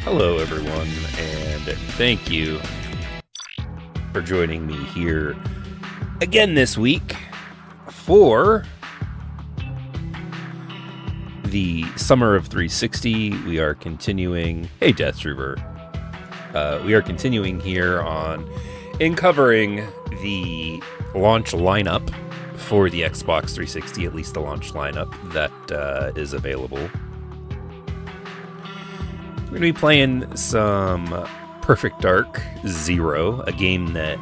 Hello, everyone, and thank you for joining me here again this week for the Summer of 360. We are continuing. Hey, Death Trooper. We are continuing here in covering the launch lineup for the Xbox 360, at least the launch lineup that is available. We're going to be playing some Perfect Dark Zero, a game that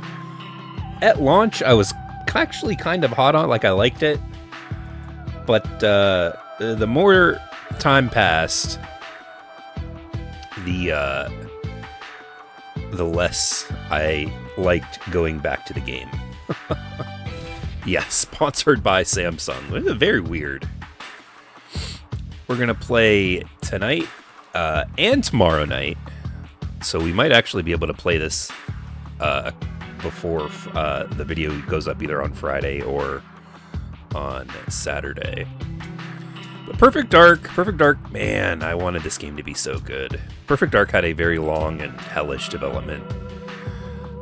at launch I was actually kind of hot on, like I liked it. But the more time passed, the less I liked going back to the game. Yeah, sponsored by Samsung. Very weird. We're going to play tonight and tomorrow night, so we might actually be able to play this before the video goes up either on Friday or on Saturday. But Perfect Dark, man, I wanted this game to be so good. Perfect Dark had a very long and hellish development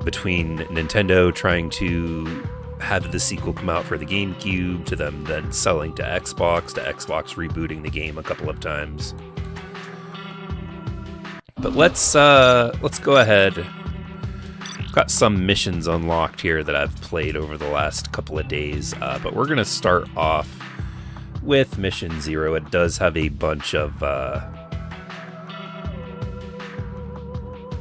between Nintendo trying to have the sequel come out for the GameCube, to them then selling to Xbox rebooting the game a couple of times. But let's go ahead. I've got some missions unlocked here that I've played over the last couple of days, but we're going to start off with Mission Zero, it does have a bunch of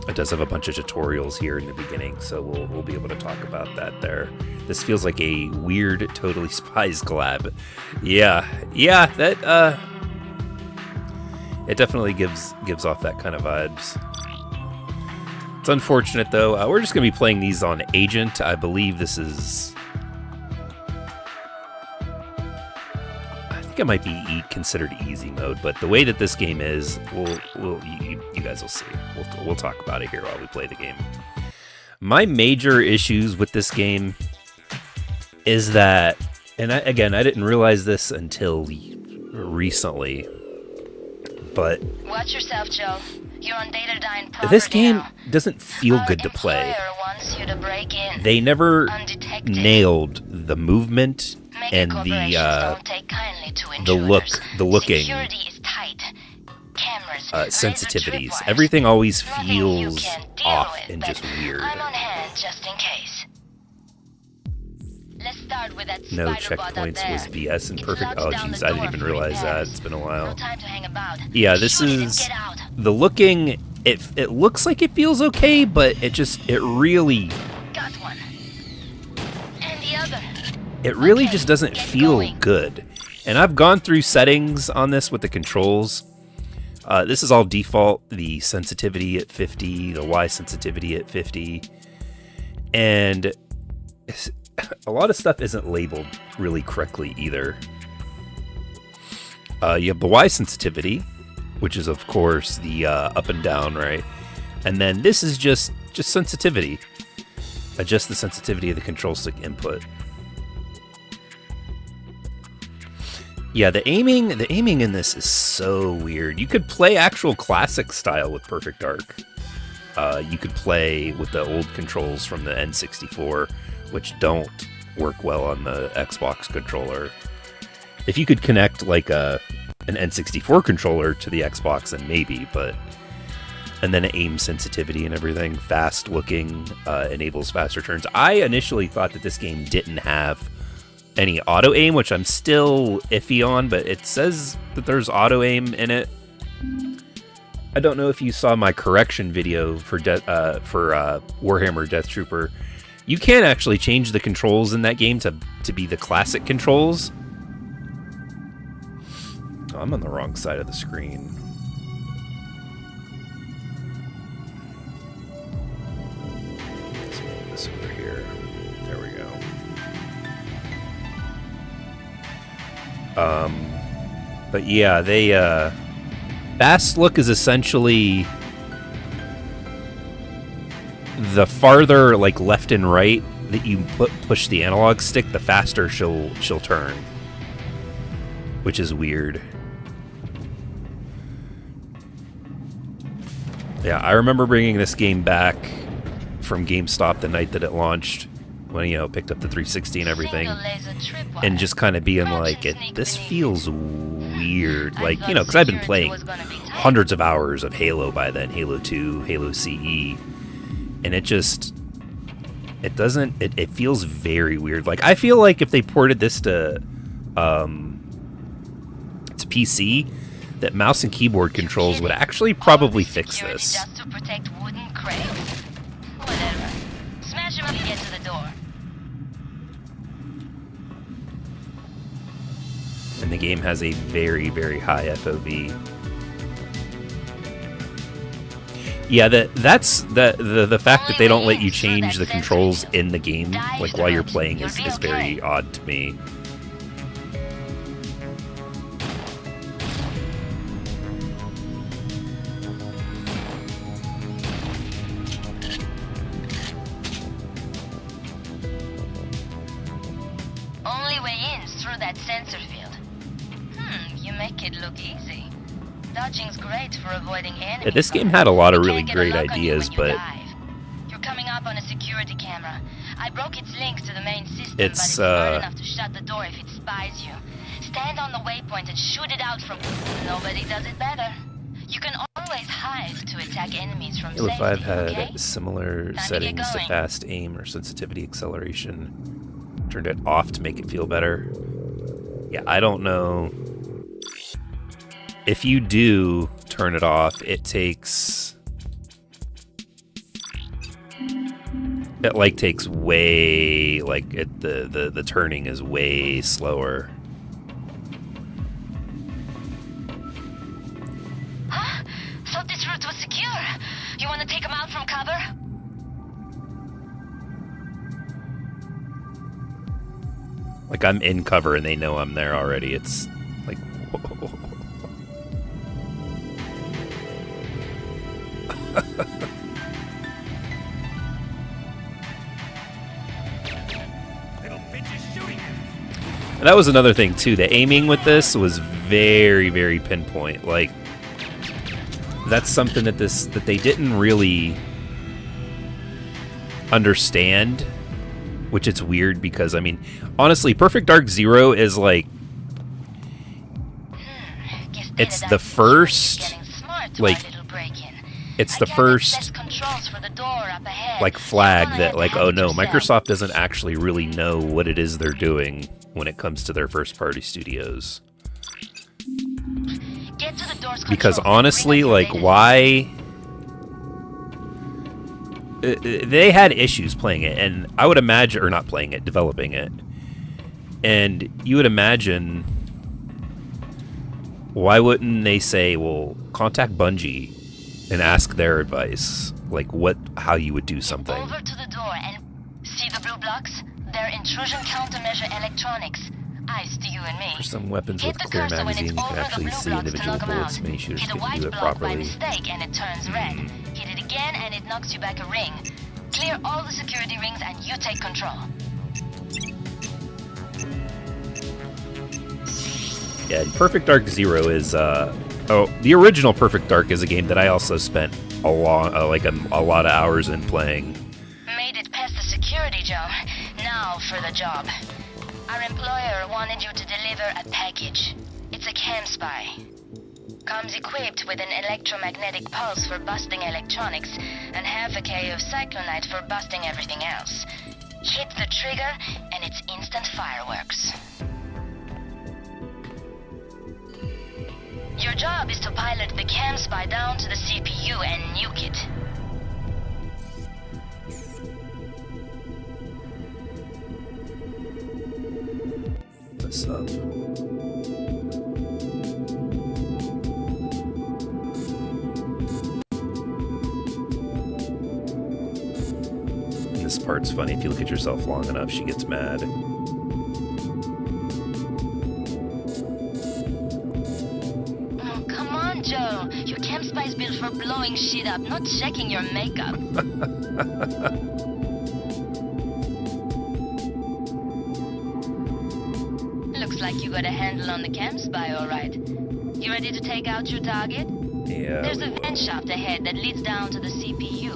tutorials here in the beginning, so we'll be able to talk about that there. This feels like a weird Totally Spies collab. Yeah, that it definitely gives off that kind of vibes. It's unfortunate though. We're just gonna be playing these on Agent. I believe this is. I think it might be considered easy mode, but the way that this game is, you guys will see. We'll talk about it here while we play the game. My major issues with this game is that, and I didn't realize this until recently, but watch yourself, Joe. You're on Datadyne property this game now. Doesn't feel good to play. Wants you to break in. They never Undetected. nailed the movement and the looking Security is tight. Cameras, sensitivities. tripwires. Everything always Nothing you feels can't deal off with, and but just weird. I'm on hand just in case. Let's start with that No spider bot up checkpoints there. was BS and It perfect. locks Oh down jeez, the I didn't door even for realize that. repairs. It's been a No while. time to hang about. Yeah, this Shoot it and is get out. the looking. It looks like it feels okay, but it really Got one. And the other. it really Okay, just doesn't get feel going. good. And I've gone through settings on this with the controls. This is all default. The sensitivity at 50, the Y sensitivity at 50, and a lot of stuff isn't labeled really correctly either. You have the Y sensitivity, which is of course the up and down, right? And then this is just sensitivity. Adjust the sensitivity of the control stick input. Yeah, the aiming in this is so weird. You could play actual classic style with Perfect Dark. You could play with the old controls from the N64, which don't work well on the Xbox controller. If you could connect like an N64 controller to the Xbox, then maybe, but... And then aim sensitivity and everything. Fast looking, enables faster turns. I initially thought that this game didn't have any auto aim, which I'm still iffy on, but it says that there's auto aim in it. I don't know if you saw my correction video for Warhammer Death Trooper. You can actually change the controls in that game to be the classic controls. Oh, I'm on the wrong side of the screen. Let's move this over here. There we go. But yeah, they fast look is essentially the farther like left and right that you push the analog stick, the faster she'll turn, which is weird. Yeah, I remember bringing this game back from GameStop the night that it launched, when picked up the 360 and everything, and just kind of being like, this feels weird, like, because I've been playing hundreds of hours of Halo by then, Halo 2, Halo CE, and it feels very weird. Like, I feel like if they ported this to PC, that mouse and keyboard controls would actually probably fix this. Just to protect wooden crates? Whatever. Smash him up and get to the door. And the game has a very, very high FOV. Yeah, that's the fact that they don't let you change the controls in the game, like while you're playing, is very odd to me. Only way in is through that sensor field. You make it look easy. Dodging's great for avoiding enemies. Yeah, this game had a lot of really You can't get a great lock on you ideas, when you but dive. You're coming up on a security camera. I broke its links to the main system, It's, but it's not enough to shut the door if it spies you. Stand on the waypoint and shoot it out from... Nobody does it better. You can always hide to attack enemies from Halo safety, 5 had okay? similar Time to get settings to going. fast aim or sensitivity acceleration. Turned it off to make it feel better. Yeah, I don't know. If you do turn it off, it takes... It, like, takes way... Like, the turning is way slower. Huh? Thought this route was secure. You want to take him out from cover? Like, I'm in cover and they know I'm there already. It's like, whoa. And that was another thing, too. The aiming with this was very, very pinpoint. Like, that's something that they didn't really understand. Which it's weird because, I mean, honestly, Perfect Dark Zero is like, it's the first, like, it's the first, like, flag that, like, oh no, Microsoft doesn't actually really know what it is they're doing when it comes to their first-party studios. Because honestly, like, why... They had issues playing it, and I would imagine, or not playing it, developing it. And you would imagine, why wouldn't they say, well, contact Bungie and ask their advice, like how you would do something. Over to the door and see the blue blocks? They're intrusion countermeasure electronics. Eyes to you and me. For some weapons with clear magazine, you can actually see individual bullets. Many shooters can do it properly. By mistake and it turns red. Hit it again and it knocks you back a ring. Clear all the security rings and you take control. Yeah, and Perfect Dark Zero is the original Perfect Dark is a game that I also spent a lot of hours in playing. Made it past the security, Joe. Now for the job. Our employer wanted you to deliver a package. It's a cam spy. Comes equipped with an electromagnetic pulse for busting electronics and half a K of cyclonite for busting everything else. Hit the trigger and it's instant fireworks. Your job is to pilot the cam spy down to the CPU and nuke it. What's up? This part's funny. If you look at yourself long enough, she gets mad. Oh, come on, Joe. Your cam spy's built for blowing shit up, not checking your makeup. Looks like you got a handle on the cam spy, all right. You ready to take out your target? Yeah. There's a vent shaft ahead that leads down to the CPU.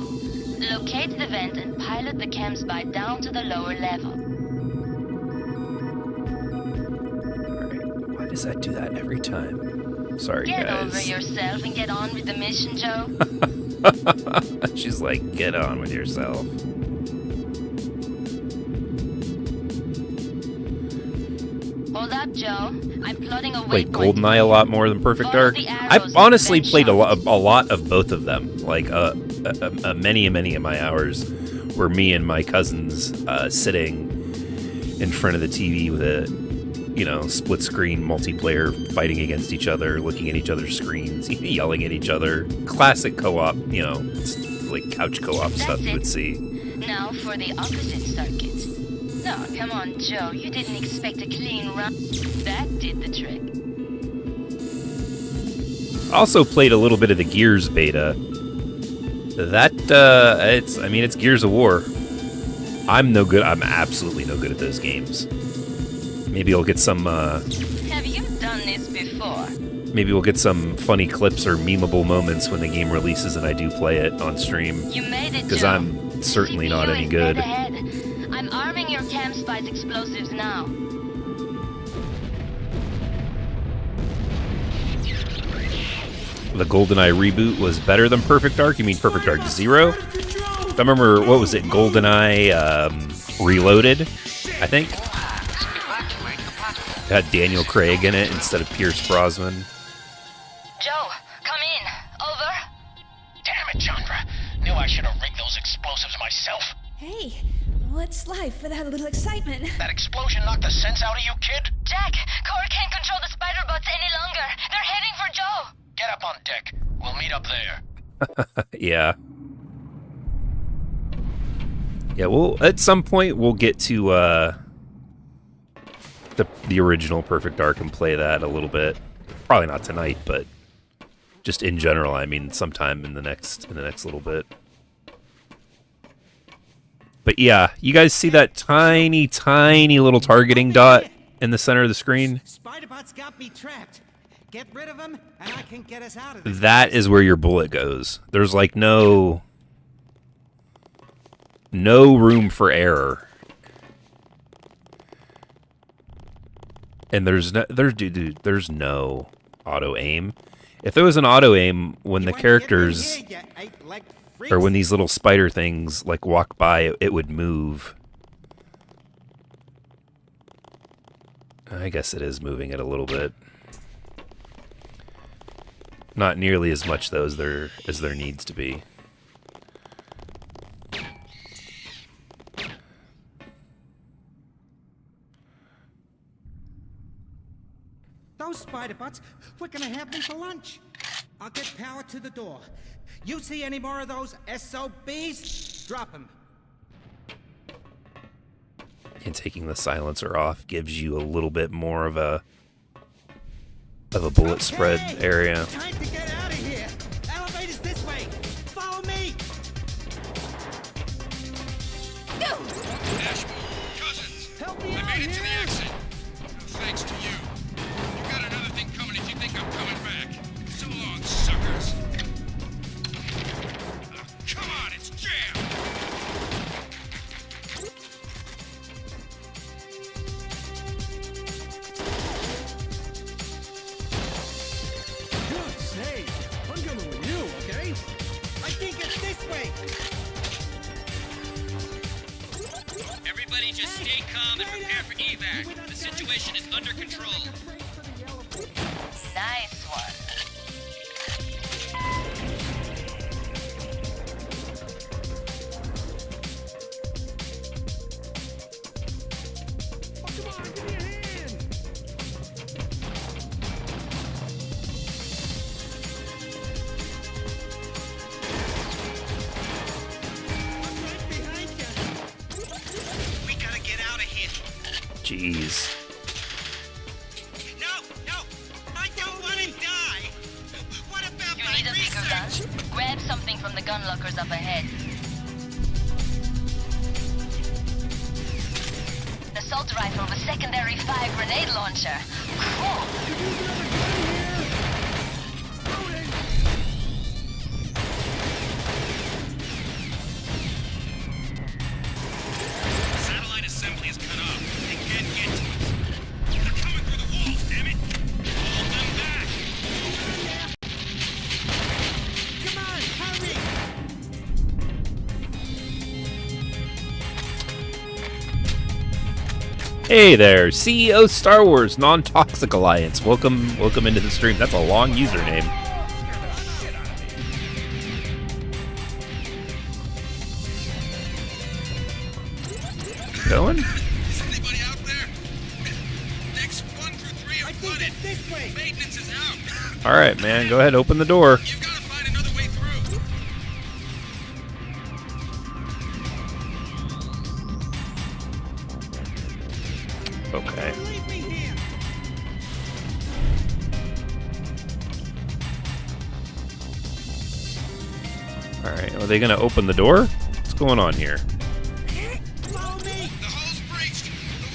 Locate the vent and pilot the cam spy down to the lower level. Alright, why does that do that every time? Sorry, Get guys. over yourself and get on with the mission, Joe. She's like, get on with yourself. Hold up, Joe. I'm plotting a Played waypoint. GoldenEye a lot more than Perfect Follow Dark. the arrows I've honestly and played a vent lot of both of them. Like many of my hours were me and my cousins sitting in front of the TV with a split screen multiplayer, fighting against each other, looking at each other's screens, yelling at each other. Classic co-op, like couch co-op stuff you would see. Now for the opposite circuit. No, come on, Joe. You didn't expect a clean run. That did the trick. Also played a little bit of the Gears beta. That it's Gears of War. I'm no good. I'm absolutely no good at those games. Maybe I'll get some. Have you done this before? Maybe we'll get some funny clips or memeable moments when the game releases and I do play it on stream. You made it, Because Joe. I'm certainly CPU not any is good. dead ahead. I'm arming your cam spy's explosives now. The GoldenEye reboot was better than Perfect Dark? You mean Perfect Dark Zero? I remember, what was it, GoldenEye Reloaded, I think? Evacuate the platform. had Daniel Craig in it instead of Pierce Brosnan. Joe, come in. Over. Damn it, Chandra. Knew I should have rigged those explosives myself. Hey, what's life without a little excitement? That explosion knocked the sense out of you, kid? Jack, Core can't control the spider bots any longer. They're heading for Joe. Get up on deck. We'll meet up there. Yeah. Yeah, well, at some point we'll get to the original Perfect Dark and play that a little bit. Probably not tonight, but just in general, I mean, sometime in the next little bit. But yeah, you guys see that tiny, tiny little targeting dot in the center of the screen? Spider-Bot's got me trapped. Get rid of him, and I can get us out of this. That is where your bullet goes. There's like no room for error. And there's no auto aim. If there was an auto aim when the characters or when these little spider things like walk by, it would move. I guess it is moving it a little bit. Not nearly as much though as there needs to be. Those Spider-Bots, we're gonna have them for lunch. I'll get power to the door. You see any more of those SOBs? Drop them. And taking the silencer off gives you a little bit more of a bullet spread area. Time to get out of here. Elevators this way. Follow me. Ashby, Cousins, Help me I out made it to the here. exit. Thanks to you. You got another thing coming if you think I'm coming back. So long, suckers. Come on, it's jammed. Hey, I'm coming with you, okay? I think it's this way. Everybody just stay calm and prepare for evac. The situation is under control. Nice one. Come on, give me a hand. I'm right behind you. We gotta get out of here. Jeez. No, I don't want to die. What about You my need a bigger gun? research? Grab something from the gun lockers up ahead. Assault rifle with secondary fire grenade launcher. Cool. Satellite assembly is cut off. They can't get to us. They're coming through the walls, damn it. Hold them back. Come on, hurry. Hey there, CEO Star Wars Non-Toxic Alliance. Welcome into the stream. That's a long username. Going? Is anybody out there? Decks 1 through 3 I are think flooded. it's this way. Maintenance is out. All right, man. Go ahead, open the door. You've got to find another way through. Okay. Leave me here. All right. Are they gonna open the door? What's going on here? Follow me. The hull's breached. The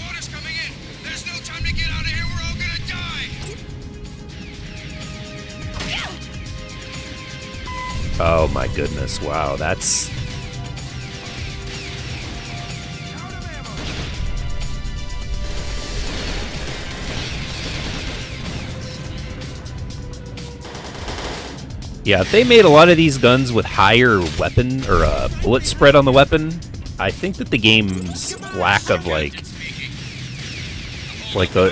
water's coming in. There's no time to get out of here. We're all gonna die. Oh my goodness! Wow, that's yeah. If they made a lot of these guns with higher weapon or bullet spread on the weapon, I think that the game's lack of like Speaking. The Like the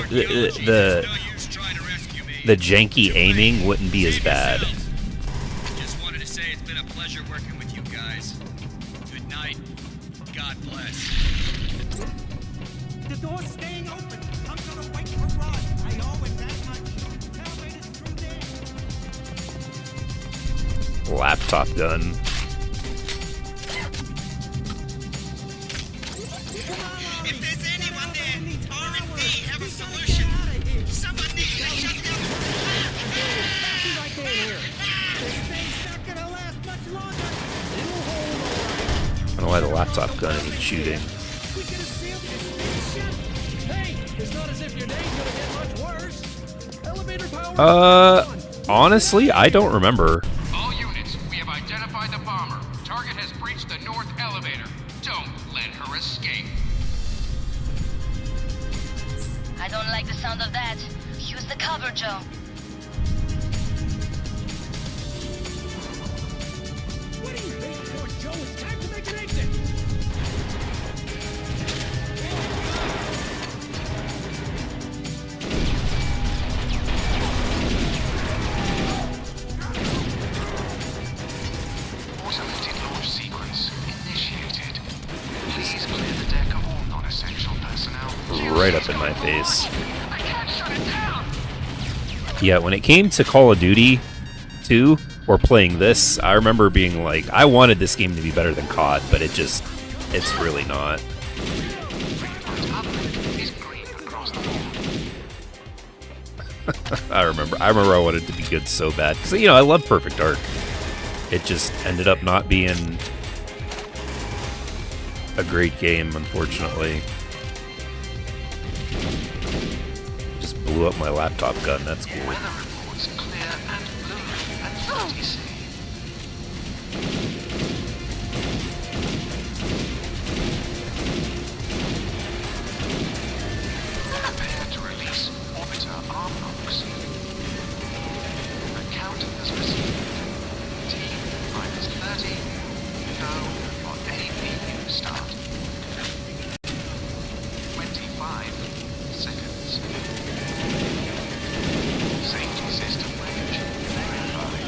janky aiming wouldn't be as bad. Just wanted to say it's been a pleasure working with you guys. Good night. God bless. The door's staying open. I'm gonna wait for Rod. I owe him that much. Elevator's through there. Laptop gun. If there's anyone there, R&D have a solution. Someone needs to shut down Be right there here. This thing's not gonna last much longer. It'll hold all right. I don't know why the laptop gun isn't shooting. We could have sealed this thing shut. Hey, it's not as if your day's gonna get much worse. Elevator power. Honestly, I don't remember. All units, we have identified the bomber. Target has breached the north elevator. Don't let her escape. I don't like the sound of that. Use the cover, Joe. What are you waiting for, Joe? It's time to make an exit. Automated launch sequence initiated. Please clear the deck of all non-essential personnel. Right up in my face. I can't shut it down. Yeah, when it came to Call of Duty 2 or playing this, I remember being like, I wanted this game to be better than COD, but it's really not. Is green across the board. I remember I wanted it to be good so bad because I love Perfect Dark. It just ended up not being a great game, unfortunately. Just blew up my laptop gun. That's cool. Weather reports clear and blue at 30C. Prepare to release orbiter arm locks. The count has received. T-30. Go for APU start. 25 seconds. Safety system range verified.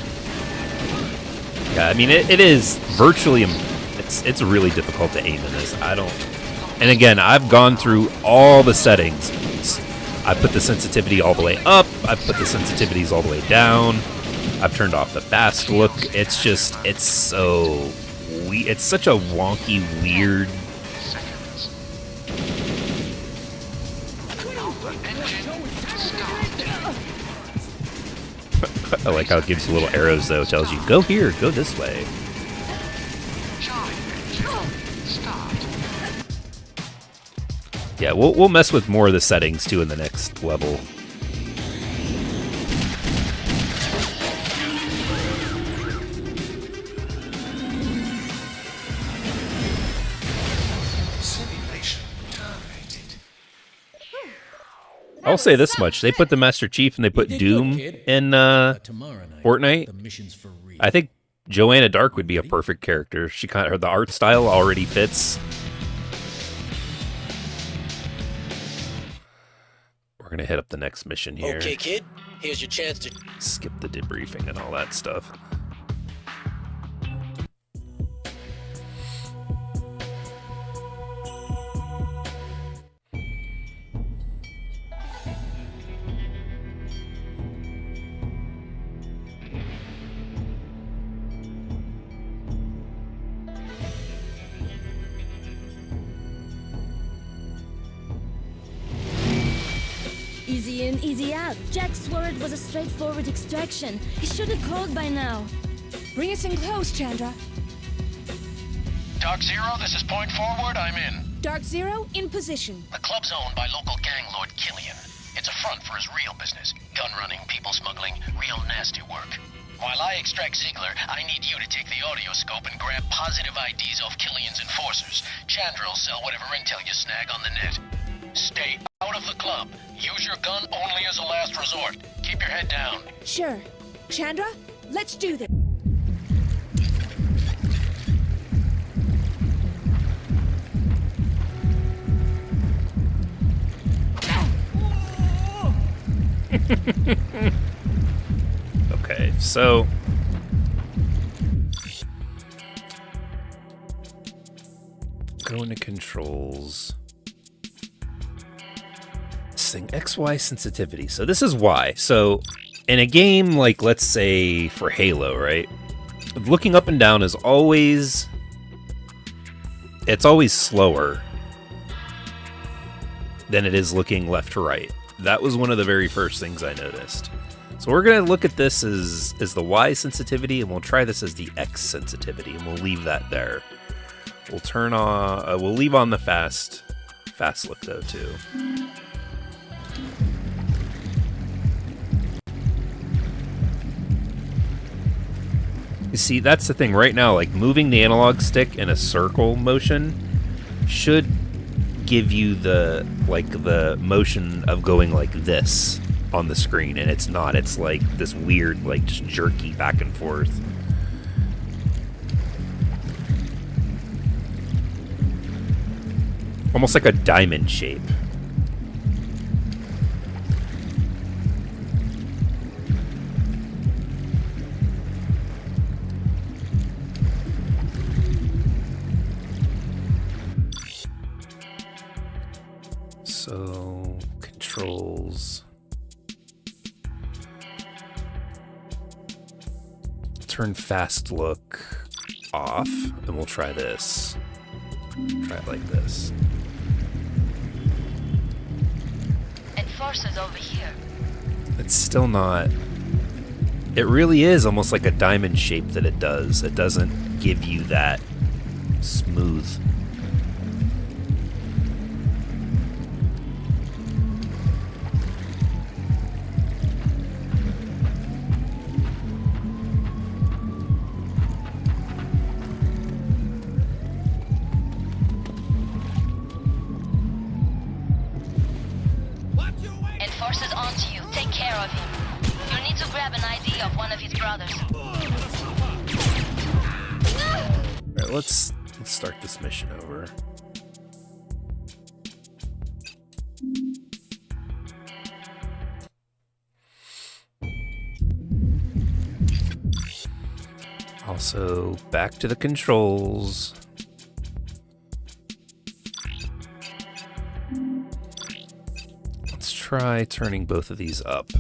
Yeah, I mean it is virtually it's really difficult to aim in this. And again, I've gone through all the settings. I put the sensitivity all the way up. I've put the sensitivities all the way down. I've turned off the fast look. It's such a wonky, weird. Seconds. Alpha engine start. I like how it gives you little arrows though. It tells you go here, go this way. Charlie engine start. Yeah, we'll mess with more of the settings too in the next level. Simulation terminated. I'll say this much: they put the Master Chief and they put Doom in Fortnite. I think Joanna Dark would be a perfect character. She the art style already fits. We're gonna hit up the next mission here. Okay, kid. Here's your chance to Skip the debriefing and all that stuff. Easy in, easy out. Jack's word was a straightforward extraction. He should have called by now. Bring us in close, Chandra. Dark Zero, this is Point Forward. I'm in. Dark Zero, in position. The club's owned by local gang lord Killian. It's a front for his real business. Gun running, people smuggling, real nasty work. While I extract Ziegler, I need you to take the audio scope and grab positive IDs off Killian's enforcers. Chandra will sell whatever intel you snag on the net. Stay out of the club. Use your gun only as a last resort. Keep your head down. Sure. Chandra, let's do this. so go into controls. This thing, XY sensitivity. So this is why. So in a game like, let's say, for Halo, right? Looking up and down is always... It's always slower than it is looking left to right. That was one of the very first things I noticed. So we're going to look at this as the Y sensitivity, and we'll try this as the X sensitivity, and we'll leave that there. We'll turn on... we'll leave on the fast look, though, too. You see, that's the thing. Right now, like, moving the analog stick in a circle motion should give you the motion of going like this on the screen, and it's not. It's like this weird, like, just jerky back and forth. Almost like a diamond shape. So, controls. Turn fast look off, and we'll try this. Try it like this. Enforcers over here. It's still not... It really is almost like a diamond shape that it does. It doesn't give you that smooth... Enforcers onto you. Take care of him. You'll need to grab an ID of one of his brothers. Alright, let's start this mission over. Also, back to the controls. Let's try turning both of these up.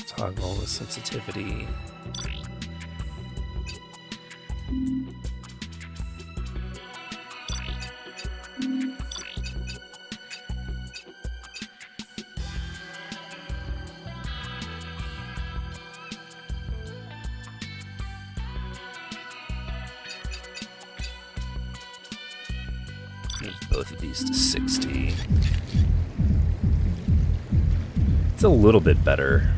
Toggle the sensitivity. Move both of these to 60. It's a little bit better.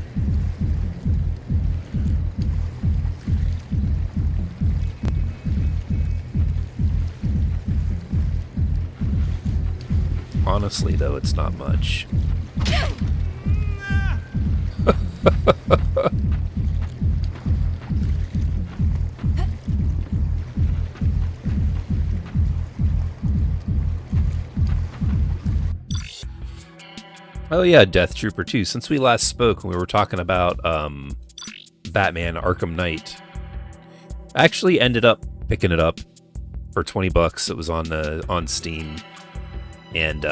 Honestly, though, it's not much. Oh yeah, Death Trooper 2. Since we last spoke, we were talking about Batman Arkham Knight. I actually ended up picking it up for $20. It was on Steam. And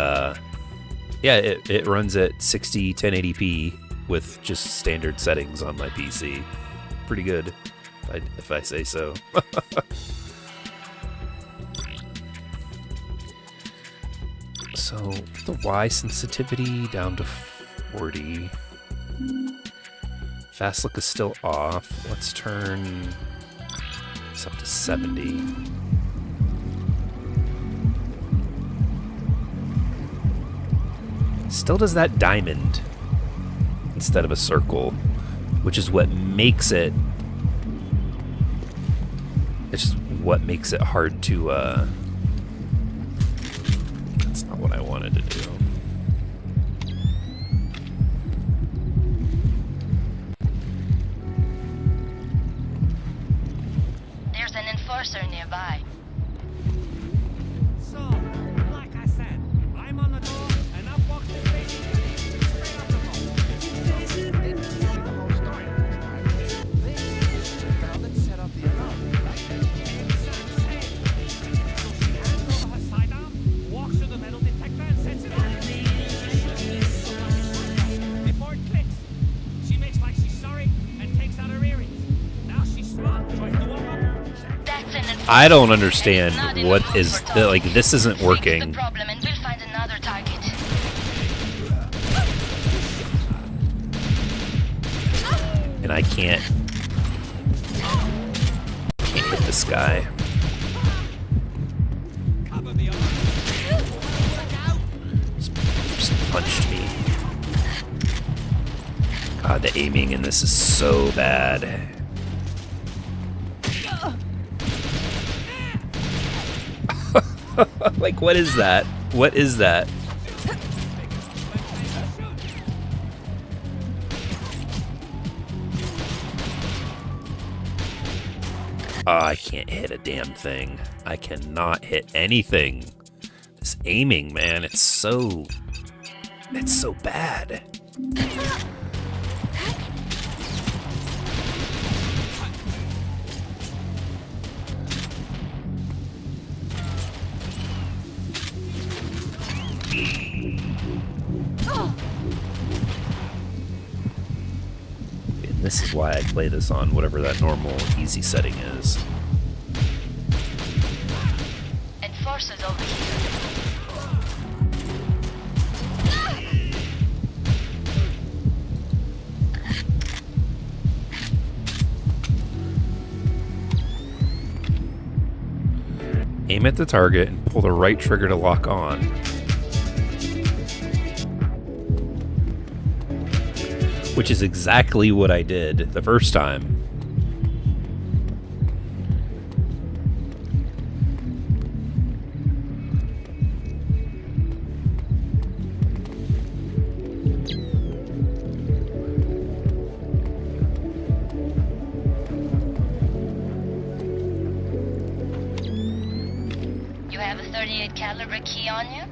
yeah, it runs at 60 1080p with just standard settings on my PC. Pretty good, if I say so. So the Y sensitivity down to 40. Fast look is still off. Let's turn this up to 70. Still does that diamond instead of a circle, which is what makes it... It's what makes it hard to... That's not what I wanted to do. There's an enforcer nearby. I don't understand what is like. This isn't working. The problem, and we'll find another target. And I can't hit this guy. Just punched me. God, the aiming in this is so bad. Like, what is that? What is that? Oh, I can't hit a damn thing. I cannot hit anything. This aiming, man, it's so bad. And this is why I play this on whatever that normal easy setting is. Enforcers over here. Aim at the target and pull the right trigger to lock on. Which is exactly what I did the first time. You have a 38 caliber key on you?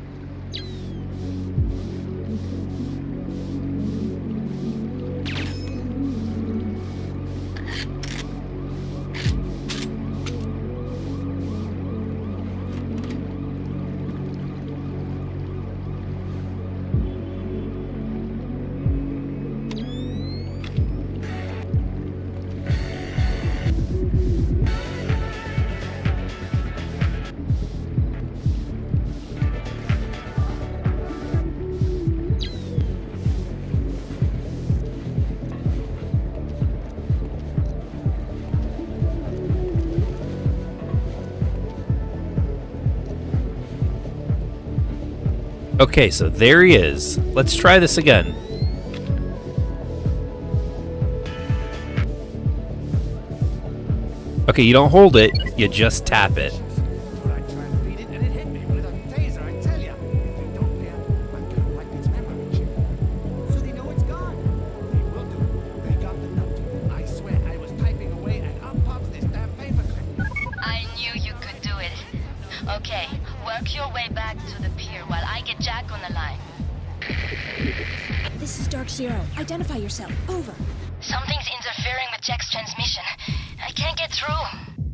Okay, so there he is. Let's try this again. Okay, you don't hold it, you just tap it. I knew you could do it. Okay, work your way back to the pier while I get Jack on the line. This is Dark Zero. Identify yourself. Over. Something's interfering with Jack's transmission. I can't get through.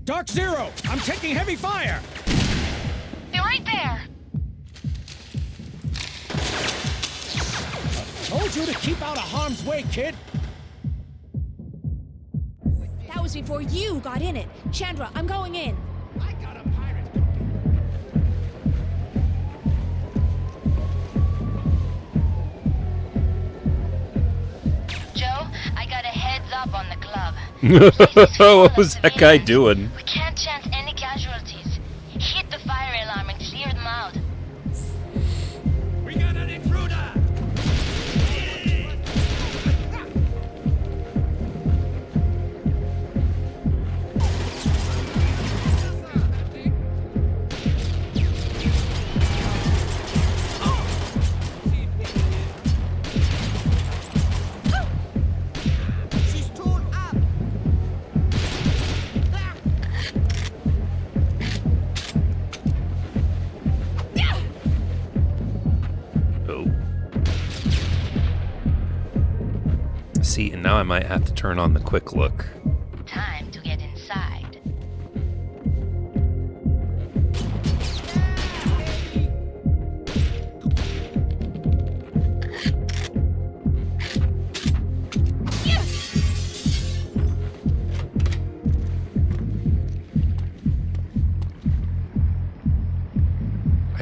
Dark Zero, I'm taking heavy fire. Be right there. Told you to keep out of harm's way, kid. That was before you got in it. Chandra, I'm going in. I got a pirate. Joe, I got a heads up on the club. What was that guy doing? We can't chance any casualties. Hit the fire alarm and clear them out. We got an intruder. She's torn up. Oh. See, and now I might have to turn on the quick look. Time to get inside.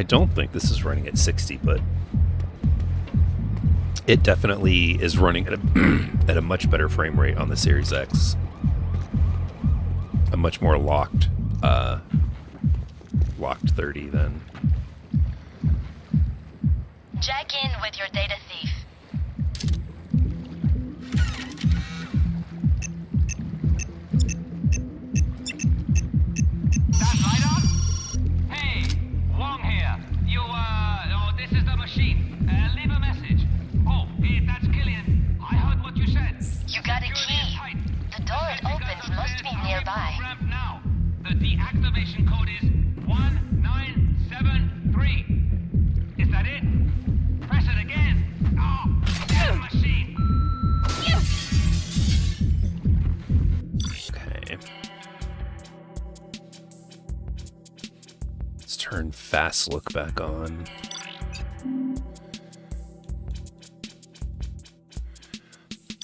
don't think this is running at 60, but it definitely is running at a, at a much better frame rate on the Series X. A much more locked 30 then. Jack in with your data thief. That light on? Hey, Wong here. You, oh, this is the machine. Leave a message. Oh, hey, that's Killian. I heard what you said. You got a key. The door it opens must be nearby. Ramp now. The deactivation code is 1973. Is that it? Press it again. Oh, damn machine. Okay. Let's turn fast look back on.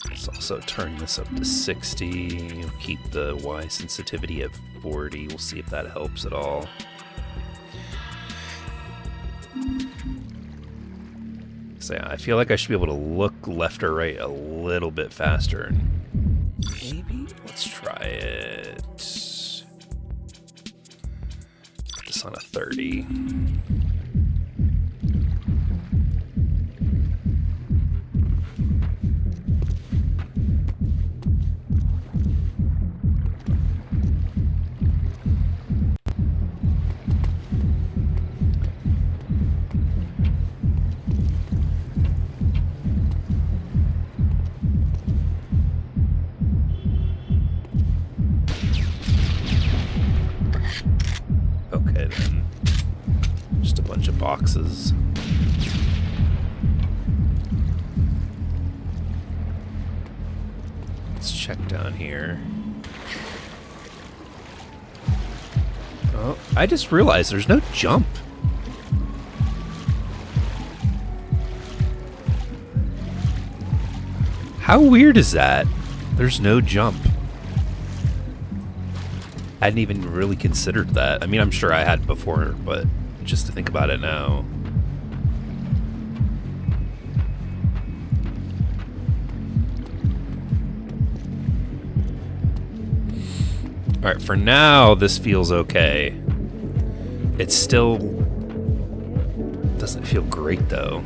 Let's also turn this up to 60. Keep the Y sensitivity at 40. We'll see if that helps at all. So yeah, I feel like I should be able to look left or right a little bit faster. And maybe let's try it. Put this on a 30. Okay then. Just a bunch of boxes. Let's check down here. Oh, I just realized there's no jump. How weird is that? There's no jump. I hadn't even really considered that. I mean, I'm sure I had before, but just to think about it now. Alright, for now, this feels okay. It still doesn't feel great, though.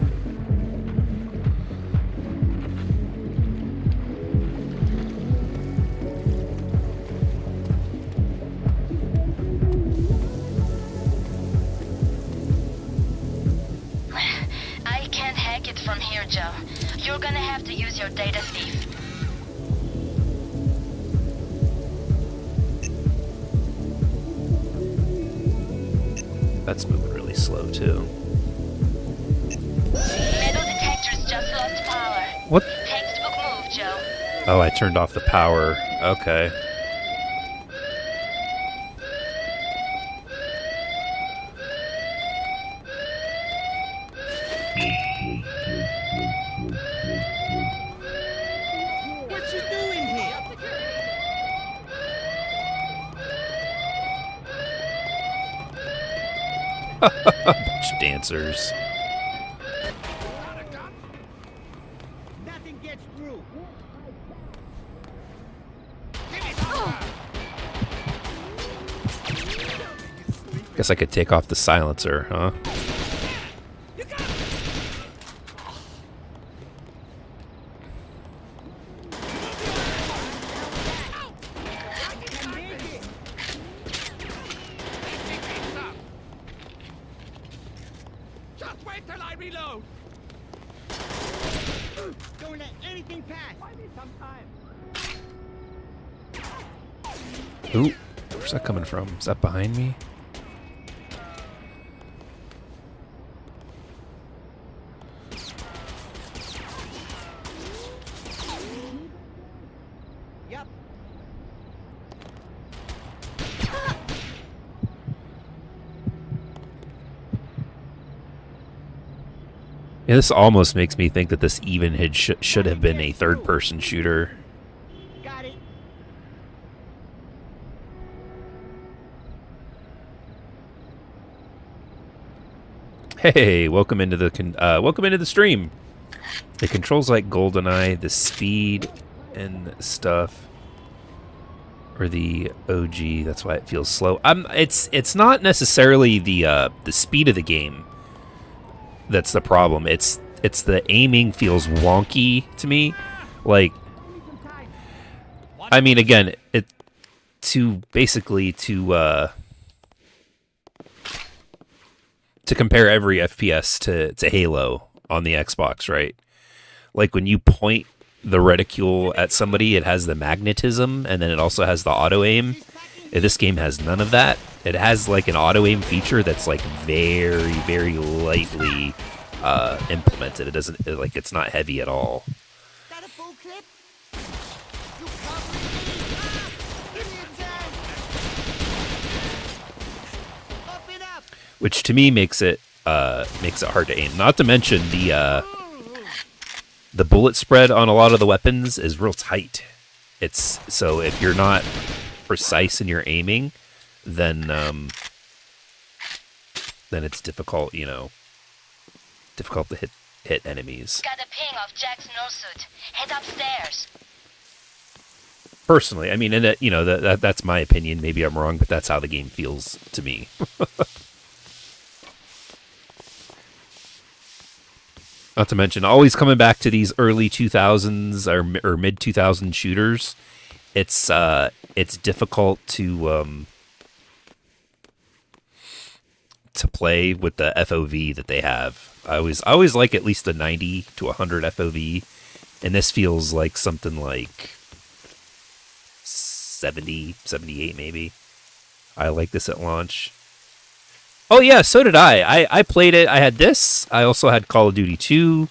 I can't hack it from here, Joe. You're gonna have to use your data thief. That's moving really slow, too. Metal detectors just lost power. What? Textbook move, Joe. Oh, I turned off the power. Okay. What you doing here? A bunch of dancers. Nothing gets through. Guess I could take off the silencer, huh? Just wait till I reload. Don't let anything pass. I need some time. Ooh, where's that coming from? Is that behind me? Yep. Yeah, this almost makes me think that this even should have been a third-person shooter. Got it. Hey, welcome into the stream. It controls like GoldenEye, the speed and stuff, or the OG. That's why it feels slow. It's not necessarily the speed of the game that's the problem. It's the aiming feels wonky to me. Like, I mean, again, to compare every FPS to Halo on the Xbox, right? Like when you point the reticule at somebody, it has the magnetism, and then it also has the auto aim. This game has none of that. It has like an auto aim feature that's like very, very lightly implemented. It doesn't like it's not heavy at all. Which to me makes it hard to aim. Not to mention the bullet spread on a lot of the weapons is real tight. It's so if you're not precise in your aiming, then it's difficult, difficult to hit enemies. Got a ping of Jack's snowsuit. Head upstairs. Personally, I mean, and that's my opinion. Maybe I'm wrong, but that's how the game feels to me. Not to mention, always coming back to these early 2000s or mid 2000s shooters. It's difficult to play with the FOV that they have. I always like at least a 90 to 100 FOV, and this feels like something like 70, 78 maybe. I like this at launch. Oh yeah, so did I. I played it. I had this. I also had Call of Duty 2.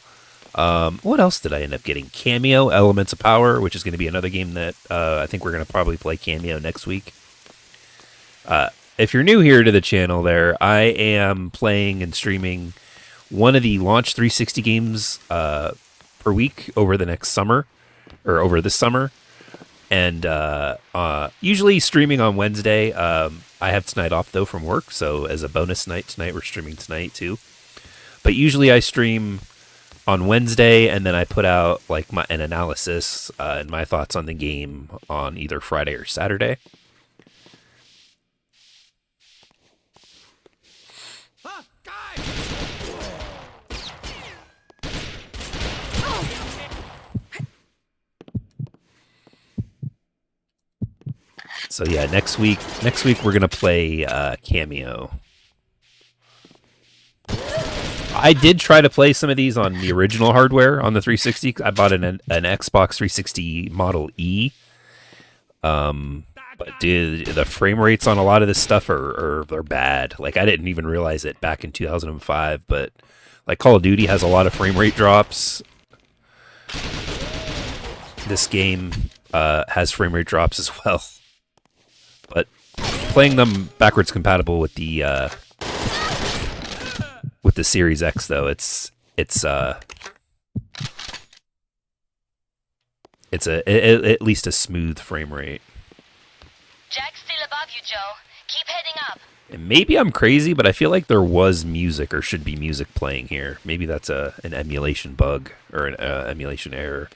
What else did I end up getting? Cameo, Elements of Power, which is going to be another game that I think we're going to probably play Cameo next week. If you're new here to the channel there, I am playing and streaming one of the launch 360 games per week over the next summer, or over this summer. And usually streaming on Wednesday. I have tonight off, though, from work, so as a bonus night tonight, we're streaming tonight, too. But usually I stream on Wednesday, and then I put out like an analysis and my thoughts on the game on either Friday or Saturday. So yeah, next week we're gonna play Cameo. I did try to play some of these on the original hardware on the 360. I bought an Xbox 360 Model E. But dude, the frame rates on a lot of this stuff are bad. Like I didn't even realize it back in 2005, but like Call of Duty has a lot of frame rate drops. This game has frame rate drops as well. But playing them backwards compatible with the Series X, though, it's at least a smooth frame rate. Jack's still above you, Joe. Keep heading up. And maybe I'm crazy, but I feel like there was music or should be music playing here. Maybe that's an emulation bug or an emulation error.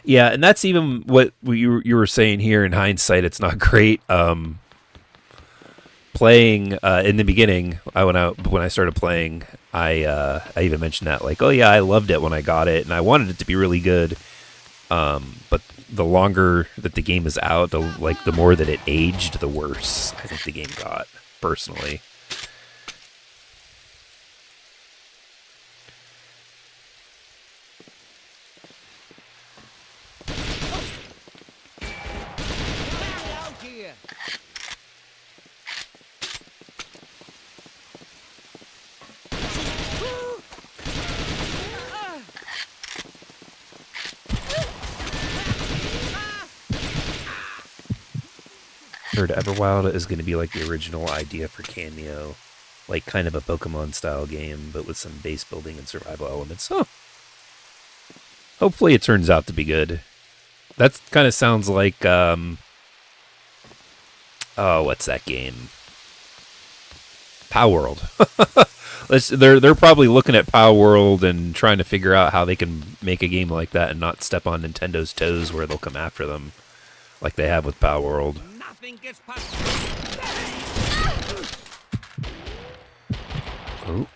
Yeah, and that's even what you were saying here. In hindsight, it's not great. Playing in the beginning, when I started playing, I even mentioned that, like, oh yeah, I loved it when I got it, and I wanted it to be really good. But the longer that the game is out, the more that it aged, the worse I think the game got, personally. Heard Everwild is going to be like the original idea for Cameo, like kind of a Pokemon style game, but with some base building and survival elements. Huh. Hopefully it turns out to be good. That kind of sounds like Oh, what's that game? Power World. They're probably looking at Power World and trying to figure out how they can make a game like that and not step on Nintendo's toes where they'll come after them, like they have with Power World. Nothing gets past. Oh.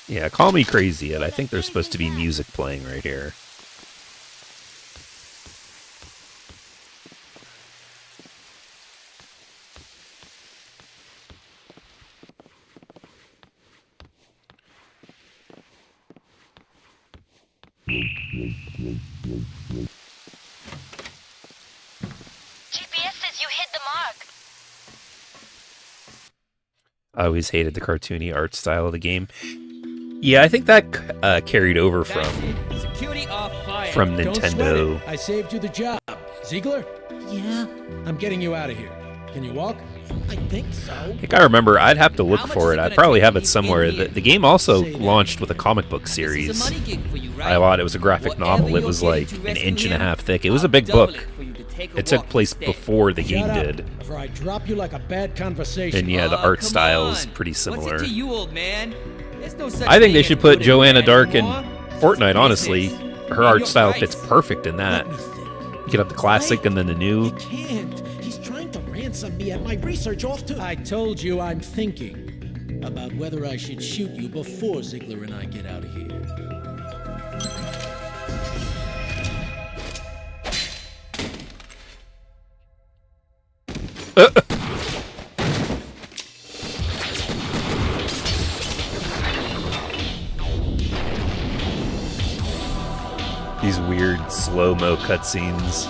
Yeah, call me crazy, Ed. I think there's supposed to be music playing right here. GPS says you hit the mark. I always hated the cartoony art style of the game. Yeah, I think that carried over from Nintendo. I saved you the job. Ziegler? Yeah? I'm getting you out of here. Can you walk? I think so. I think I remember. I'd have to look for it. I probably have it somewhere. The game also launched with a comic book series. I thought it was a graphic novel. It was like an inch and a half thick. It was a big book. It took place before the game did. Before I drop you like a bad conversation. And yeah, the art style is pretty similar. What's it to you, old man? There's no such I think they thing should as put good Joanna and Dark bad in anymore. Fortnite, honestly. Her art style right. fits perfect in that. You get up the classic and then the new. He can't. He's trying to ransom me at my research off to. I told you I'm thinking about whether I should shoot you before Ziegler and I get out of here. These weird slow-mo cutscenes.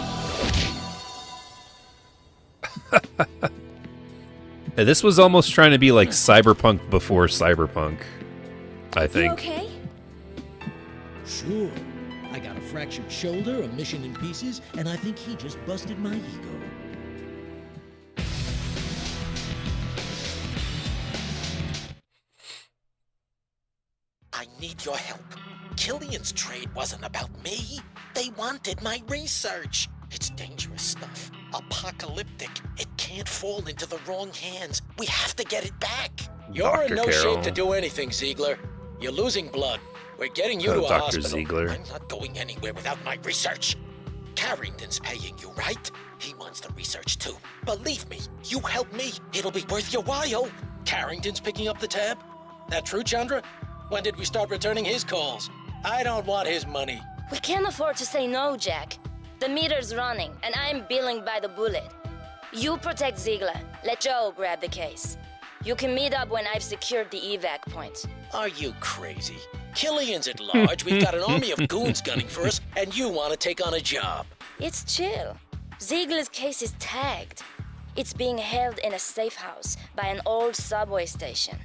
This was almost trying to be like Cyberpunk before Cyberpunk, I You think. okay? Sure. I got a fractured shoulder, a mission in pieces, and I think he just busted my ego. I need your help. Killian's trade wasn't about me. They wanted my research. It's dangerous stuff. Apocalyptic. It can't fall into the wrong hands. We have to get it back. You're in Dr. no Carroll. shape to do anything, Ziegler. You're losing blood. We're getting you Oh, to a Dr. hospital. Ziegler. I'm not going anywhere without my research. Carrington's paying you, right? He wants the research too. Believe me, you help me, it'll be worth your while. Carrington's picking up the tab? That true, Chandra? When did we start returning his calls? I don't want his money. We can't afford to say no, Jack. The meter's running, and I'm billing by the bullet. You protect Ziegler. Let Joe grab the case. You can meet up when I've secured the evac point. Are you crazy? Killian's at large. We've got an army of goons gunning for us, and you want to take on a job. It's chill. Ziegler's case is tagged. It's being held in a safe house by an old subway station.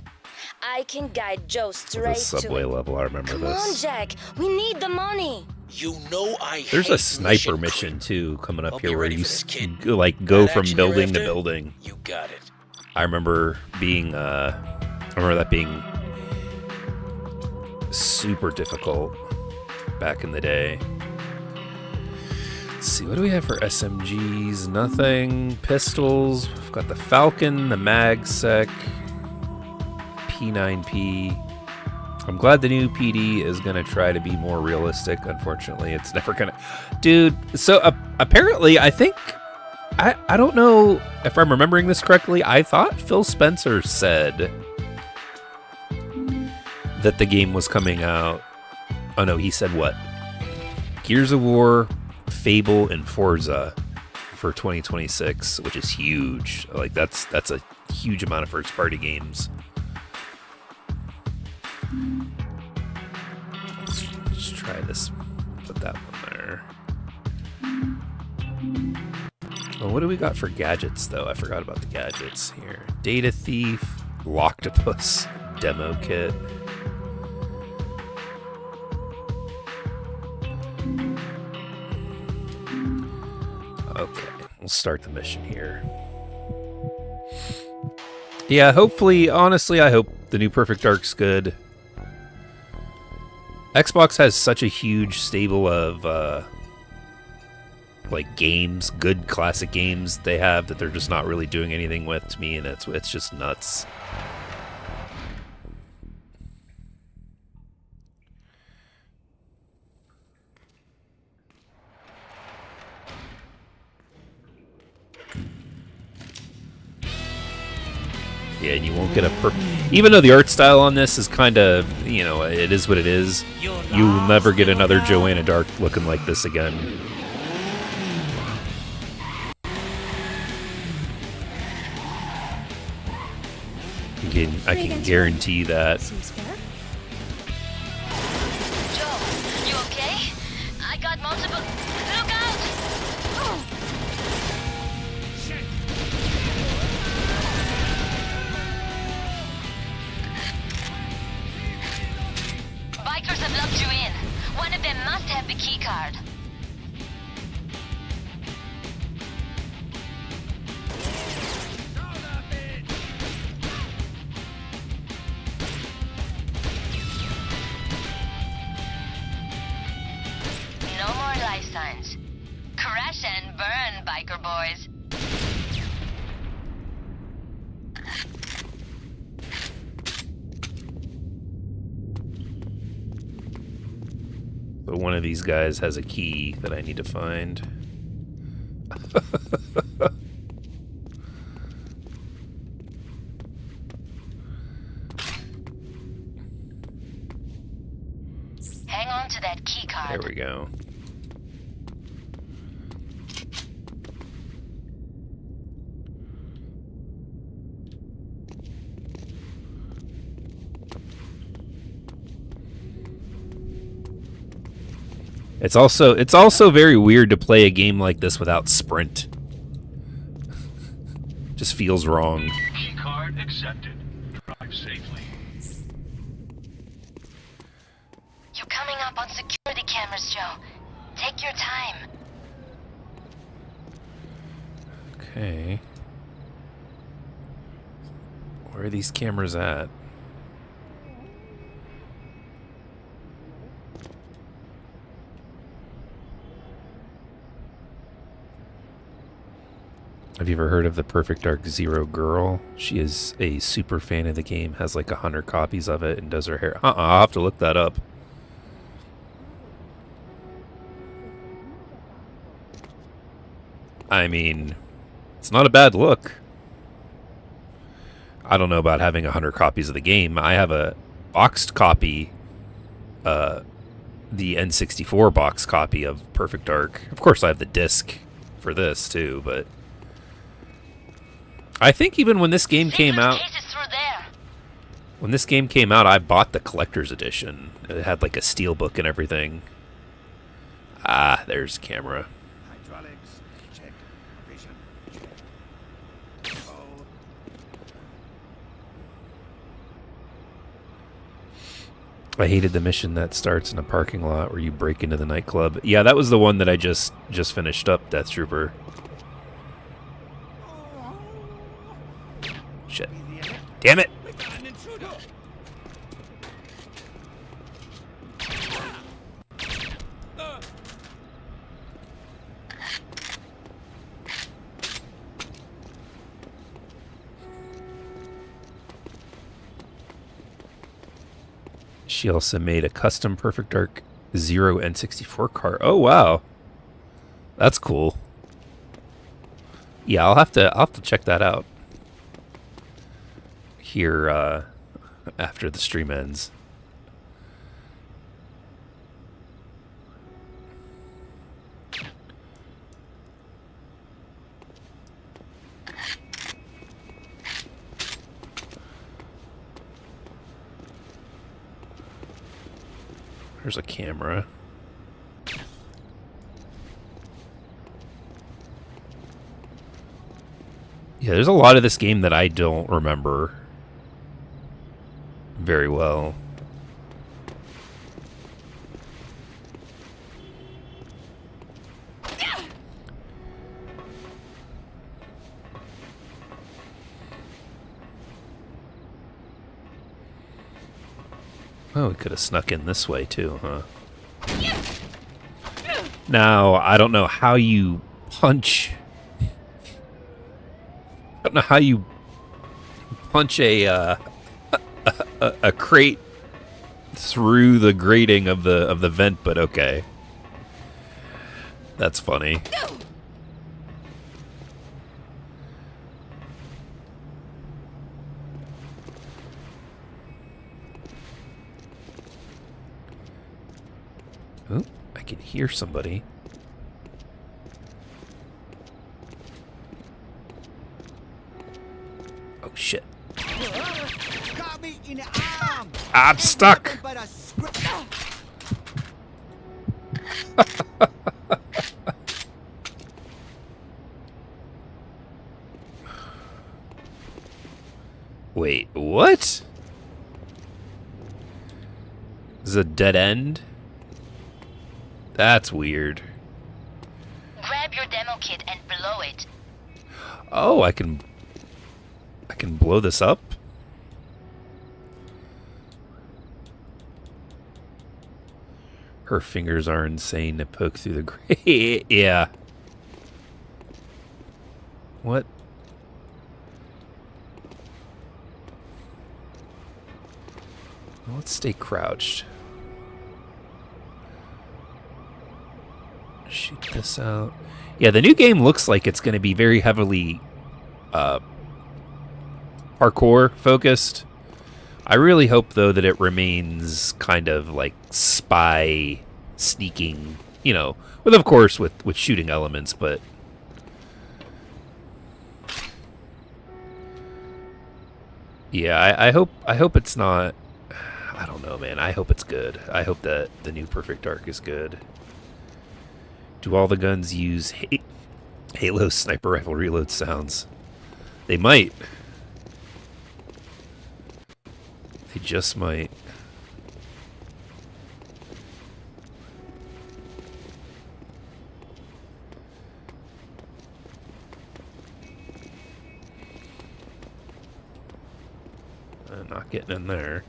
I can guide Joe The straight subway to it. level, I remember Come on, this. Jack. We need the money. You know I There's a hate mission creep. too coming up I'll here be where ready you for this, kid. go That from action you're building to after? building. You got it. I remember being I remember that being super difficult back in the day. Let's see, what do we have for SMGs? Nothing. Pistols. We've got the Falcon, the MagSec, P9P. I'm glad the new PD is going to try to be more realistic. Unfortunately, it's never going to... Dude, so apparently, I think... I don't know if I'm remembering this correctly. I thought Phil Spencer said that the game was coming out... Oh, no, he said what? Gears of War, Fable, and Forza for 2026, which is huge. Like, that's a huge amount of first-party games. Let's try this. Put that one there. Oh, what do we got for gadgets, though? I forgot about the gadgets here. Data Thief, Loctopus, Demo Kit. Okay, we'll start the mission here. Yeah, hopefully, honestly, I hope the new Perfect Dark's good. Xbox has such a huge stable of, like, games, good classic games they have that they're just not really doing anything with to me, and it's just nuts. Yeah, and you won't get even though the art style on this is kind of, you know, it is what it is, you'll never get another Joanna Dark looking like this again. I can guarantee that. Joe, you okay? I got multiple... Look out! Oh. Bikers have locked you in. One of them must have the key card. No more life signs. Crash and burn, biker boys. But one of these guys has a key that I need to find. Hang on to that key card. There we go. It's also very weird to play a game like this without sprint. Just feels wrong. Key card accepted. Drive safely. You're coming up on security cameras, Joe. Take your time. Okay. Where are these cameras at? Have you ever heard of the Perfect Dark Zero girl? She is a super fan of the game, has like 100 copies of it, and does her hair. I'll have to look that up. I mean, it's not a bad look. I don't know about having 100 copies of the game. I have a boxed copy, the N64 box copy of Perfect Dark. Of course, I have the disc for this too, but I think even when this game came out, I bought the collector's edition. It had like a steel book and everything. Ah, there's camera. Hydraulics, check. Vision, check. I hated the mission that starts in a parking lot where you break into the nightclub. Yeah, that was the one that I just finished up, Death Trooper. Shit. Damn it! She also made a custom Perfect Dark Zero N64 car. Oh wow, that's cool. Yeah, I'll have to check that out here after the stream ends. There's a camera. Yeah, there's a lot of this game that I don't remember very well. Oh, we could have snuck in this way too, huh? Now, I don't know how you punch... I don't know how you punch a crate through the grating of the vent, but okay. That's funny. Oh, I can hear somebody. Oh shit. Got me in the arm. I'm stuck. But a script. Wait, what? This is a dead end? That's weird. Grab your demo kit and blow it. Oh, I can blow this up? Her fingers are insane to poke through the grate. Yeah. What? Let's stay crouched. Shoot this out. Yeah, the new game looks like it's going to be very heavily parkour focused. I really hope, though, that it remains kind of like spy sneaking, you know, with, of course, with shooting elements, but... Yeah, I hope it's not... I don't know, man. I hope it's good. I hope that the new Perfect Dark is good. Do all the guns use Halo sniper rifle reload sounds? They might. They just might. I'm not getting in there.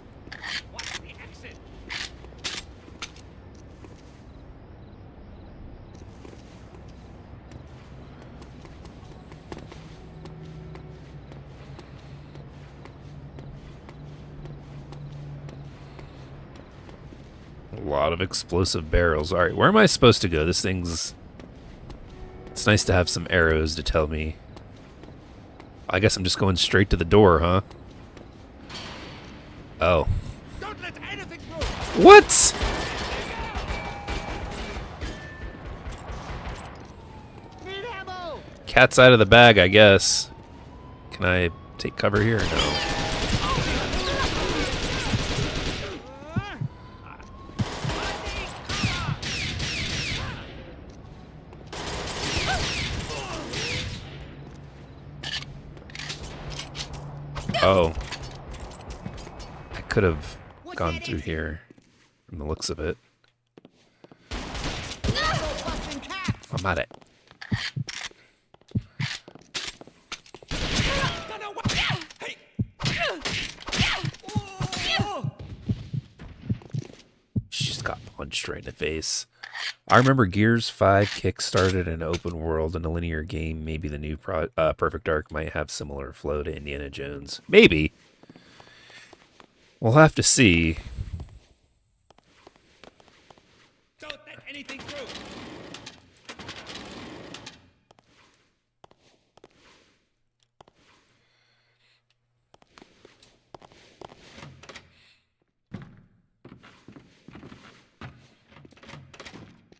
A lot of explosive barrels. Alright, where am I supposed to go? This thing's... It's nice to have some arrows to tell me. I guess I'm just going straight to the door, huh? Oh. Don't let anything through. What? Need ammo. Cat's out of the bag, I guess. Can I take cover here? No. Oh. I could have gone through here from the looks of it. I'm at it. She just got punched right in the face. I remember Gears 5 kickstarted an open world in a linear game. Maybe the new Perfect Dark might have similar flow to Indiana Jones. Maybe. We'll have to see. Don't let anything through.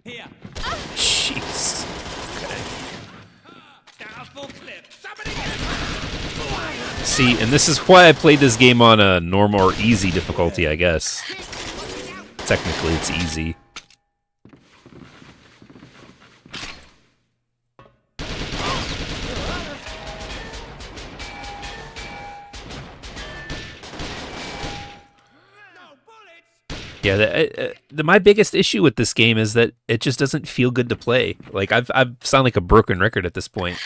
Here. Jeez. Okay. Down full clip. Somebody get See, and this is why I played this game on a normal or easy difficulty, I guess. Technically, it's easy. Yeah, my biggest issue with this game is that it just doesn't feel good to play. Like I've sound like a broken record at this point.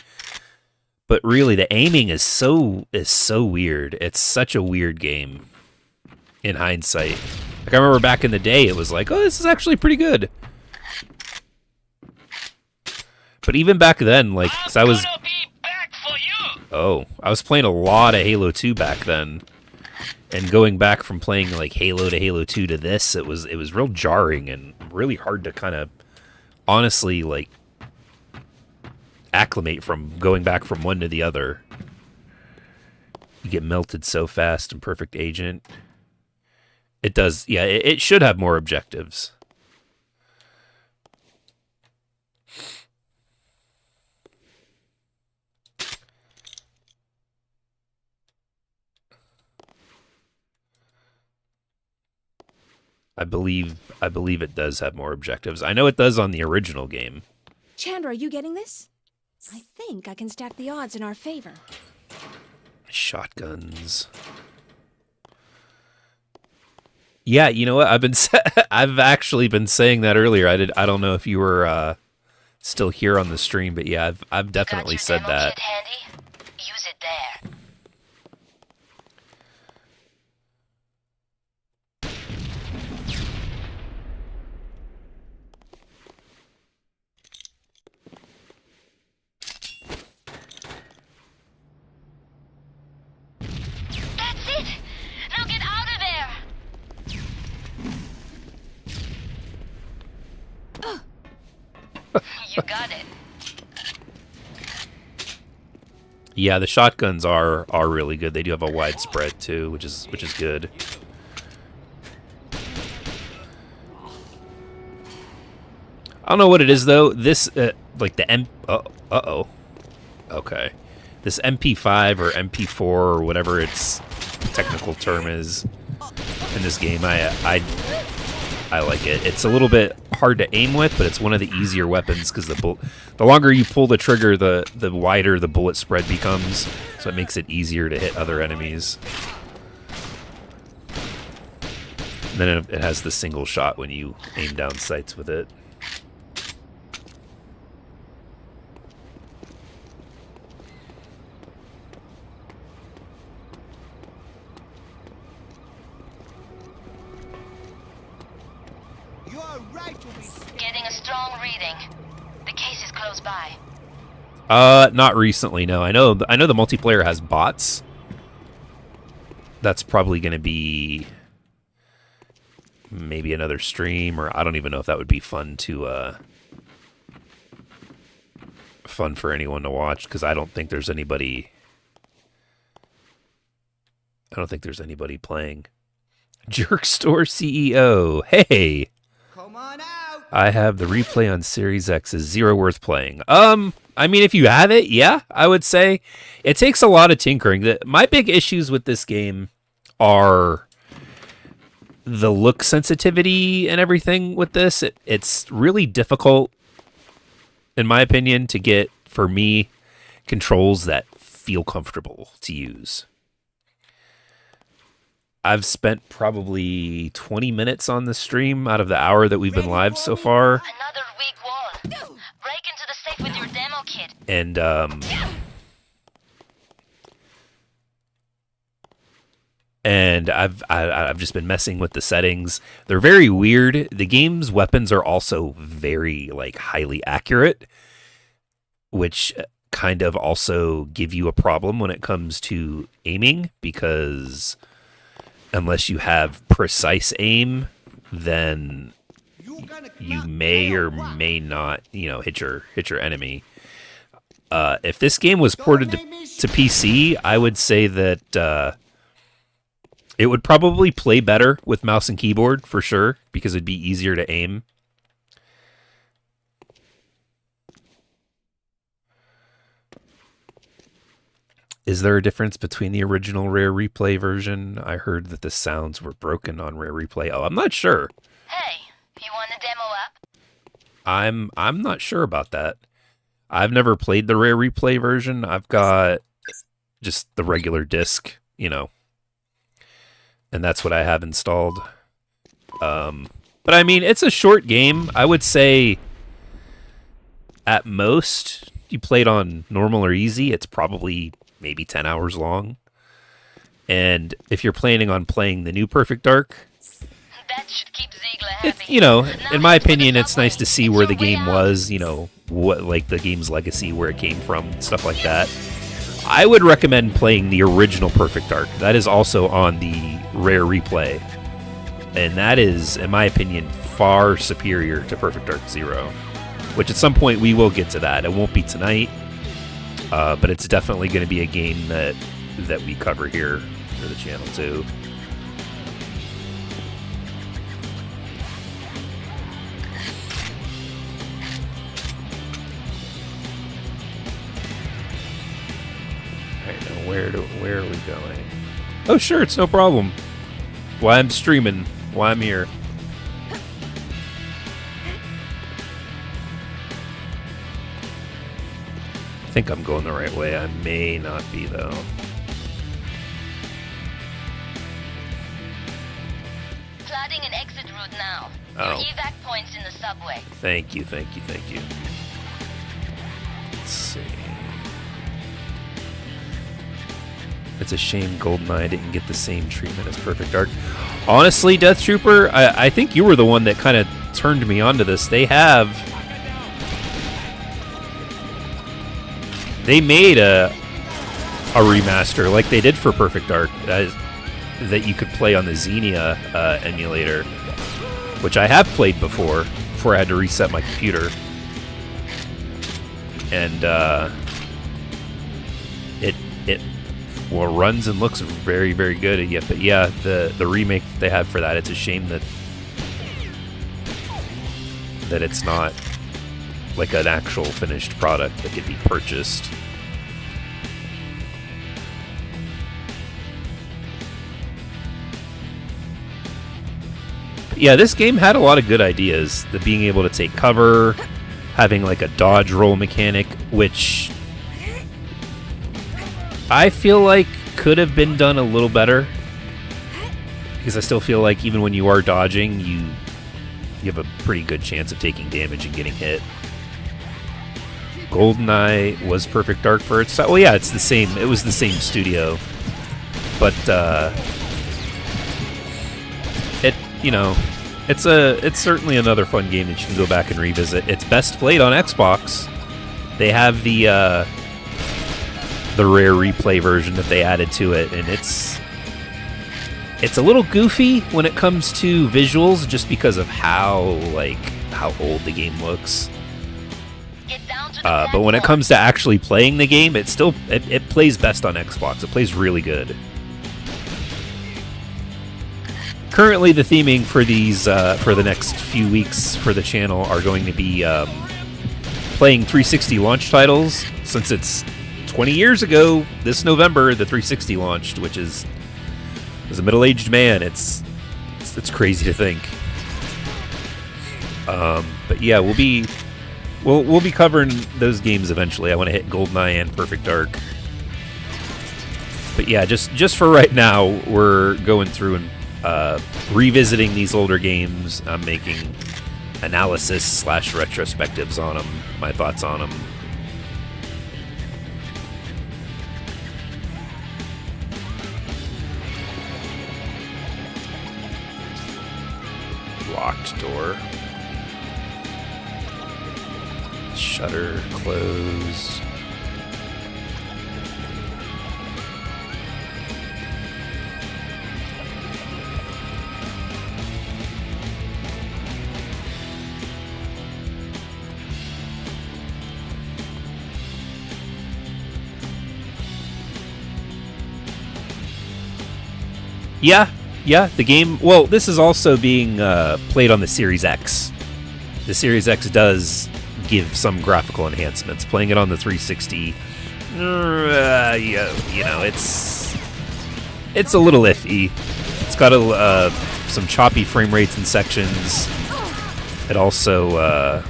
But really, the aiming is so weird. It's such a weird game in hindsight. Like, I remember back in the day, it was like, oh, this is actually pretty good. But even back then, like, 'cause I was... Oh, I was playing a lot of Halo 2 back then. And going back from playing, like, Halo to Halo 2 to this, it was real jarring and really hard to kind of, honestly, like, acclimate from going back from one to the other. You get melted so fast in Perfect Agent. It does, yeah, it should have more objectives. I believe it does have more objectives. I know it does on the original game. Chandra, are you getting this? I think I can stack the odds in our favor. Shotguns. Yeah, you know what? I've actually been saying that earlier. I don't know if you were still here on the stream, but yeah, I've definitely said that. Kit handy? Use it there. That's it! Now get out of there! You got it. Yeah, the shotguns are really good. They do have a wide spread too, which is good. I don't know what it is though. This like the okay. This MP5 or MP4 or whatever its technical term is in this game, I like it. It's a little bit hard to aim with, but it's one of the easier weapons because the longer you pull the trigger, the wider the bullet spread becomes, so it makes it easier to hit other enemies. And then it has the single shot when you aim down sights with it. Getting a strong reading. The case is close by. Not recently, no. I know the multiplayer has bots. That's probably going to be maybe another stream, or I don't even know if that would be fun for anyone to watch, because I don't think there's anybody playing. Jerk Store CEO. Hey. Come on out. I have the replay on Series X. Is zero worth playing? I mean, if you have it, yeah, I would say it takes a lot of tinkering. My big issues with this game are the look sensitivity and everything with this. It's really difficult, in my opinion, to get, for me, controls that feel comfortable to use. I've spent probably 20 minutes on the stream out of the hour that we've been live so far. Another weak wall. Break into the safe with your demo kit. And I've just been messing with the settings. They're very weird. The game's weapons are also very, like, highly accurate, which kind of also give you a problem when it comes to aiming, because unless you have precise aim, then you may or may not, hit your enemy. If this game was ported to PC, I would say that it would probably play better with mouse and keyboard for sure, because it'd be easier to aim. Is there a difference between the original Rare Replay version? I heard that the sounds were broken on Rare Replay. Oh, I'm not sure. Hey, you want a demo up? I'm not sure about that. I've never played the Rare Replay version. I've got just the regular disc, and that's what I have installed. But I mean, it's a short game. I would say at most you played on normal or easy, it's probably maybe 10 hours long. And if you're planning on playing the new Perfect Dark, That should keep Ziegler happy. It's, you know, in my opinion, it's nice to see where the game was, you know, what, like the game's legacy, where it came from, stuff like that. I would recommend playing the original Perfect Dark. That is also on the Rare Replay. And that is, in my opinion, far superior to Perfect Dark Zero. Which at some point we will get to that. It won't be tonight. But it's definitely going to be a game that we cover here for the channel too. Alright, now where are we going? Oh sure, it's no problem. Why I'm streaming, why I'm here. I think I'm going the right way. I may not be, though. Plotting an exit route now. Oh. Your evac points in the subway. Thank you, thank you, thank you. Let's see. It's a shame GoldenEye didn't get the same treatment as Perfect Dark. Honestly, Death Trooper, I think you were the one that kind of turned me onto this. They made a remaster like they did for Perfect Dark that you could play on the Xenia emulator, which I have played before I had to reset my computer. And it runs and looks very, very good. Yeah, but yeah, the remake that they have for that, it's a shame that it's not like an actual finished product that could be purchased. Yeah, this game had a lot of good ideas. The being able to take cover, having like a dodge roll mechanic, which I feel like could have been done a little better. Because I still feel like even when you are dodging, you have a pretty good chance of taking damage and getting hit. GoldenEye was Perfect Dark for its time. Well, yeah, it's the same. It was the same studio, but it's certainly another fun game that you can go back and revisit. It's best played on Xbox. They have the Rare Replay version that they added to it, and it's a little goofy when it comes to visuals, just because of how old the game looks. But when it comes to actually playing the game, it plays best on Xbox. It plays really good. Currently, the theming for these for the next few weeks for the channel are going to be playing 360 launch titles, since it's 20 years ago this November the 360 launched, which is, as a middle-aged man, it's crazy to think. But yeah, we'll be covering those games eventually. I want to hit GoldenEye and Perfect Dark. But yeah, just for right now, we're going through and revisiting these older games. I'm making analysis / retrospectives on them, my thoughts on them. Locked door. Shutter closed. Yeah, the game... Well, this is also being played on the Series X. The Series X does give some graphical enhancements. Playing it on the 360, it's a little iffy. It's got some choppy frame rates in sections. It also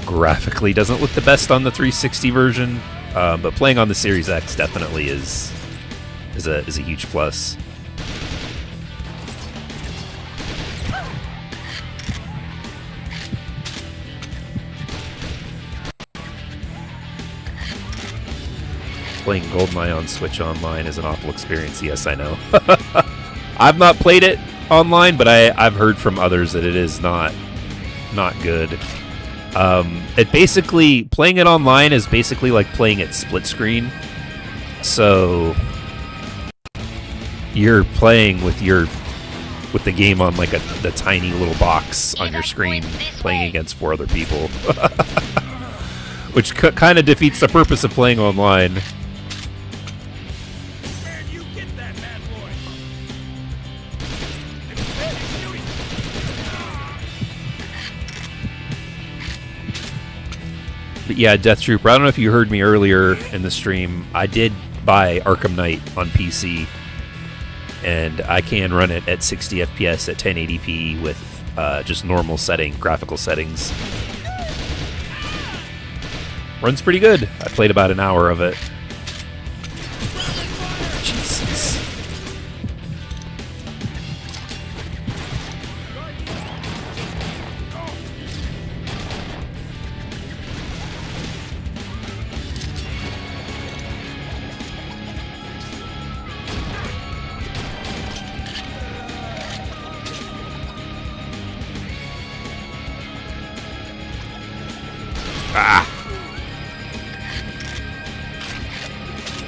graphically doesn't look the best on the 360 version. But playing on the Series X definitely is a huge plus. Playing GoldenEye on Switch Online is an awful experience. Yes, I know. I've not played it online, but I've heard from others that it is not good. It basically, playing it online is basically like playing it split screen. So you're playing with the game on like the tiny little box on your screen, playing against 4 other people, which kind of defeats the purpose of playing online. But yeah, Death Trooper, I don't know if you heard me earlier in the stream. I did buy Arkham Knight on PC, and I can run it at 60 FPS at 1080p with just normal graphical settings. Runs pretty good. I played about an hour of it. Jesus.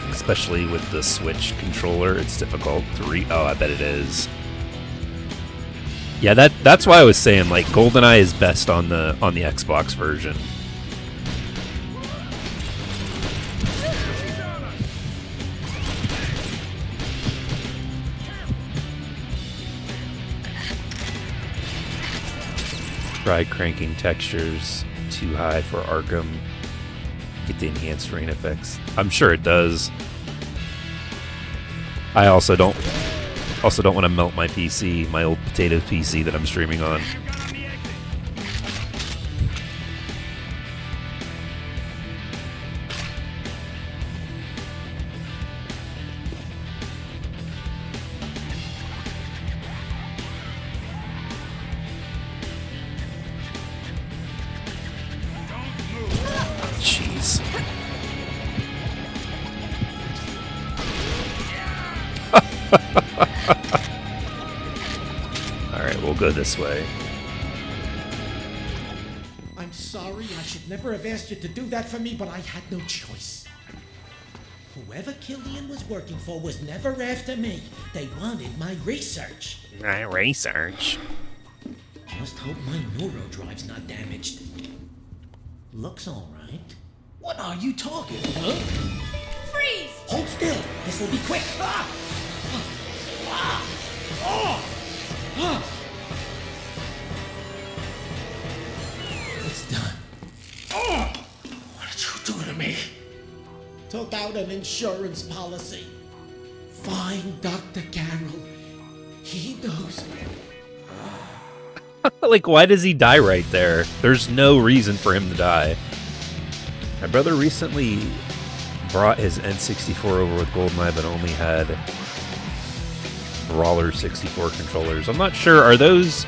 Especially with the Switch controller, it's difficult to oh, I bet it is. Yeah, that's why I was saying like GoldenEye is best on the Xbox version. Try cranking textures too high for Arkham. Get the enhanced rain effects. I'm sure it does. I also don't want to melt my PC, my old potato PC that I'm streaming on. Jeez. Alright, we'll go this way. I'm sorry, I should never have asked you to do that for me, but I had no choice. Whoever Killian was working for was never after me. They wanted my research. My research? Just hope my neurodrive's not damaged. Looks all right. What are you talking, huh? Freeze! Hold still. This will be quick. Ah! Ah! Oh! Ah! It's done. Oh! What did you do to me? Took out an insurance policy. Find Dr. Carroll. He knows. Like, why does he die right there? There's no reason for him to die. My brother recently brought his N64 over with GoldenEye, but only had Brawler 64 controllers. I'm not sure. Are those...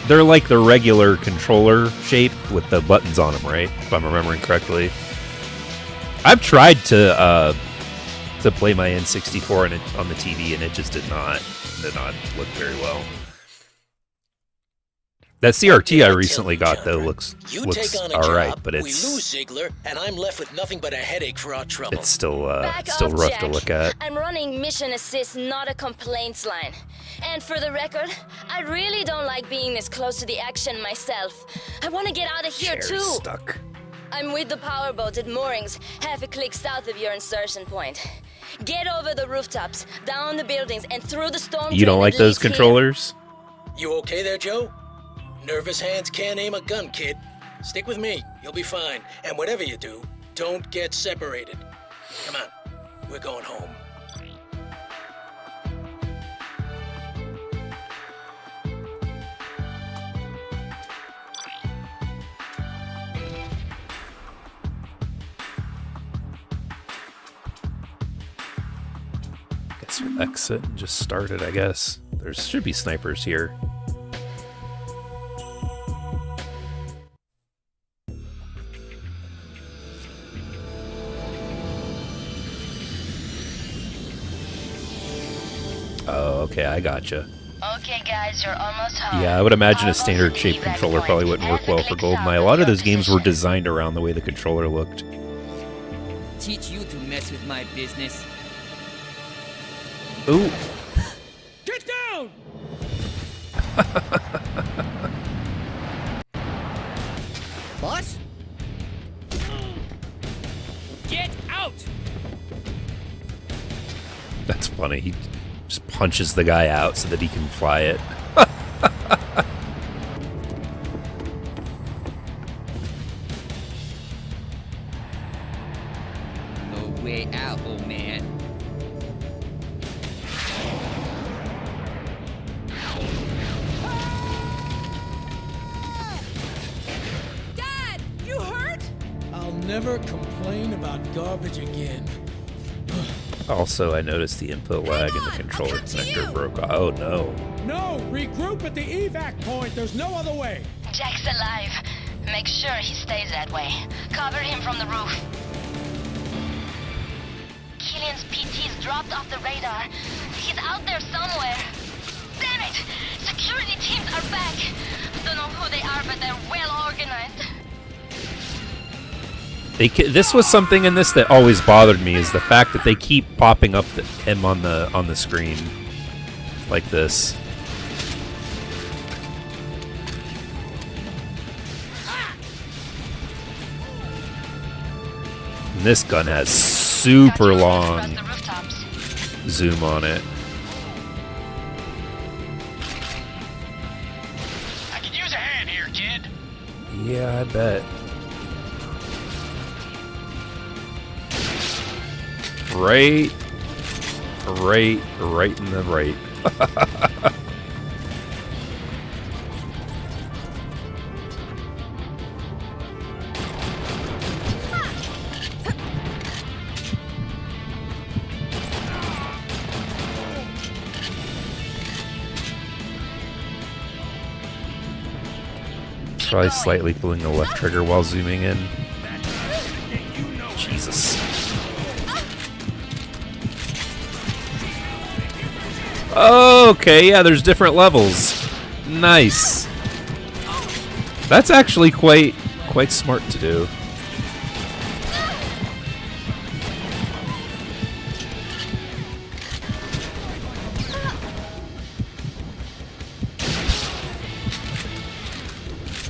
They're like the regular controller shape with the buttons on them, right? If I'm remembering correctly. I've tried to play my N64 on the TV, and it just did not look very well. That CRT I recently got, though, looks alright, but we lose Ziegler, and I'm left with nothing but a headache for our trouble. It's still rough Jack. to look at. I'm running mission assist, not a complaints line. And for the record, I really don't like being this close to the action myself. I want to get out of here Chair's too. Stuck. I'm with the powerboat at moorings, half a click south of your insertion point. Get over the rooftops, down the buildings, and through the storm. You don't like those controllers? You okay there, Joe? Nervous hands can't aim a gun, kid. Stick with me. You'll be fine. And whatever you do, don't get separated. Come on. We're going home. Guess we'll exit and just start it, I guess. There should be snipers here. Oh, okay, I gotcha. Okay, guys, you're almost home. Yeah, I would imagine I'll a go standard to the shape evac controller point probably wouldn't work and well for click GoldenEye. A south lot of of your those games were position. designed around the way the controller looked. Teach you to mess with my business. Ooh. Get down! Boss? Get out! That's funny. He just punches the guy out so that he can fly it. No way out, old man. Dad, you hurt? I'll never complain about garbage again. Also, I noticed the input lag and the controller connector broke. Oh no. No, regroup at the evac point. There's no other way. Jack's alive. Make sure he stays that way. Cover him from the roof. Killian's PT's dropped off the radar. He's out there somewhere. Damn it! Security teams are back. Don't know who they are, but they're well organized. This was something in this that always bothered me, is the fact that they keep popping up him on the screen like this. And this gun has super long zoom on it. I could use a hand here, kid. Yeah, I bet. Right in the right. Probably slightly pulling the left trigger while zooming in. Jesus. Okay, yeah, there's different levels. Nice. That's actually quite smart to do.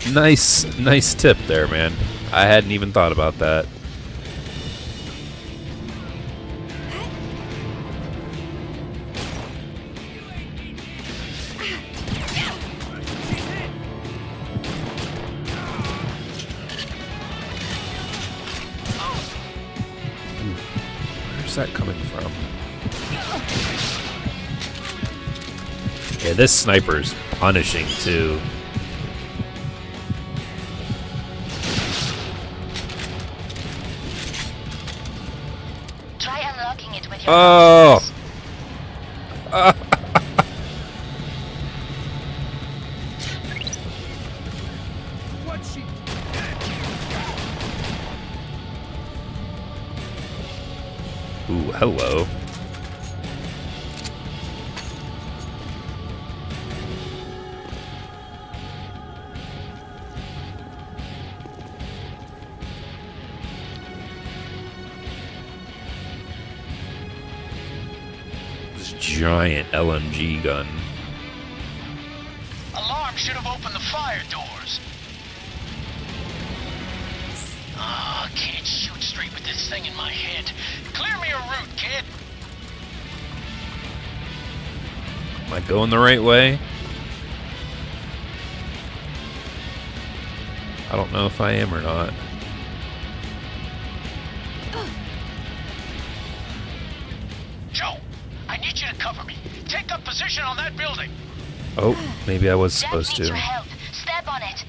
Nice tip there, man. I hadn't even thought about that. Where's that coming from? Yeah, this sniper's punishing too. Try unlocking it with your Oh! Ooh, hello. This giant LMG gun. Alarm should have opened the fire doors. Ah, can't shoot straight with this thing in my head. Clear me a route, kid. Am I going the right way? I don't know if I am or not. Joe, I need you to cover me. Take up position on that building. Oh, maybe I was Jack supposed needs to. your help. Step on it.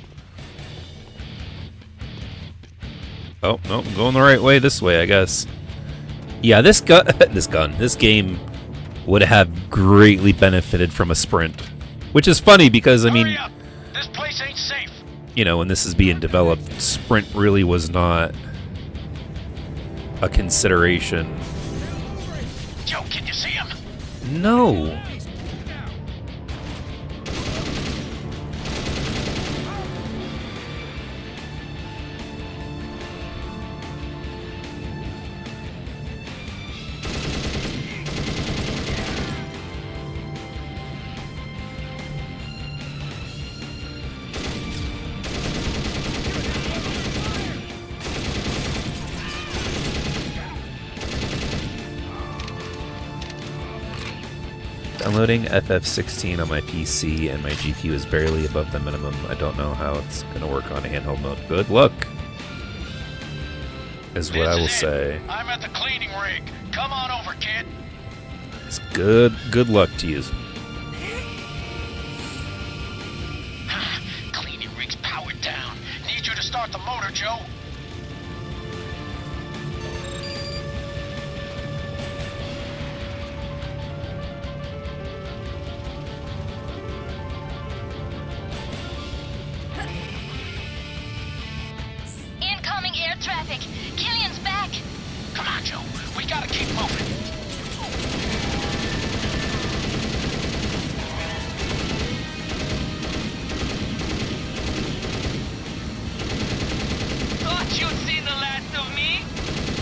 Oh, no, I'm going the right way this way, I guess. Yeah, this game would have greatly benefited from a sprint. Which is funny because, I mean, Hurry up. This place ain't safe. you know, when this is being developed, sprint really was not a consideration. Joe, can you see him? No. Downloading FF16 on my PC and my GPU is barely above the minimum. I don't know how it's going to work on handheld mode. Good luck, is what I will say. I'm at the cleaning rig. Come on over, kid. It's good luck to you. Cleaning rig's powered down. Need you to start the motor, Joe. Incoming air traffic. Killian's back. Come on, Joe. We gotta keep moving. Thought you'd seen the last of me?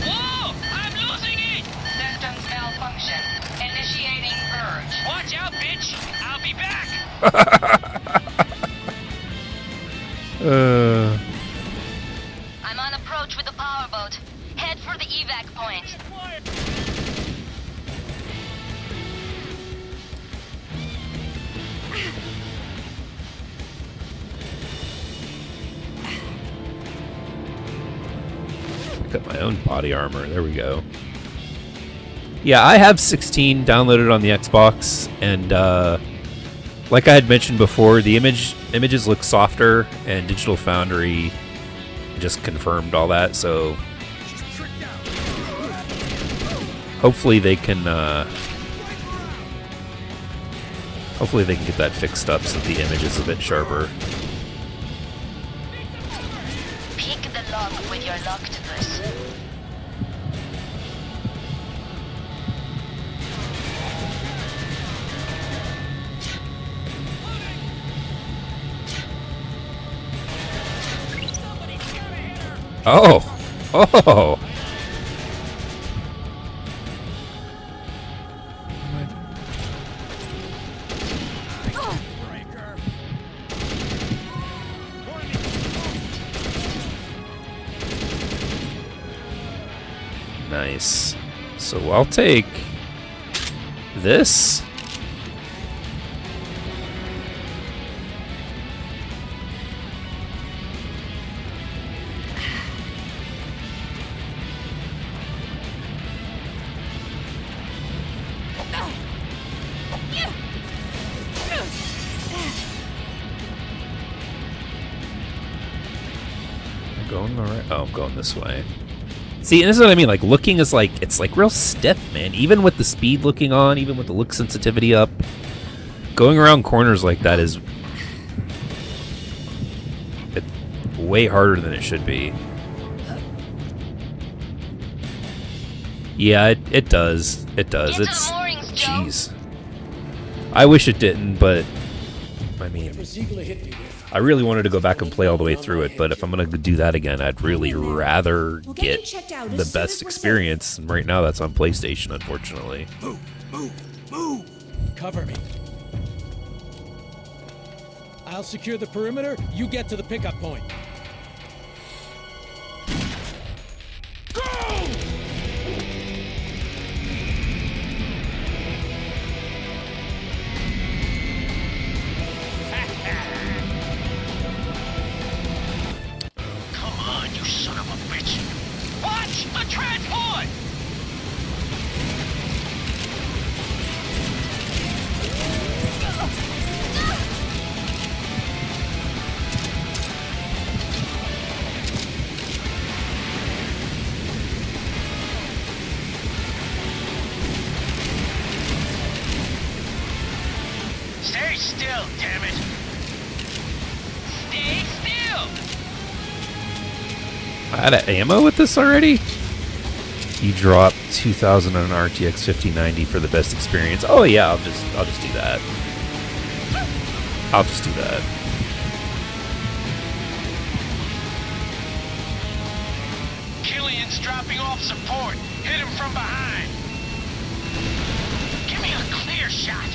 Whoa! I'm losing it! Systems malfunction. Initiating purge. Watch out, bitch! I'll be back! I'm on approach with the powerboat. Head for the evac point. Pick up my own body armor. There we go. Yeah, I have 16 downloaded on the Xbox, and like I had mentioned before, the images look softer, and Digital Foundry just confirmed all that. So hopefully they can get that fixed up so that the image is a bit sharper. Pick the lock with your loctopus. Oh! Nice. So I'll take this. I'm going all right. Oh, I'm going this way. See, and this is what I mean. Like, looking is like, it's like real stiff, man. Even with the speed looking on, even with the look sensitivity up, going around corners like that is way harder than it should be. Yeah, it does. It does. It's, jeez. I wish it didn't, but I mean, I really wanted to go back and play all the way through it, but if I'm going to do that again, I'd really rather get the best experience. And right now, that's on PlayStation, unfortunately. Move! Cover me. I'll secure the perimeter. You get to the pickup point. Go! Come on, you son of a bitch. Watch the transport! Stay still, damn it! Stay still! I had ammo with this already? You drop 2,000 on an RTX 5090 for the best experience. Oh yeah, I'll just do that. I'll just do that. Killian's dropping off support. Hit him from behind. Give me a clear shot.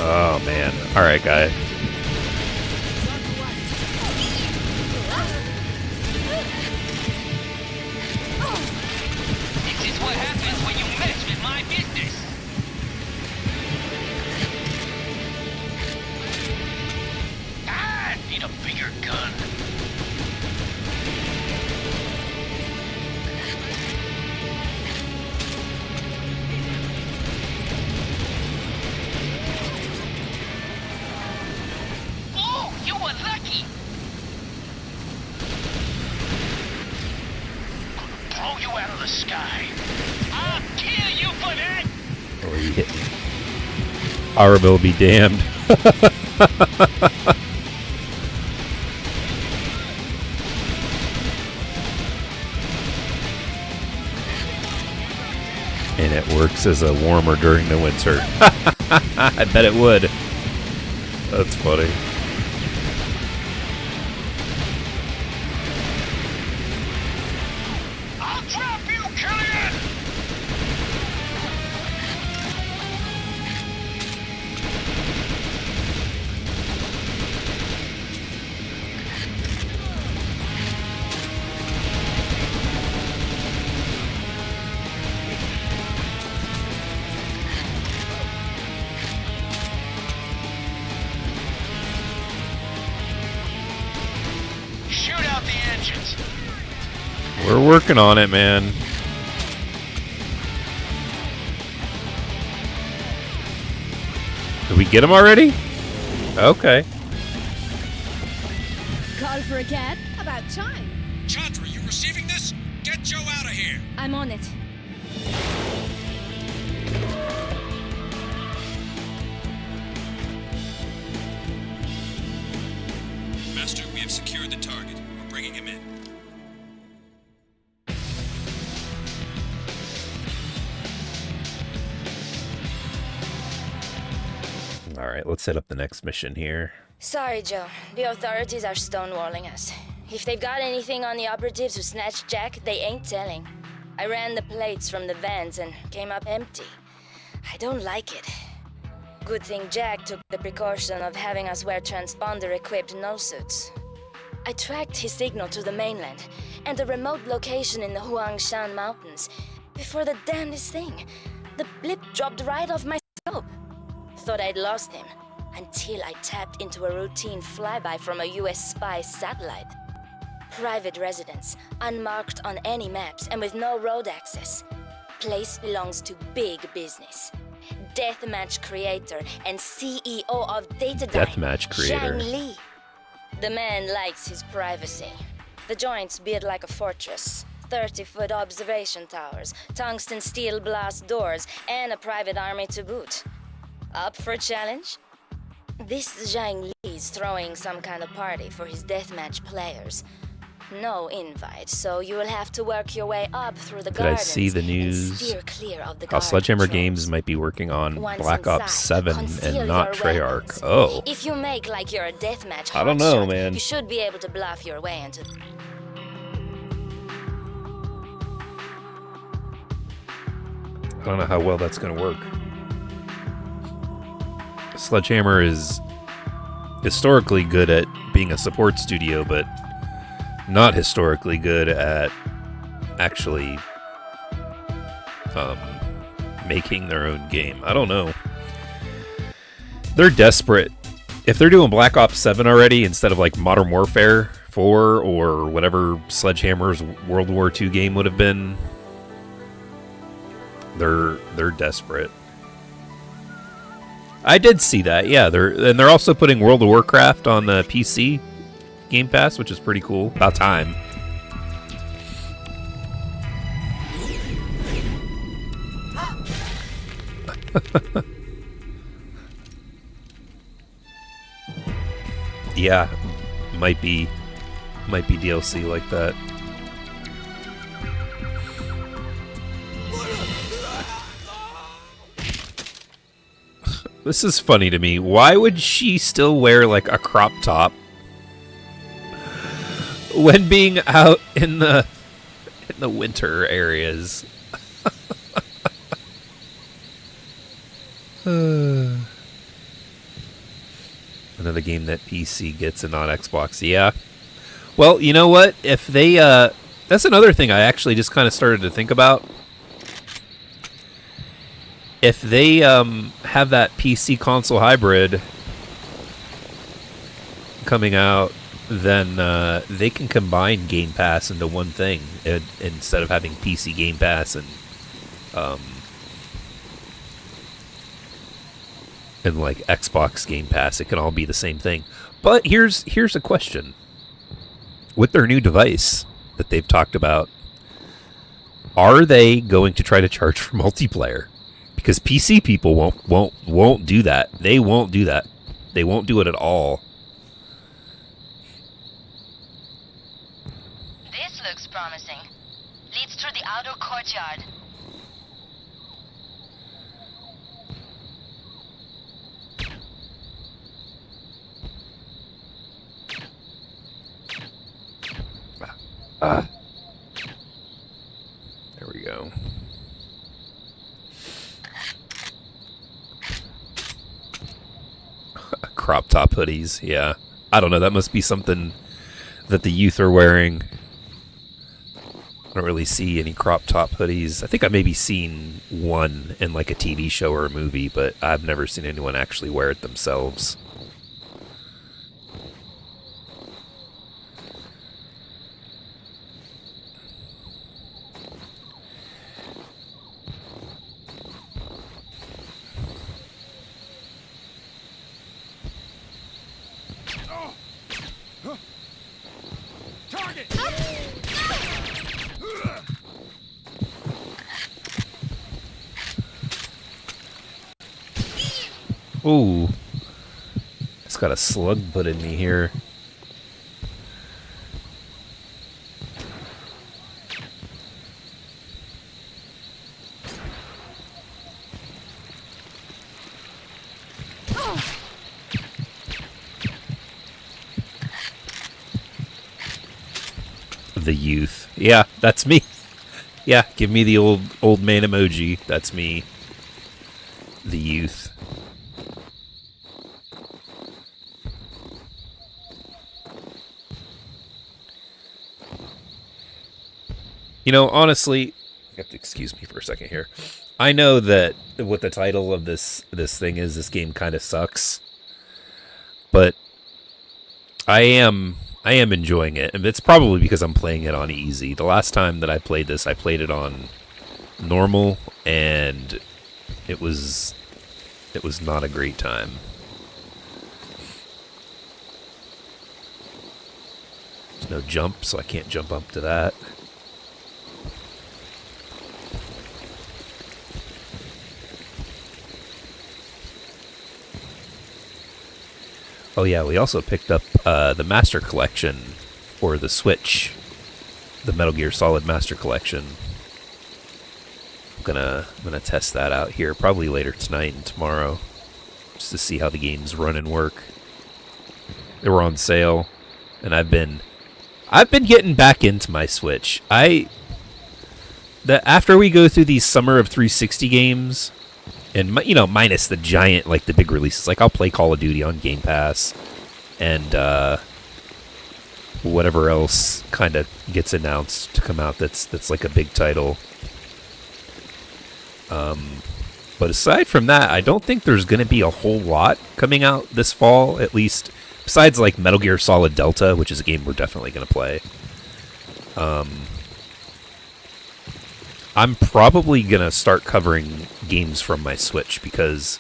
Oh All right, guy. This is what happens when you mess with my business. Ah, need a bigger gun. Oh, you were lucky. Blow you out of the sky. I'll kill you for that. Oh, he hit me. Arabelle be damned. And it works as a warmer during the winter. I bet it would. That's funny. I'll drop you, Killian. Shoot out the engines. We're working on it, man. Did we get him already? Okay. Call for a cab? About time. Chandra, you receiving this? Get Joe out of here. I'm on it. Master, we have secured the target. We're bringing him in. All right, let's set up the next mission here. Sorry, Joe. The authorities are stonewalling us. If they've got anything on the operatives who snatched Jack, they ain't telling. I ran the plates from the vans and came up empty. I don't like it. Good thing Jack took the precaution of having us wear transponder-equipped null-suits. I tracked his signal to the mainland and a remote location in the Huangshan Mountains. Before the damnedest thing, the blip dropped right off my scope. Thought I'd lost him, until I tapped into a routine flyby from a US spy satellite. Private residence, unmarked on any maps and with no road access. Place belongs to big business. Deathmatch creator and CEO of Datadyne, Deathmatch creator. Zhang Li. The man likes his privacy. The joint's built like a fortress. 30-foot observation towers, tungsten steel blast doors, and a private army to boot. Up for a challenge? This Zhang Li's throwing some kind of party for his deathmatch players. No invite, so you will have to work your way up through the Did I gardens see the and news? steer clear of the How guard Sledgehammer patrols. Games might be working on Once Black Ops inside, 7 conceal and not your Treyarch. weapons. Oh. If you make like you're a deathmatch I don't know, hotshot, man. you should be able to bluff your way into. I don't know how well that's going to work. Sledgehammer is historically good at being a support studio, but not historically good at actually making their own game. I don't know. They're desperate. If they're doing Black Ops 7 already instead of like Modern Warfare 4 or whatever Sledgehammer's World War II game would have been, they're desperate. I did see that. Yeah, they're also putting World of Warcraft on the PC Game Pass, which is pretty cool. About time. Yeah, might be DLC like that. This is funny to me. Why would she still wear like a crop top when being out in the winter areas? Another game that PC gets and not Xbox. Yeah. Well, you know what? If they, that's another thing I actually just kind of started to think about. If they have that PC console hybrid coming out, then they can combine Game Pass into one thing instead of having PC Game Pass and like Xbox Game Pass. It can all be the same thing. But here's a question: with their new device that they've talked about, are they going to try to charge for multiplayer? Because PC people won't do that. They won't do that. They won't do it at all. This looks promising. Leads through the outer courtyard. There we go. Crop top hoodies, yeah. I don't know, that must be something that the youth are wearing. I don't really see any crop top hoodies. I think I maybe seen one in like a TV show or a movie, but I've never seen anyone actually wear it themselves. Ooh. It's got a slug put in me here. The youth. Yeah, that's me. Yeah, give me the old man emoji. That's me. The youth. You know, honestly, you have to excuse me for a second here. I know that what the title of this thing is, this game kind of sucks. But I am enjoying it, and it's probably because I'm playing it on easy. The last time that I played this, I played it on normal, and it was not a great time. There's no jump, so I can't jump up to that. Oh yeah, we also picked up the Master Collection for the Switch, the Metal Gear Solid Master Collection. I'm gonna test that out here probably later tonight and tomorrow, just to see how the games run and work. They were on sale, and I've been getting back into my Switch. After we go through these Summer of 360 games. And, you know, minus the giant, like, the big releases. Like, I'll play Call of Duty on Game Pass. And, whatever else kind of gets announced to come out that's like a big title. But aside from that, I don't think there's going to be a whole lot coming out this fall, at least. Besides, like, Metal Gear Solid Delta, which is a game we're definitely going to play. I'm probably going to start covering games from my Switch because...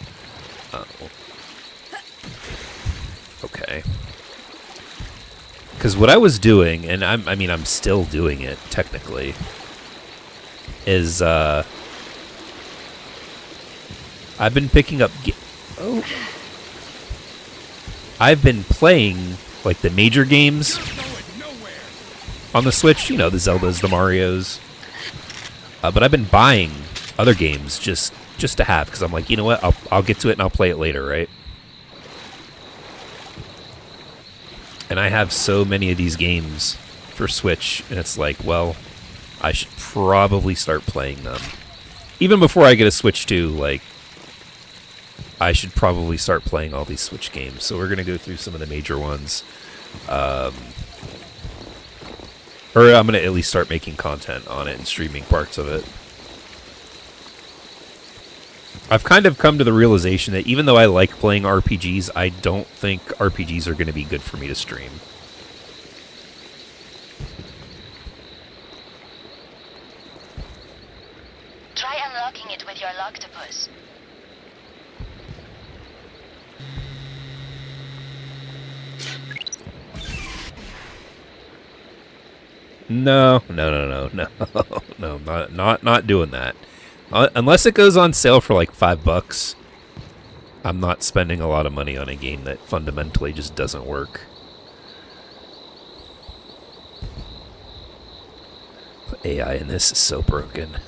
okay. Because what I was doing, and I'm still doing it, technically, is, I've been picking up... I've been playing, like, the major games on the Switch. You know, the Zeldas, the Marios... but I've been buying other games just to have, because I'm like, you know what, I'll get to it and I'll play it later, right? And I have so many of these games for Switch, and it's like, well, I should probably start playing them. Even before I get a Switch 2, like, I should probably start playing all these Switch games. So we're going to go through some of the major ones. Or I'm going to at least start making content on it and streaming parts of it. I've kind of come to the realization that even though I like playing RPGs, I don't think RPGs are going to be good for me to stream. Try unlocking it with your Loctopus. No, not doing that. Unless it goes on sale for like $5, I'm not spending a lot of money on a game that fundamentally just doesn't work. The AI in this is so broken.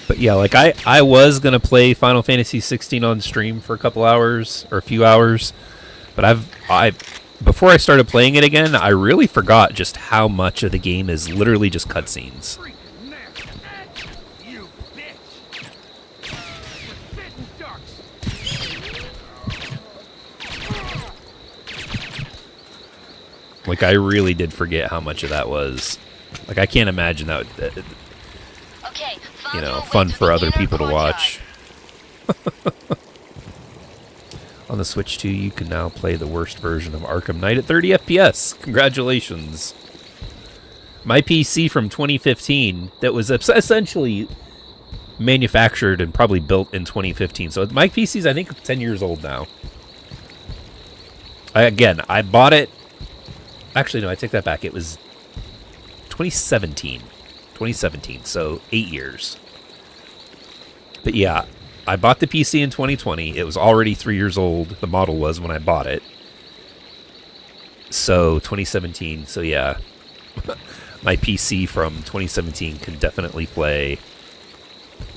But yeah, like I was gonna play Final Fantasy 16 on stream for a couple hours or a few hours, but before I started playing it again, I really forgot just how much of the game is literally just cutscenes. Like I really did forget how much of that was. Like I can't imagine that. You know, fun for other people to watch. On the Switch 2, you can now play the worst version of Arkham Knight at 30 FPS. Congratulations. My PC from 2015 that was essentially manufactured and probably built in 2015. So my PC's, I think, 10 years old now. I bought it. Actually, no, I take that back. It was 2017. 2017, so 8 years. But yeah, I bought the PC in 2020. It was already 3 years old. The model was when I bought it. So 2017. So yeah, my PC from 2017 can definitely play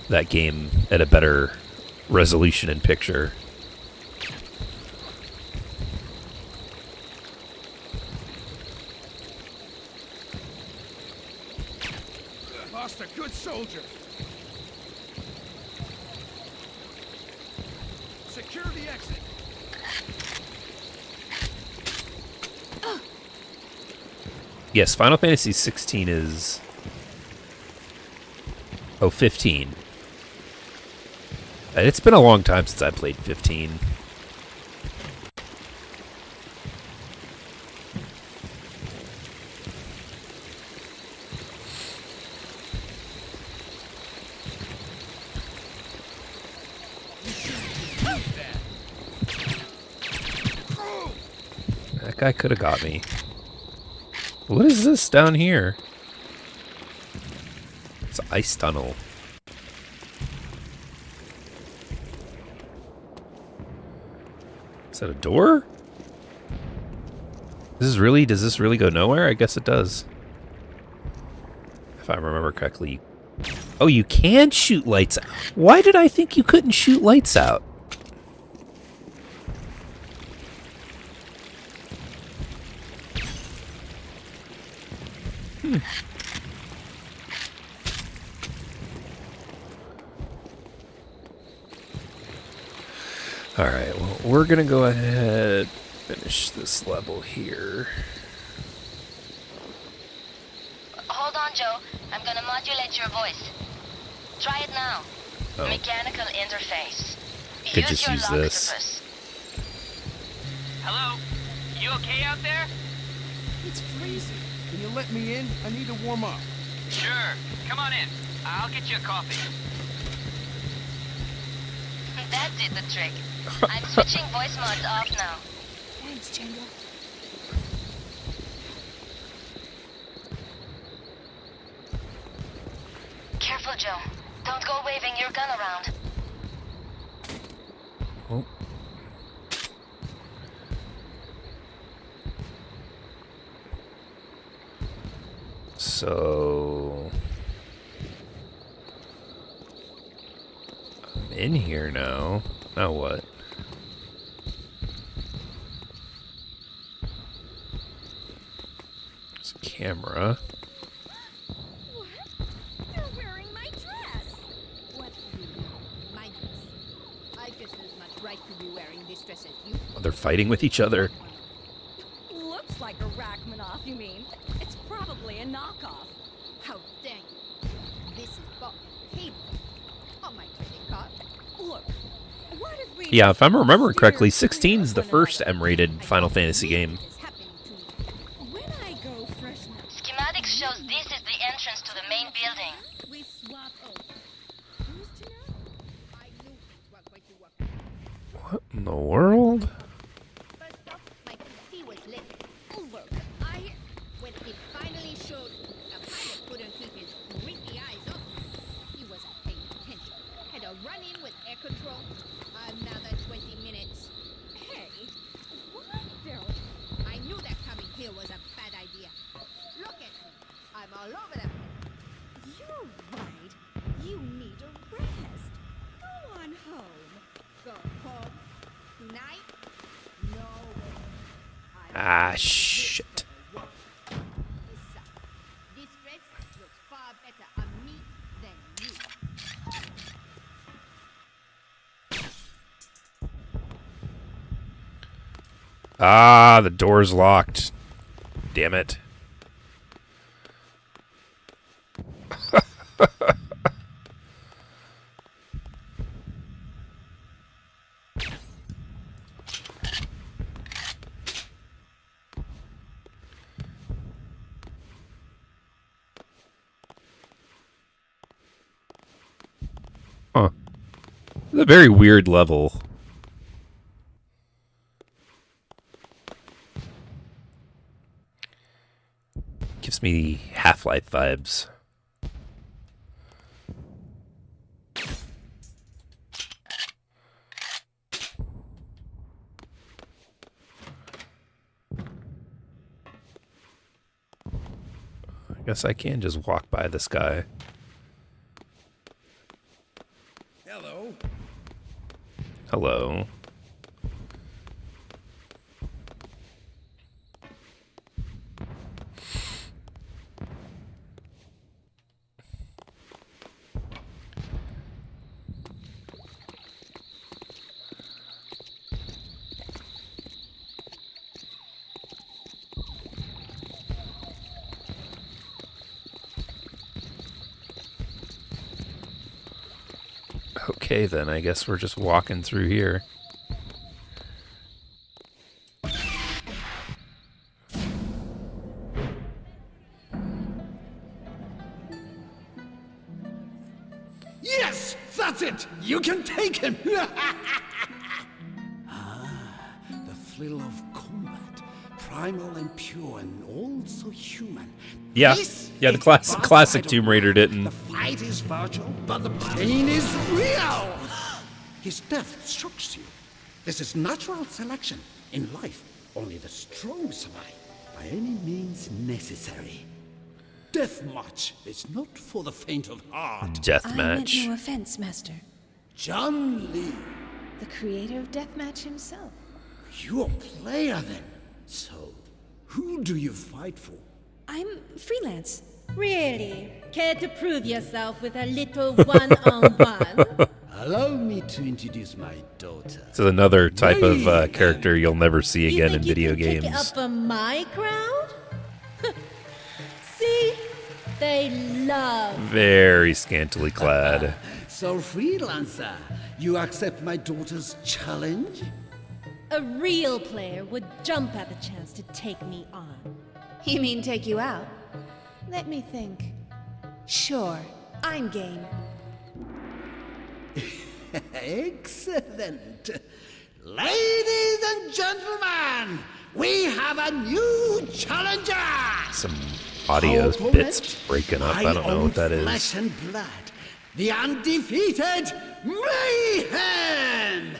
that game at a better resolution and picture. Lost a good soldier. Secure the exit. Yes, Final Fantasy 16 is... Oh, 15. And it's been a long time since I played 15. That guy could have got me. What is this down here? It's an ice tunnel. Is that a door? Does this really go nowhere? I guess it does. If I remember correctly. Oh, you can shoot lights out. Why did I think you couldn't shoot lights out? Alright, well, we're gonna go ahead and finish this level here. Hold on, Joe. I'm gonna modulate your voice. Try it now. Oh. Mechanical interface. Could just use this. Loctopus. Hello? You okay out there? It's freezing. Can you let me in? I need to warm up. Sure. Come on in. I'll get you a coffee. That did the trick. I'm switching voice modes off now. Thanks, Django. Careful, Joe. Don't go waving your gun around. Oh. So I'm in here now. Now what? There's a camera. You're wearing my dress. What do you mean, my dress? I guess there's much right to be wearing this dress as you. Oh, they're fighting with each other. Looks like a Rachmaninoff, you mean? It's probably a knockoff. How dare you? This is bought cable on my credit card. Look, what if we... Yeah, if I'm remembering correctly, 16 is the first M-rated Final Fantasy game. When I go freshen up, Schematics shows this is the entrance to the main building. we swap over. Who's to know? I knew it was going to work. What in the world? First off, my PC was lit. Look, when it finally showed, the pilot couldn't keep his winky eyes off. He wasn't paying attention. Had a run-in with air control. Another 20 minutes. Hey, what the? I knew that coming here was a bad idea. Look at me. I'm all over the place. You're right. You need a rest. Go on home. Go home. Tonight? No way. Ah, shit. This dress looks far better on me than you. Ah, the door's locked. Damn it. Huh. It's a very weird level. Gives me Half-Life vibes. I guess I can just walk by this guy. Hello. Hello. Okay, then I guess we're just walking through here. Yes, that's it. You can take him. The thrill of combat, primal and pure, and also human. Yeah, This yeah. The is classic Battlefield. Tomb Raider didn't. The fight is virtual, but the pain is real. His death shocks you. This is natural selection. In life, only the strong survive by any means necessary. Deathmatch is not for the faint of heart. I meant no offense, Master. John Lee. The creator of Deathmatch himself. You're a player then. So, who do you fight for? I'm freelance. Really? Care to prove yourself with a little one-on-one? Allow me to introduce my daughter. This is another type of character you'll never see You again in think you video can kick it games. up for my crowd? See? They love. Very scantily clad. So, freelancer, you accept my daughter's challenge? A real player would jump at the chance to take me on. You mean take you out? Let me think. Sure, I'm game. Excellent. Ladies and gentlemen, we have a new challenger! Some audio Opponent, bits breaking up. I don't know what that Flesh is. and blood, the undefeated Mayhem!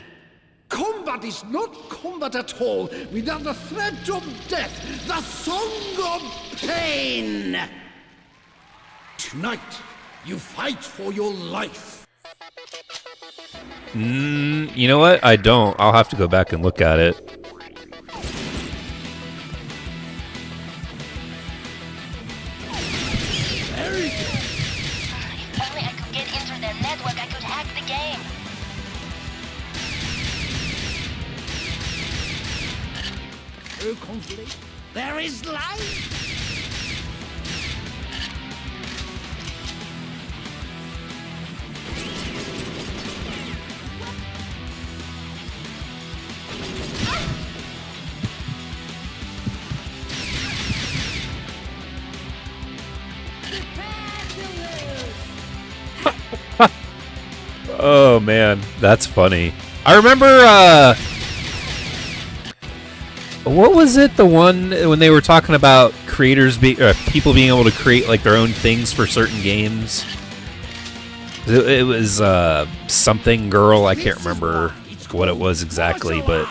Combat is not combat at all without the threat of death, the song of pain! Tonight, you fight for your life. You know what? I don't. I'll have to go back and look at it. If only I could get into their network, I could hack the game. Through conflict, there is life. Oh man, that's funny. I remember what was it? The one when they were talking about creators people being able to create like their own things for certain games. It was something girl. I can't remember what it was exactly, but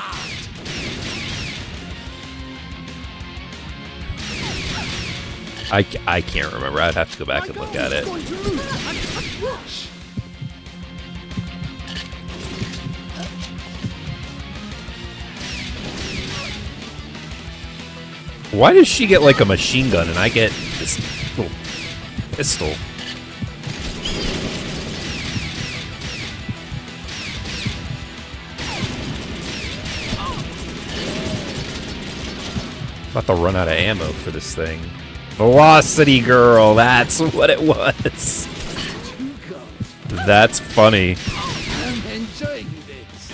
I can't remember. I'd have to go back and look at it. Why does she get like a machine gun and I get this little pistol? About to run out of ammo for this thing. Velocity Girl, that's what it was. That's funny. I'm enjoying this.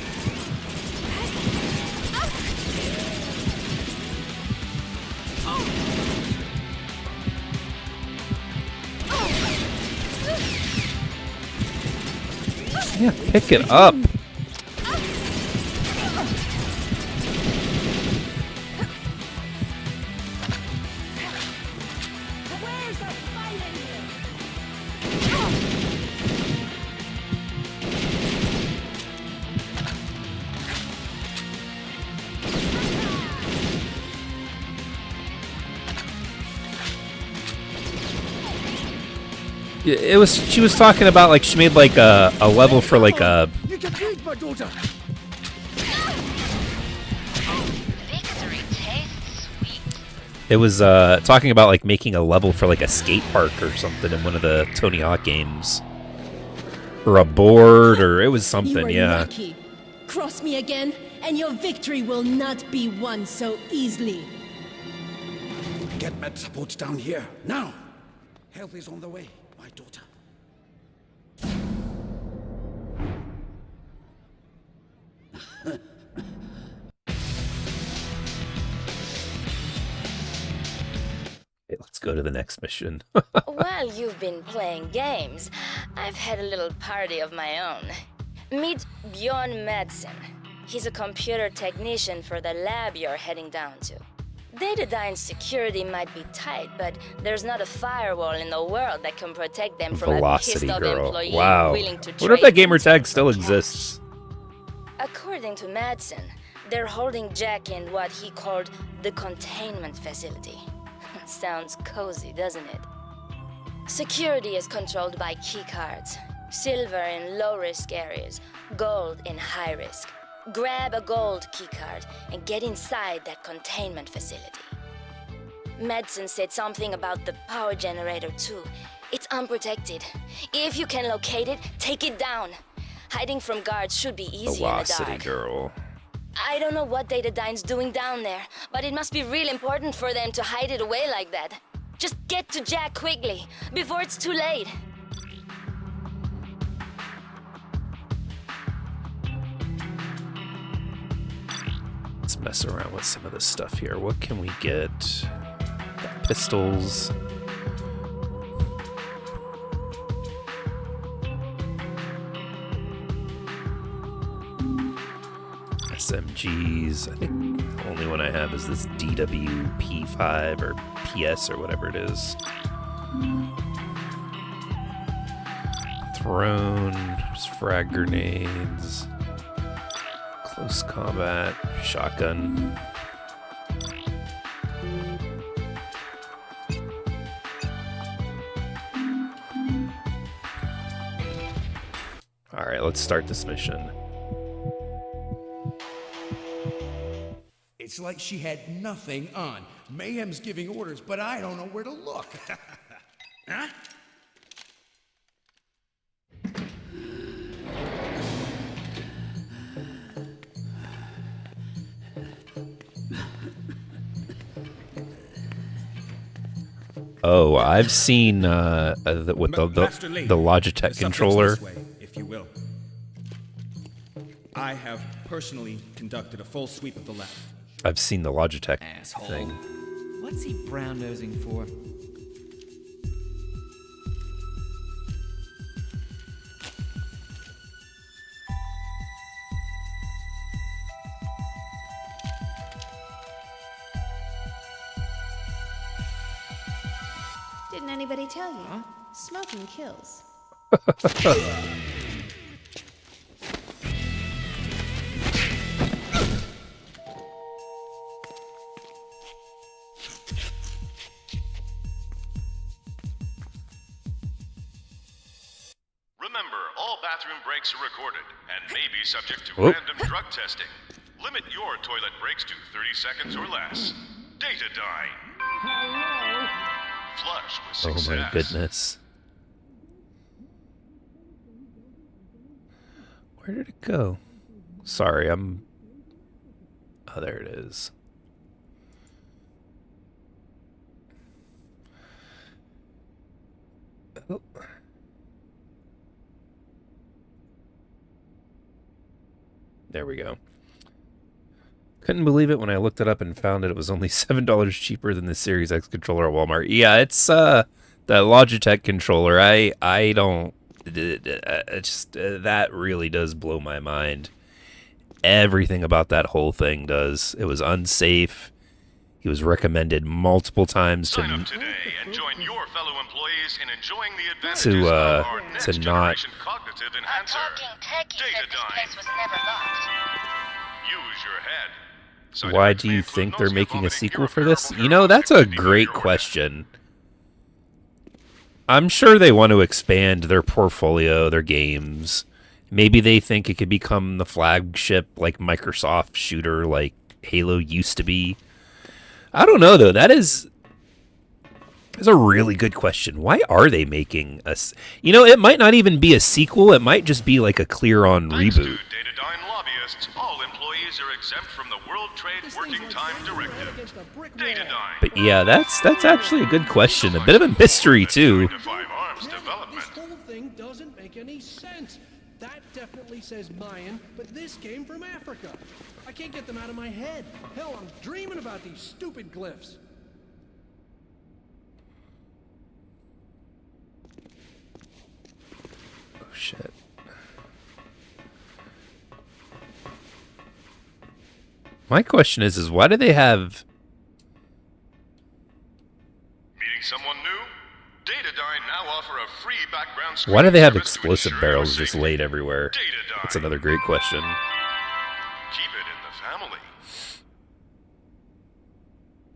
Yeah, pick it up. It was. She was talking about like she made like a level for like a. You can do it, my daughter. Victory tastes sweet. It was talking about like making a level for like a skate park or something in one of the Tony Hawk games, or a board, or it was You something. were Yeah. lucky. Cross me again, and your victory will not be won so easily. Get med support down here, now. Help is on the way, my daughter. Okay, let's go to the next mission. While you've been playing games, I've had a little party of my own. Meet Bjorn Madsen. He's a computer technician for the lab you're heading down to. Datadyne's security might be tight, but there's not a firewall in the world that can protect them from Velocity a pissed-off Girl. employee Wow. willing to What if trade that gamer intel tag still for cash. exists? According to Madsen, they're holding Jack in what he called the containment facility. Sounds cozy, doesn't it? Security is controlled by keycards. Silver in low-risk areas, gold in high-risk. Grab a gold keycard and get inside that containment facility. Madsen said something about the power generator too. It's unprotected. If you can locate it, take it down. Hiding from guards should be easy Velocity in the dark. Girl. I don't know what Datadyne's doing down there, but it must be real important for them to hide it away like that. Just get to Jack quickly, before it's too late. Let's mess around with some of this stuff here. What can we get? Got pistols. SMGs. I think the only one I have is this DWP5 or PS or whatever it is. Throne. There's frag grenades. Close combat. Shotgun. All right, let's start this mission. It's like she had nothing on. Mayhem's giving orders, but I don't know where to look. Huh? Oh, I've seen with Master Lee, the Logitech the subject's controller. this way, if you will. I have personally conducted a full sweep of the lab. I've seen the Logitech Asshole. thing. What's he brown nosing for? Didn't anybody tell you? Smoking kills. Remember, all bathroom breaks are recorded and may be subject to Whoop. random drug testing. Limit your toilet breaks to 30 seconds or less. Datadyne. Flush with Oh success. my goodness. Where did it go? Sorry, oh, there it is. Oh. There we go. Couldn't believe it when I looked it up and found it was only $7 cheaper than the Series X controller at Walmart. Yeah, it's the Logitech controller. I don't it's just that really does blow my mind. Everything about that whole thing does. It was unsafe. He was recommended multiple times Sign up today and join your fellow employees in enjoying the advantages to of our next not generation cognitive enhancer. This was never locked. Use your head. Side Why effects do may you include think they're nausea, making a vomiting, sequel for this? irreparable You know, that's a neurological great question. I'm sure they want to expand their portfolio, their games. Maybe they think it could become the flagship, like, Microsoft shooter like Halo used to be. I don't know, though. That's a really good question. Why are they making us? You know, it might not even be a sequel. It might just be like a clear-on reboot. Datadyne lobbyists, all employees are exempt from the World Trade Working Time Directive. Datadyne. But yeah, that's actually a good question. A bit of a mystery, too. This whole thing doesn't make any sense. That definitely says Mayan, but this came from Africa. I can't get them out of my head. Hell, I'm dreaming about these stupid glyphs. Oh, shit. My question is why do they have... Meeting someone new? Datadyne now offer a free background Why do they have service to explosive ensure your barrels just safety. laid everywhere? That's another great question. Keep it in the family.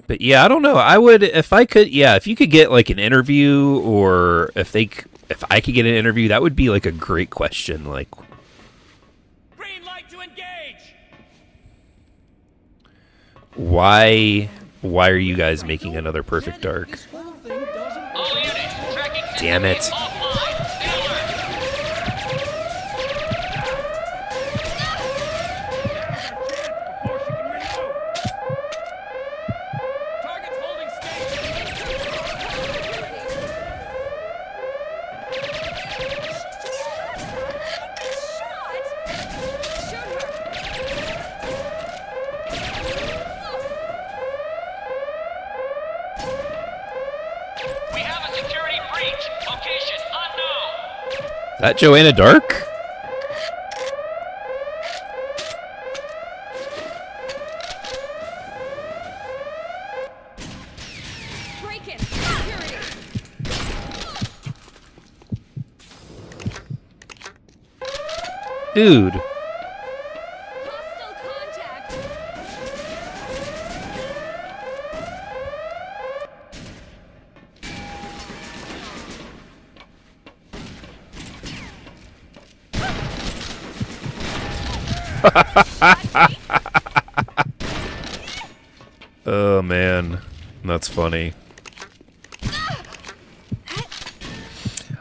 But yeah, I don't know. I would, if I could, yeah, if you could get like an interview, or if I could get an interview, that would be like a great question. Like, Green light to engage! why are you guys making another Perfect Dark? Damn it. We have a security breach. Location unknown. Is that Joanna Dark? Break in! Security! Dude. Hostile contact! Oh man, that's funny.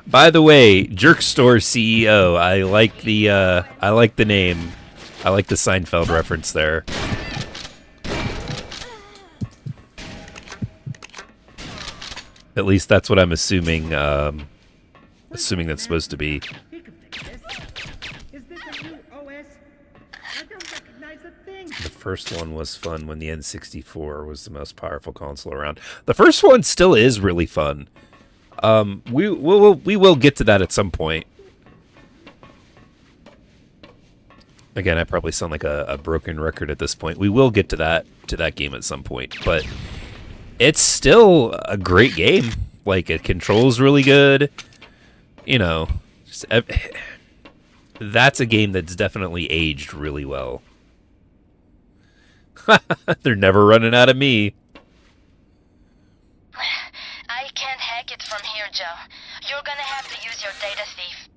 By the way, Jerk Store CEO, I like the name. I like the Seinfeld reference there. At least that's what I'm assuming. Assuming that's supposed to be. Is this a new OS? I don't recognize a thing. The first one was fun when the N64 was the most powerful console around. The first one still is really fun. We will get to that at some point. Again, I probably sound like a broken record at this point. We will get to that game at some point, but it's still a great game. Like, it controls really good. You know, that's a game that's definitely aged really well. They're never running out of me. I can't hack it from here, Joe. You're gonna have to use your data thief.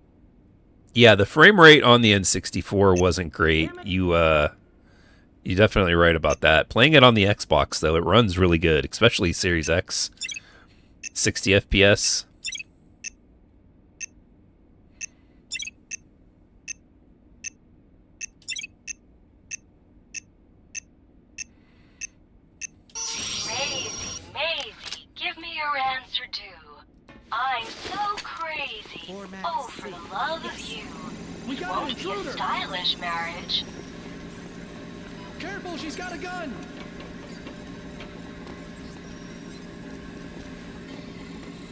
Yeah, the frame rate on the N64 wasn't great. You're definitely right about that. Playing it on the Xbox, though, it runs really good, especially Series X. 60 FPS. Maisie, give me your answer due. I'm so crazy. Oh, for the love of you. We It got an won't be a intruder. stylish marriage. Careful, she's got a gun.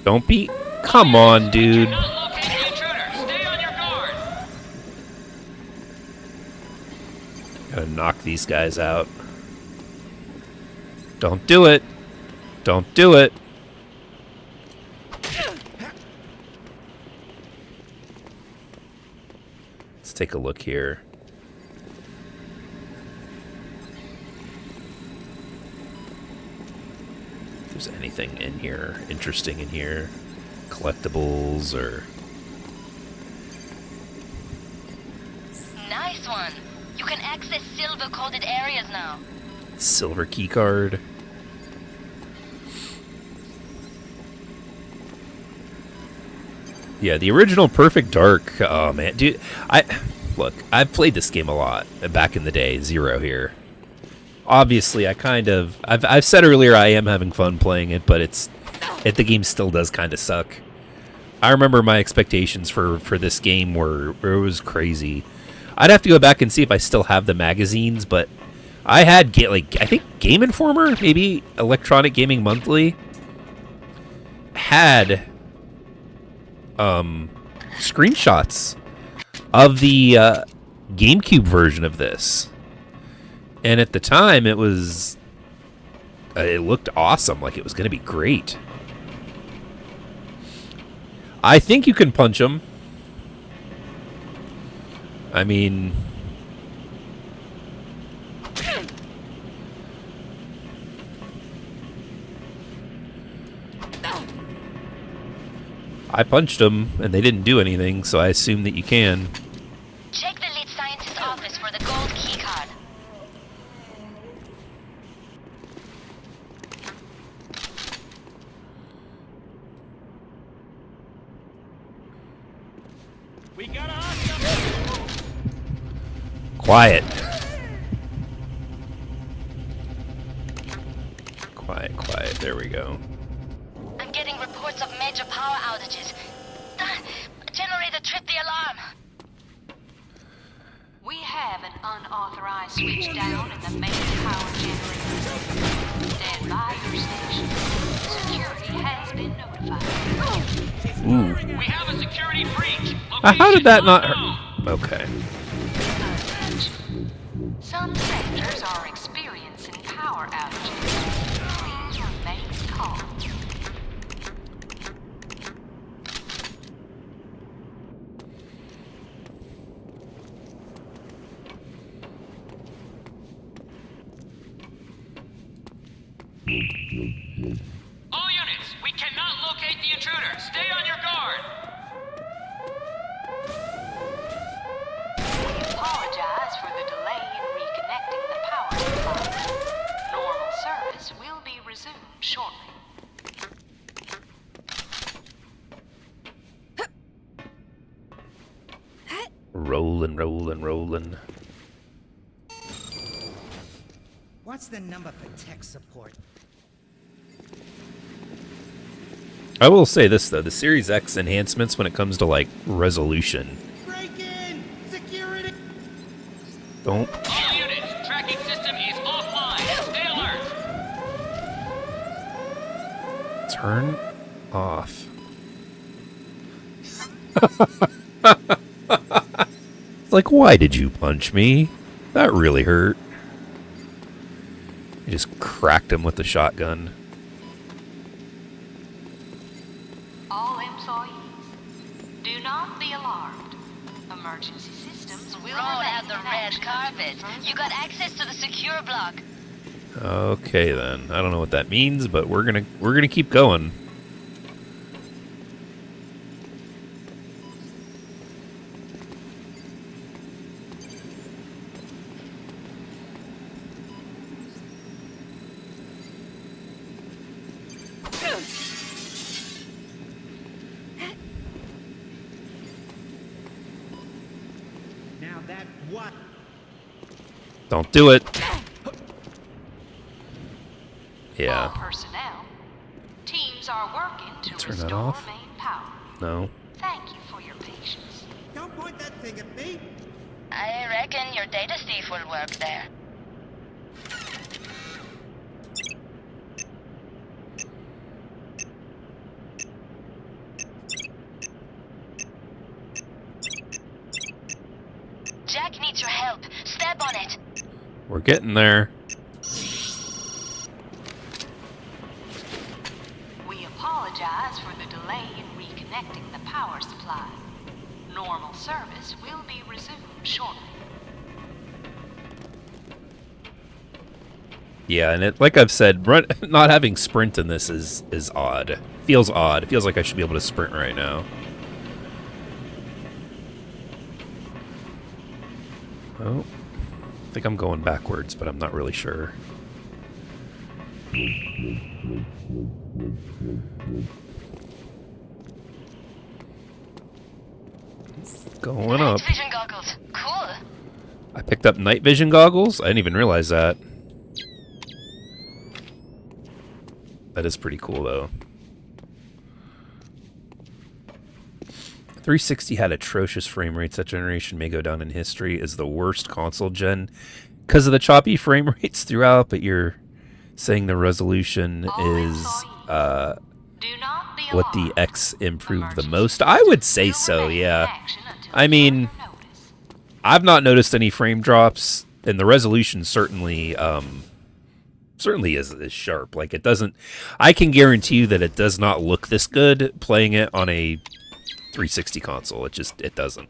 Don't be... Come on, dude. Gotta knock these guys out. Don't do it. Don't do it. Let's take a look here. If there's anything in here, interesting in here. Collectibles or... Nice one. You can access silver-coded areas now. Silver key card. Yeah, the original Perfect Dark. Oh man, dude, I've played this game a lot back in the day. Zero here. Obviously, I've said earlier I am having fun playing it, but the game still does kind of suck. I remember my expectations for this game were it was crazy. I'd have to go back and see if I still have the magazines, but I had I think Game Informer, maybe Electronic Gaming Monthly, had screenshots of the GameCube version of this, and at the time it looked awesome, like it was going to be great. I think you can punch them. I mean, I punched them and they didn't do anything, so I assume that you can. Check the lead scientist's office for the gold key card. We got a hostile. Quiet. Quiet, quiet. There we go. I'm getting reports of major power outages. Generator tripped the alarm. We have an unauthorized switch down in the main power generator. Stand by your station. Security has been notified. Ooh. We have a security breach. How did that not hurt? Okay. Some sectors are experiencing power outages. Please remain calm. All units, we cannot locate the intruder. Stay on your guard. We apologize for the delay. resume shortly. Rolling, rolling, rolling. What's the number for tech support? I will say this though, the Series X enhancements when it comes to like resolution. Break in! Security! Don't. All units, tracking system is offline. Stay alert. Turn off. It's like, why did you punch me? That really hurt. You just cracked him with the shotgun. All employees, do not be alarmed. Emergency systems will Roll out remain the in red action carpet. until You got access to the secure block. Okay then. I don't know what that means, but we're gonna keep going. Now that what? Don't do it. all Yeah. personnel. Teams are working to Turn that restore off. main power. No. Thank you for your patience. Don't point that thing at me! I reckon your data thief will work there. Jack needs your help. Step on it. We're getting there. We apologize for the delay in reconnecting the power supply. Normal service will be resumed shortly. Yeah, and it, like I've said, not having sprint in this is odd. Feels odd. It feels like I should be able to sprint right now. Oh, I think I'm going backwards, but I'm not really sure. Going up. Night vision goggles. Cool. I picked up night vision goggles? I didn't even realize that. That is pretty cool, though. 360 had atrocious frame rates. That generation may go down in history as the worst console gen because of the choppy frame rates throughout, but you're saying the resolution is what the X improved the most? I would say so, yeah. I mean, I've not noticed any frame drops, and the resolution certainly is sharp. Like, it doesn't... I can guarantee you that it does not look this good playing it on a 360 console. It doesn't.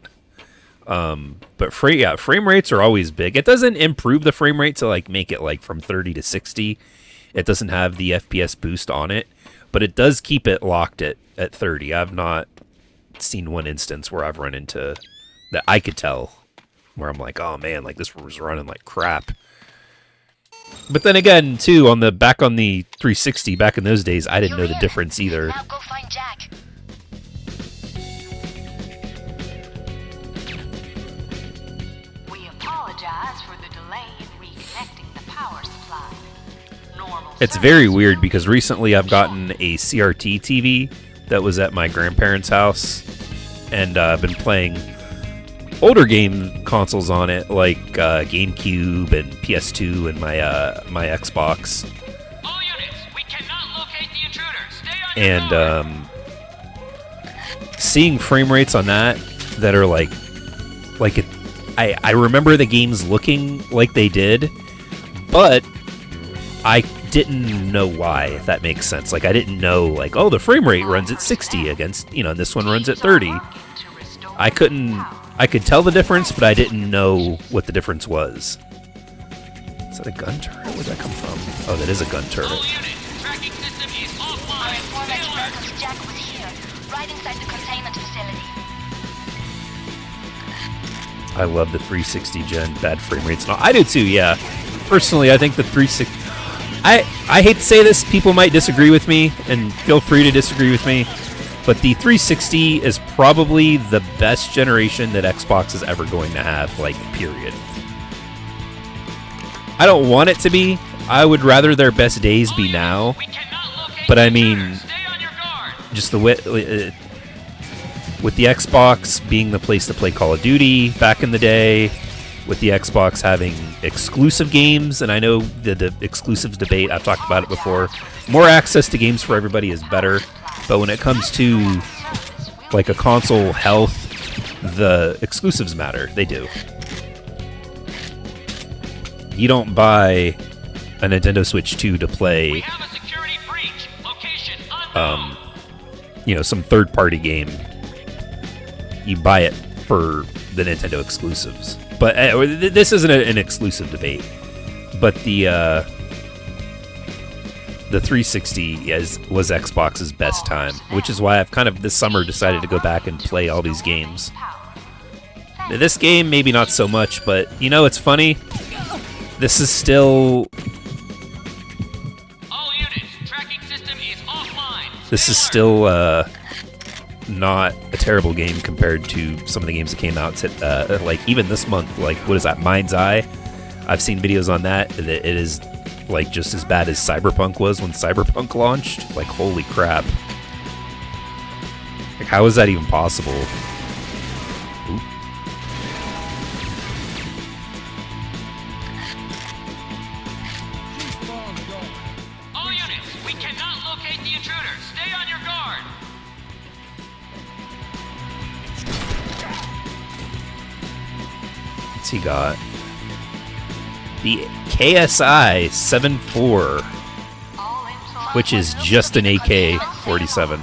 But frame rates are always big. It doesn't improve the frame rate to like make it like from 30 to 60. It doesn't have the FPS boost on it, but it does keep it locked at 30. I've not seen one instance where I've run into that I could tell where I'm like, oh man, like this was running like crap. But then again, too, on the 360 back in those days, I didn't know the difference either. Now go find Jack. We apologize for the delay in reconnecting the power supply. Normal It's very weird because recently I've gotten a CRT TV that was at my grandparents' house, and I've been playing older game consoles on it, like GameCube and PS2 and my Xbox. All units, we cannot locate the intruder. Stay on And seeing frame rates on that are like it, I remember the games looking like they did, but I didn't know why, if that makes sense. Like, I didn't know, like, oh, the frame rate runs at 60 against, and this one runs at 30. I could tell the difference, but I didn't know what the difference was. Is that a gun turret? Where'd that come from? Oh, that is a gun turret. Tracking system is offline. Our informant welcomes Jack was here, right inside the containment facility. I love the 360 gen bad frame rates. No, I do too, yeah. Personally, I think the 360... I hate to say this, people might disagree with me, and feel free to disagree with me, but the 360 is probably the best generation that Xbox is ever going to have, like, period. I don't want it to be. I would rather their best days be now, but I mean, just the way, with the Xbox being the place to play Call of Duty back in the day, with the Xbox having exclusive games, and I know the exclusives debate, I've talked about it before, more access to games for everybody is better, but when it comes to like a console health, the exclusives matter. They do. You don't buy a Nintendo Switch 2 to play some third-party game. You buy it for the Nintendo exclusives. But this isn't an exclusive debate. But the 360 was Xbox's best time, which is why I've kind of this summer decided to go back and play all these games. This game, maybe not so much, but you know, it's funny. This is still. All units, tracking system is offline. This is still not a terrible game compared to some of the games that came out like even this month. Like, what is that, Mind's Eye? I've seen videos on that. It is like just as bad as Cyberpunk was when Cyberpunk launched. Like, holy crap. Like, how is that even possible? Oop. All units, we cannot locate the intruder. Stay on your guard. What's he got? The KSI 7.4, which is just an AK-47.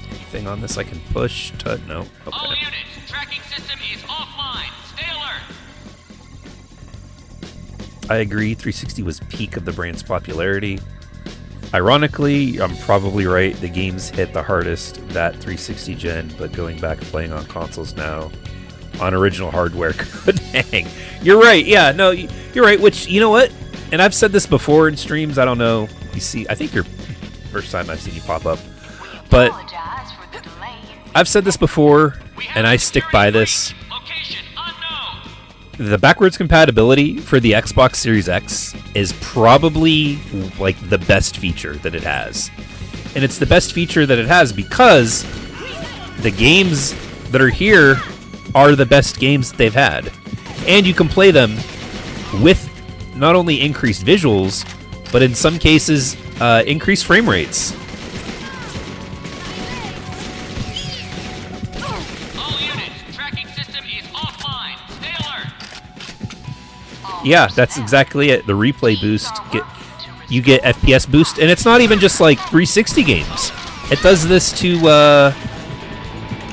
Anything on this I can push? No. Okay. All units, tracking system is offline. Stay alert. I agree, 360 was peak of the brand's popularity. Ironically, I'm probably right. The games hit the hardest that 360 gen, but going back and playing on consoles now on original hardware could hang. You're right. Yeah, no, you're right. Which, you know what? And I've said this before in streams. I don't know. You see, I think you're first time I've seen you pop up, but I've said this before, and I stick by this. The backwards compatibility for the Xbox Series X is probably like the best feature that it has. And it's the best feature that it has because the games that are here are the best games that they've had. And you can play them with not only increased visuals, but in some cases, increased frame rates. Yeah, that's exactly it. The replay boost, you get FPS boost, and it's not even just like 360 games. It does this to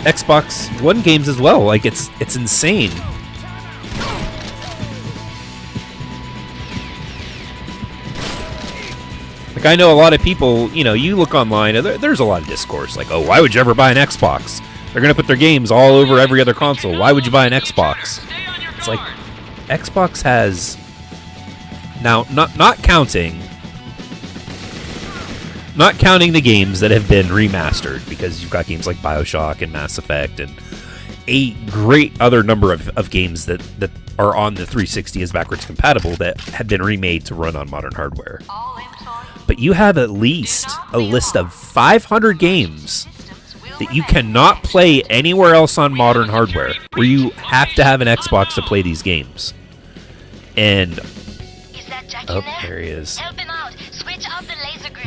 Xbox One games as well. Like, it's insane. Like, I know a lot of people, you know, you look online, and there's a lot of discourse. Like, oh, why would you ever buy an Xbox? They're going to put their games all over every other console. Why would you buy an Xbox? It's like, Xbox has now not counting the games that have been remastered, because you've got games like BioShock and Mass Effect and a great other number of games that are on the 360 as backwards compatible that have been remade to run on modern hardware. But you have at least a list of 500 games that you cannot play anywhere else on modern hardware, where you have to have an Xbox to play these games. And oh, there he is.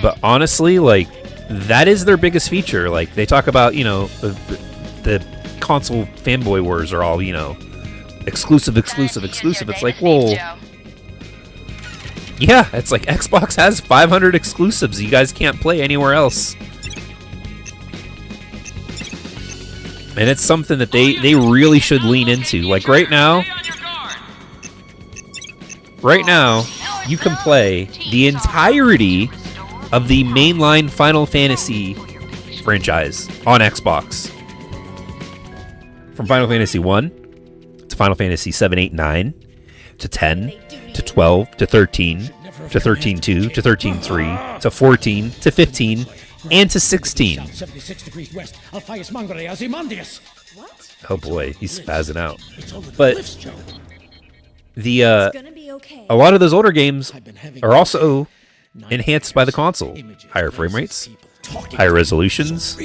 But honestly, like, that is their biggest feature. Like, they talk about, you know, the console fanboy wars are all, you know, exclusive. It's like, well, yeah, it's like Xbox has 500 exclusives you guys can't play anywhere else. And it's something that they really should lean into. Like, right now, you can play the entirety of the mainline Final Fantasy franchise on Xbox. From Final Fantasy 1 to Final Fantasy 7, 8, 9 to 10 to 12 to 13 to 13.2 to 13.3 to 14 to 15 and to 16. 76 degrees west. Alphaeus Mangere Ozymandias. Oh boy, he's spazzing out. But the a lot of those older games are also enhanced by the console. Higher frame rates, higher resolutions.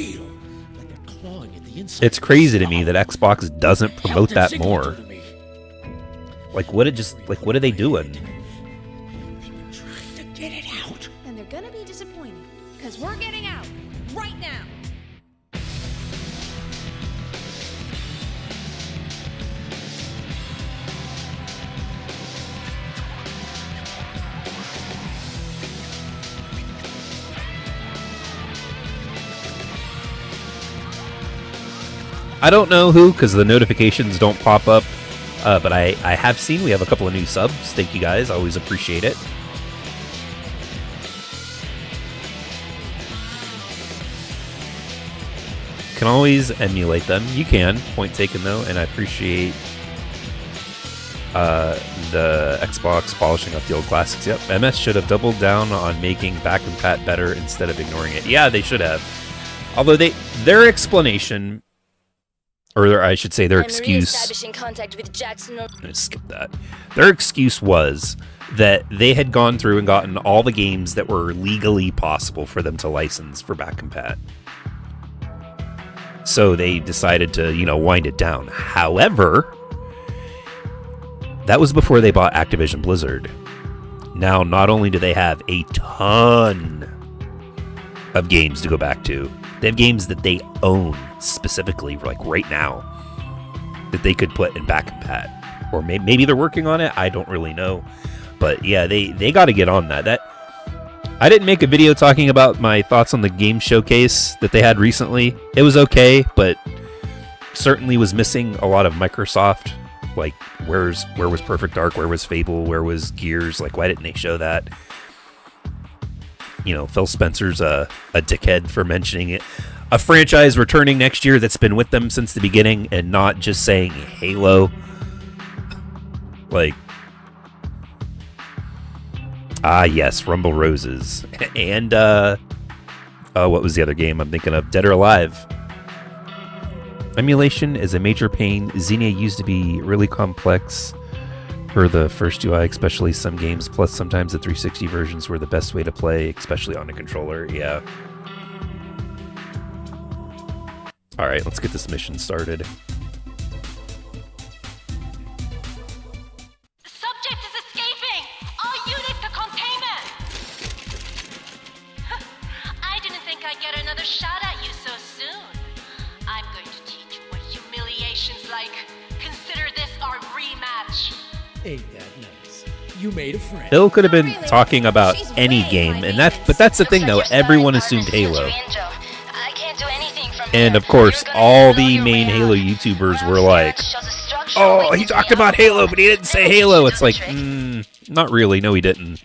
It's crazy to me that Xbox doesn't promote that more. Like what are they doing? Get it out. And they're gonna be disappointed, because we're getting out right now. I don't know who, because the notifications don't pop up. But I have seen we have a couple of new subs. Thank you guys. I always appreciate it. Can always emulate them. You can. Point taken, though. And I appreciate the Xbox polishing up the old classics. Yep. MS should have doubled down on making back and pat better instead of ignoring it. Yeah, they should have. Although their explanation... Or I should say their excuse... Contact with Jackson. I'm going to skip that. Their excuse was that they had gone through and gotten all the games that were legally possible for them to license for back and pat. So they decided to, wind it down. However, that was before they bought Activision Blizzard. Now, not only do they have a ton of games to go back to, they have games that they own specifically, like right now, that they could put in back and pat. Or maybe they're working on it. I don't really know. But yeah, they got to get on that. I didn't make a video talking about my thoughts on the game showcase that they had recently. It was okay, but certainly was missing a lot of Microsoft. Like, where was Perfect Dark? Where was Fable? Where was Gears? Like, why didn't they show that? Phil Spencer's a dickhead for mentioning it. A franchise returning next year that's been with them since the beginning and not just saying Halo. Like, yes, Rumble Roses. And, what was the other game I'm thinking of? Dead or Alive. Emulation is a major pain. Xenia used to be really complex for the first UI, especially some games. Plus, sometimes the 360 versions were the best way to play, especially on a controller. Yeah. All right, let's get this mission started. The subject is escaping! All units to containment! I didn't think I'd get another shot at you so soon. I'm going to teach you what humiliation's like. Consider this our rematch. Ain't that nice? You made a friend. Bill could have been talking about any game, but that's the thing though. Everyone assumed Halo. And of course, all the main Halo YouTubers were like, "Oh, he talked about Halo, but he didn't say Halo." It's like, not really. No, he didn't.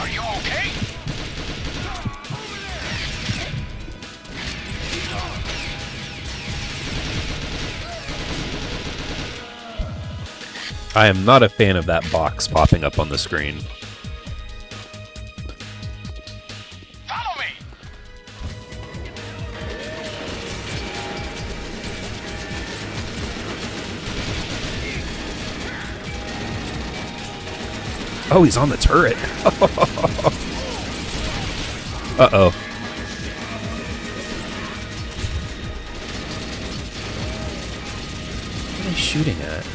Are you okay? I am not a fan of that box popping up on the screen. Follow me. Oh, he's on the turret. Uh-oh. What are they shooting at?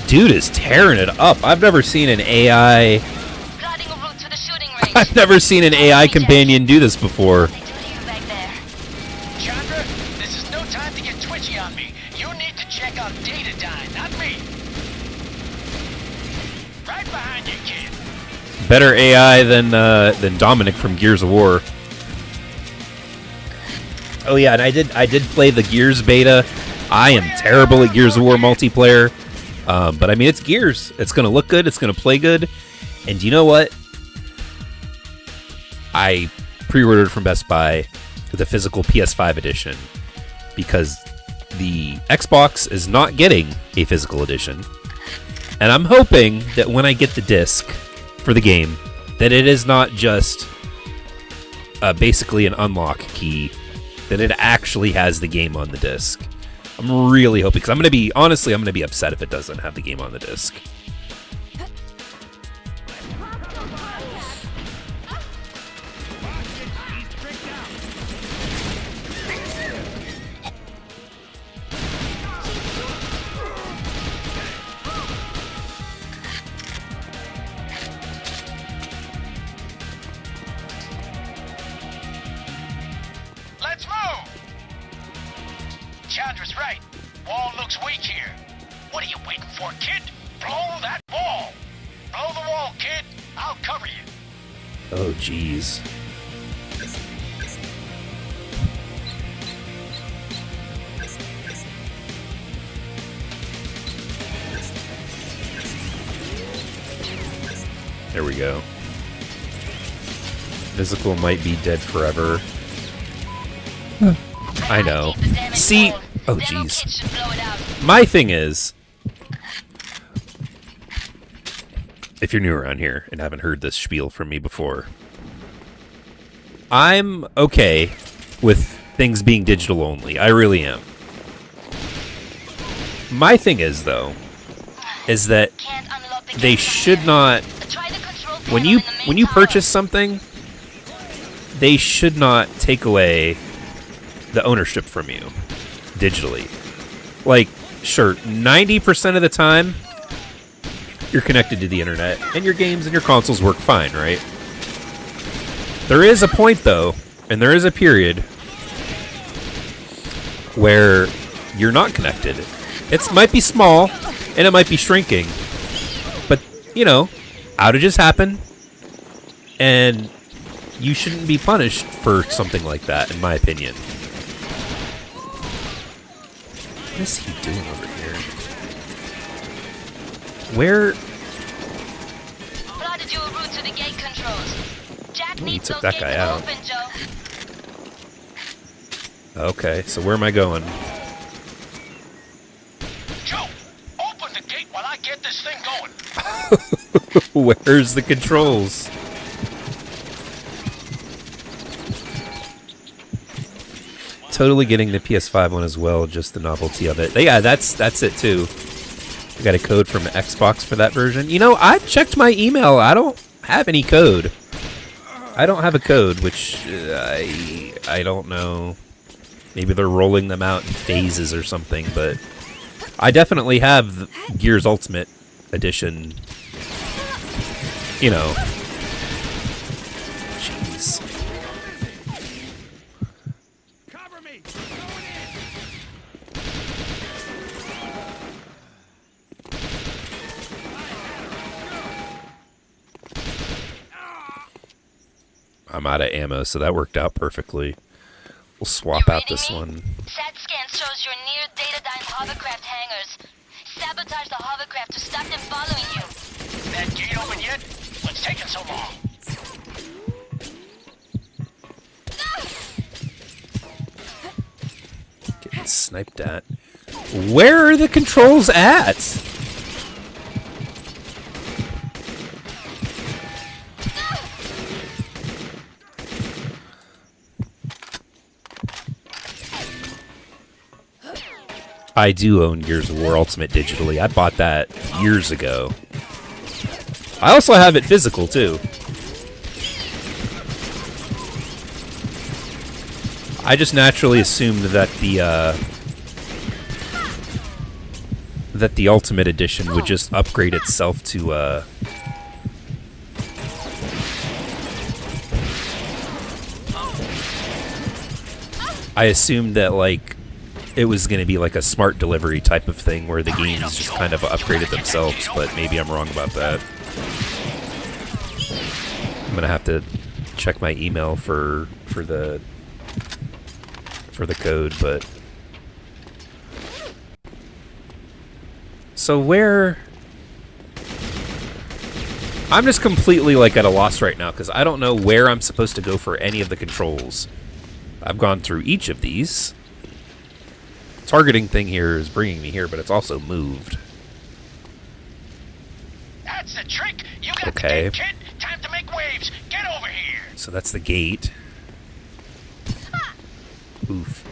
Dude is tearing it up. I've never seen an AI... I've never seen an AI companion do this before. Chandra, this is no time to get twitchy on me. You need to check out Datadyne, not me. Right behind you, kid. Better AI than Dominic from Gears of War. Oh yeah, and I did play the Gears beta. I am terrible at Gears of War multiplayer. But I mean, it's Gears. It's going to look good. It's going to play good. And you know what? I pre-ordered from Best Buy the physical PS5 edition because the Xbox is not getting a physical edition. And I'm hoping that when I get the disc for the game, that it is not just basically an unlock key, that it actually has the game on the disc. I'm really hoping, because I'm going to be upset if it doesn't have the game on the disc. Let's move! Chandra's right. Wall looks weak here. What are you waiting for, kid? Blow that wall! Blow the wall, kid! I'll cover you. Oh, jeez. There we go. Physical might be dead forever. I know. See? Oh, jeez. My thing is, if you're new around here and haven't heard this spiel from me before, I'm okay with things being digital only. I really am. My thing is, though, is that they should not, when you purchase something, they should not take away the ownership from you digitally. Like, sure, 90% of the time you're connected to the internet and your games and your consoles work fine, right? There is a point, though, and there is a period where you're not connected. It might be small and it might be shrinking, but, you know, outages happen and you shouldn't be punished for something like that, in my opinion. What is he doing over here? Where? Plotted you a route to the gate controls. Jack He needs took those that gates guy out. open, Joe. Okay, so where am I going? Joe, open the gate while I get this thing going. Where's the controls? Totally getting the PS5 one as well, just the novelty of it. Yeah, that's it too. I got a code from Xbox for that version. You know, I've checked my email. I don't have any code. I don't have a code, which I don't know. Maybe they're rolling them out in phases or something, but I definitely have the Gears Ultimate Edition. You know. Jeez. I'm out of ammo, so that worked out perfectly. We'll swap out this one. SAT scan shows you're near Datadyne hovercraft hangars. Sabotage the hovercraft to stop them following you. That gate open yet? What's taking so long? Getting sniped at. Where are the controls at? I do own Gears of War Ultimate digitally. I bought that years ago. I also have it physical, too. I just naturally assumed that the Ultimate Edition would just upgrade itself to I assumed that, like, it was going to be like a smart delivery type of thing where the games just kind of upgraded themselves, but maybe I'm wrong about that. I'm going to have to check my email for the code, but So where... I'm just completely like at a loss right now because I don't know where I'm supposed to go for any of the controls. I've gone through each of these. Targeting thing here is bringing me here, but it's also moved. That's the trick. You got Okay. the gate, kid. Time to make waves. Get over here. So that's the gate. Oof.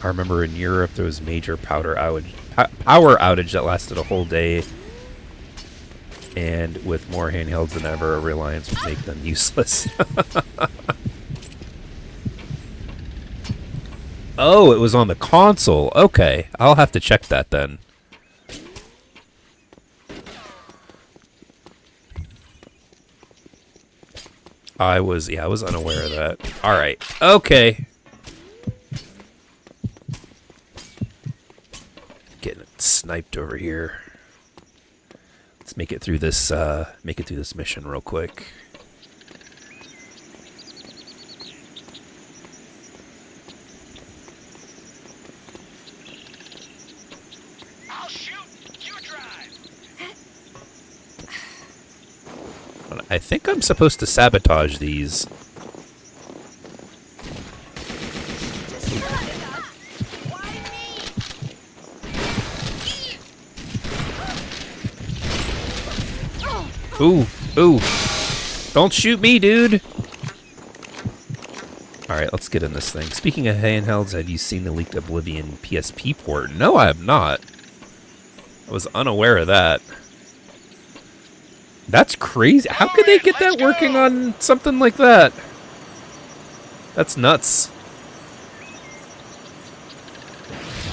I remember in Europe there was major power outage that lasted a whole day. And with more handhelds than ever, a reliance would make them useless. Oh, it was on the console. Okay, I'll have to check that then. I was unaware of that. All right. Okay. Getting sniped over here. Let's make it through this mission real quick. I'll shoot. You drive. I think I'm supposed to sabotage these. Ooh, ooh. Don't shoot me, dude. Alright, let's get in this thing. Speaking of handhelds, have you seen the leaked Oblivion PSP port? No, I have not. I was unaware of that. That's crazy. How could they get that working on something like that? That's nuts.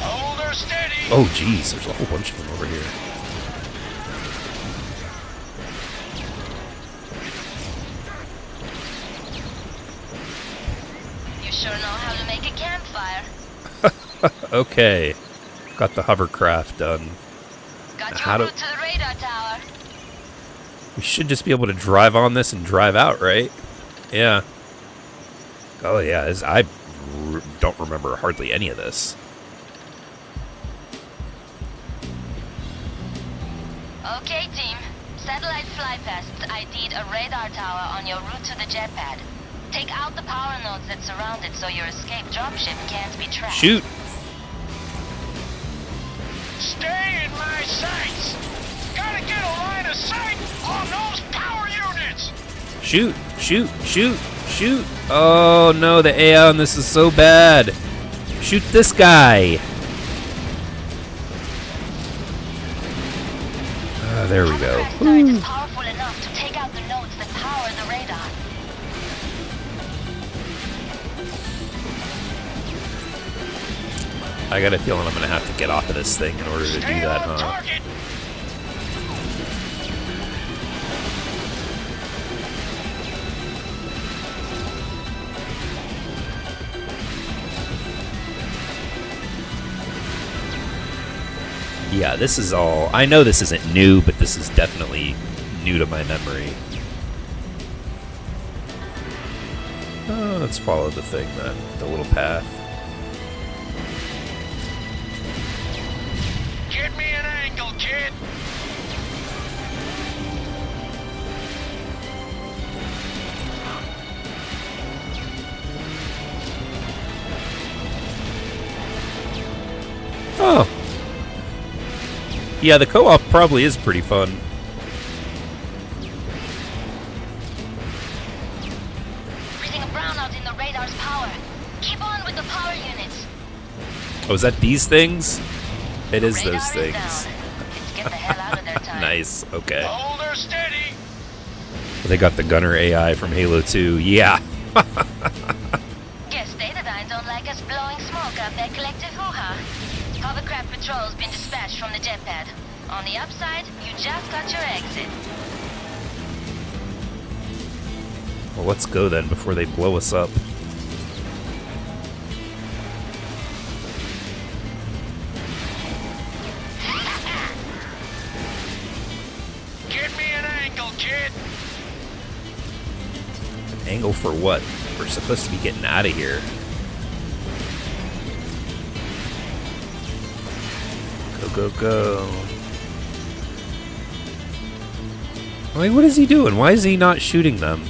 Hold her steady. Oh, jeez. There's a whole bunch of them over here. You sure know how to make a campfire. Okay. Got the hovercraft done. Got How your do... route to the radar tower. We should just be able to drive on this and drive out, right? Yeah. Oh, yeah. I don't remember hardly any of this. Okay, team. Satellite flypasts ID'd a radar tower on your route to the jet pad. Take out the power nodes that surround it so your escape dropship can't be tracked. Shoot! Stay in my sights. Gotta get a line of sight on those power units. Shoot! Shoot! Shoot! Shoot! Oh, no. The AI on this is so bad. Shoot this guy. There we go. Turret is powerful enough to take out the nodes that power the radar. I got a feeling I'm going to have to get off of this thing in order to do that, huh? Yeah, this is all... I know this isn't new, but this is definitely new to my memory. Let's follow the thing then, the little path. Get me an angle, kid. Oh. Yeah, the co-op probably is pretty fun. Breathing a brownout in the radar's power. Keep on with the power units. Oh, is that these things? It is those things. Let's get the hell out of there, time. Nice, okay. Hold her steady. They got the gunner AI from Halo 2. Yeah. Guess Datadyne don't like us blowing smoke up their collective hoo-ha. Hovercraft patrol's been dispatched from the jet pad. On the upside, you just got your exit. Well, let's go then before they blow us up. Get me an angle, kid. Angle for what? We're supposed to be getting out of here. Go, go, go. Like, what is he doing? Why is he not shooting them?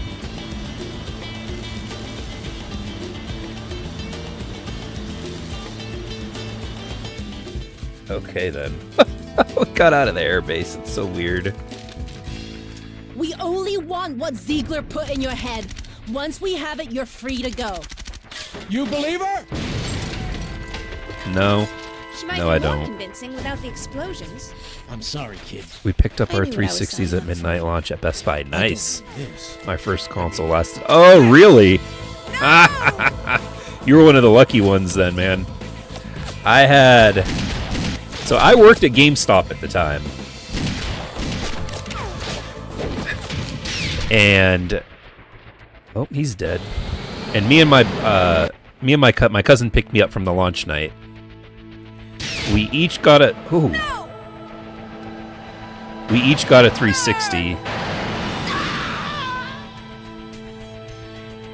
Okay, then. We got out of the airbase. It's so weird. We only want what Ziegler put in your head. Once we have it, you're free to go. You believe her? No. She might No, be I more don't. convincing without the explosions. I'm sorry, kid. We picked up I our knew what I was 360s signing at up midnight launch at Best Buy. Nice. This. My first console lasted. Oh, really? You were one of the lucky ones then, man. I had. So I worked at GameStop at the time. And. Oh, he's dead. And my cousin picked me up from the launch night. We each got a. Ooh. We each got a 360.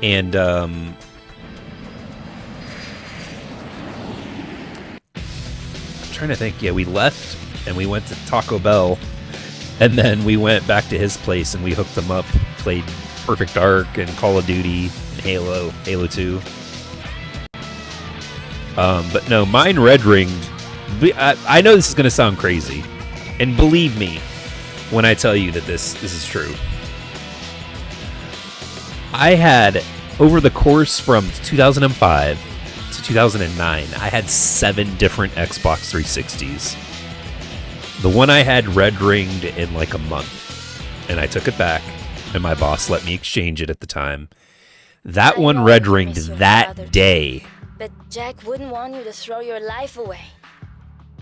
And I'm trying to think. Yeah, we left and we went to Taco Bell, and then we went back to his place and we hooked them up. Played Perfect Dark and Call of Duty and Halo 2. But no, mine red ringed. I know this is gonna sound crazy, and believe me when I tell you that this is true. I had, over the course from 2005 to 2009, I had 7 different Xbox 360s. The one I had red ringed in like a month, and I took it back, and my boss let me exchange it at the time. That one red ringed that day. But Jack wouldn't want you to throw your life away.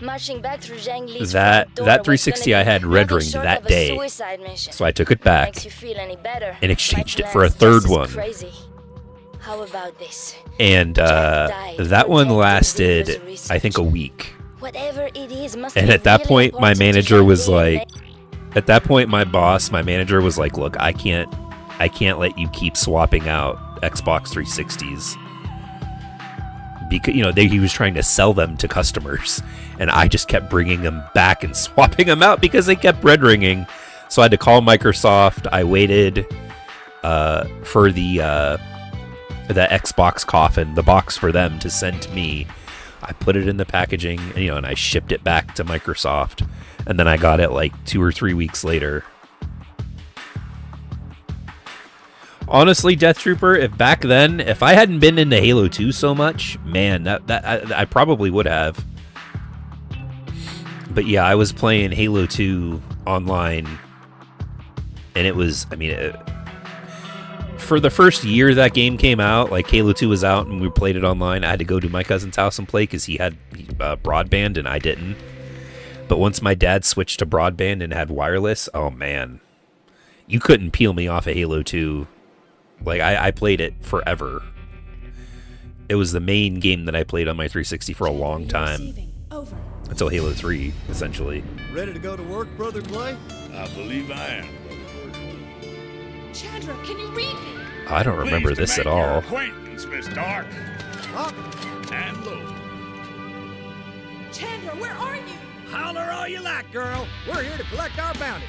Marching back through Zhang Li's That front door 360 was I had gonna be red nothing ringed short that of a day. suicide mission. So I took it back Makes you feel any better. and exchanged My it for a plan's third just as one. Crazy. How about this? And that one lasted, I think, a week. Whatever it is must And be at that really point, my important to manager Zhang was Li and like, at that point, my manager was like, look, I can't let you keep swapping out Xbox 360s. Because, he was trying to sell them to customers, and I just kept bringing them back and swapping them out because they kept red ringing. So I had to call Microsoft. I waited for the Xbox coffin, the box for them to send to me. I put it in the packaging, and I shipped it back to Microsoft, and then I got it like 2 or 3 weeks later. Honestly, Death Trooper, if I hadn't been into Halo 2 so much, man, I probably would have. But yeah, I was playing Halo 2 online, and it was, for the first year that game came out, like Halo 2 was out and we played it online, I had to go to my cousin's house and play because he had broadband and I didn't. But once my dad switched to broadband and had wireless, oh man, you couldn't peel me off of Halo 2. Like, I played it forever. It was the main game that I played on my 360 for a long time. Until Halo 3, essentially. Ready to go to work, Brother Clay? I believe I am, Chandra, can you read me? I don't remember this at all. Acquaintance, Miss Dark. Up and low. Chandra, where are you? Holler all you like, girl. We're here to collect our bounty.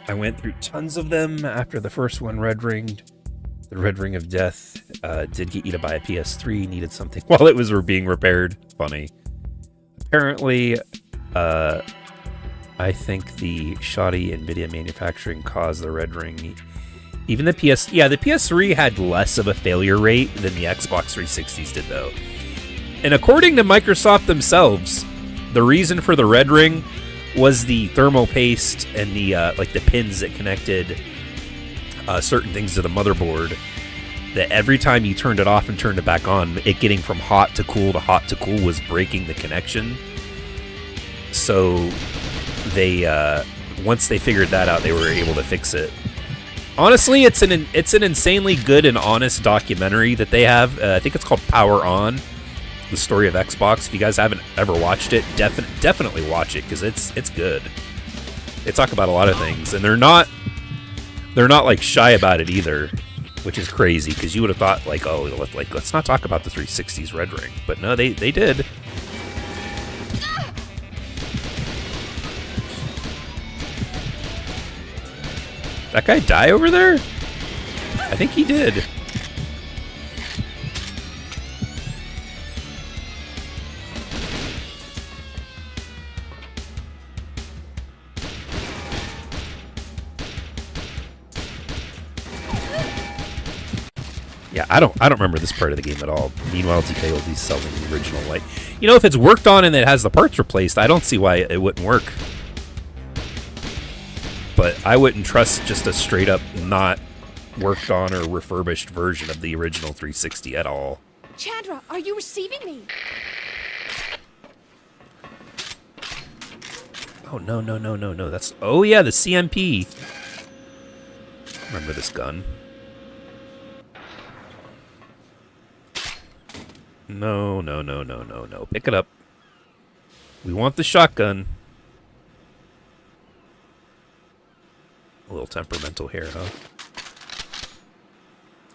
I went through tons of them after the first one red ringed. The Red Ring of Death did get you to buy a PS3, needed something while it was being repaired. Funny. Apparently, I think the shoddy NVIDIA manufacturing caused the red ring. Even the PS3 had less of a failure rate than the Xbox 360s did, though. And according to Microsoft themselves, The reason for the red ring was the thermal paste and the like the pins that connected certain things to the motherboard. That every time you turned it off and turned it back on, it getting from hot to cool was breaking the connection. So they once they figured that out, they were able to fix it. Honestly, it's an insanely good and honest documentary that they have. I think it's called Power On, the story of Xbox. If you guys haven't ever watched it, definitely watch it because it's good. They talk about a lot of things, and they're not like shy about it either, which is crazy because you would have thought like, oh, let's not talk about the 360's red ring, but no, they did. That guy die over there? I think he did. Yeah, I don't remember this part of the game at all. Meanwhile, DKLD's selling the original. Like, you know, if it's worked on and it has the parts replaced, I don't see why it wouldn't work. But I wouldn't trust just a straight up not worked on or refurbished version of the original 360 at all. Chandra, are you receiving me? Oh, no. That's... Oh, yeah, the CMP. Remember this gun. No. Pick it up. We want the shotgun. A little temperamental here, huh?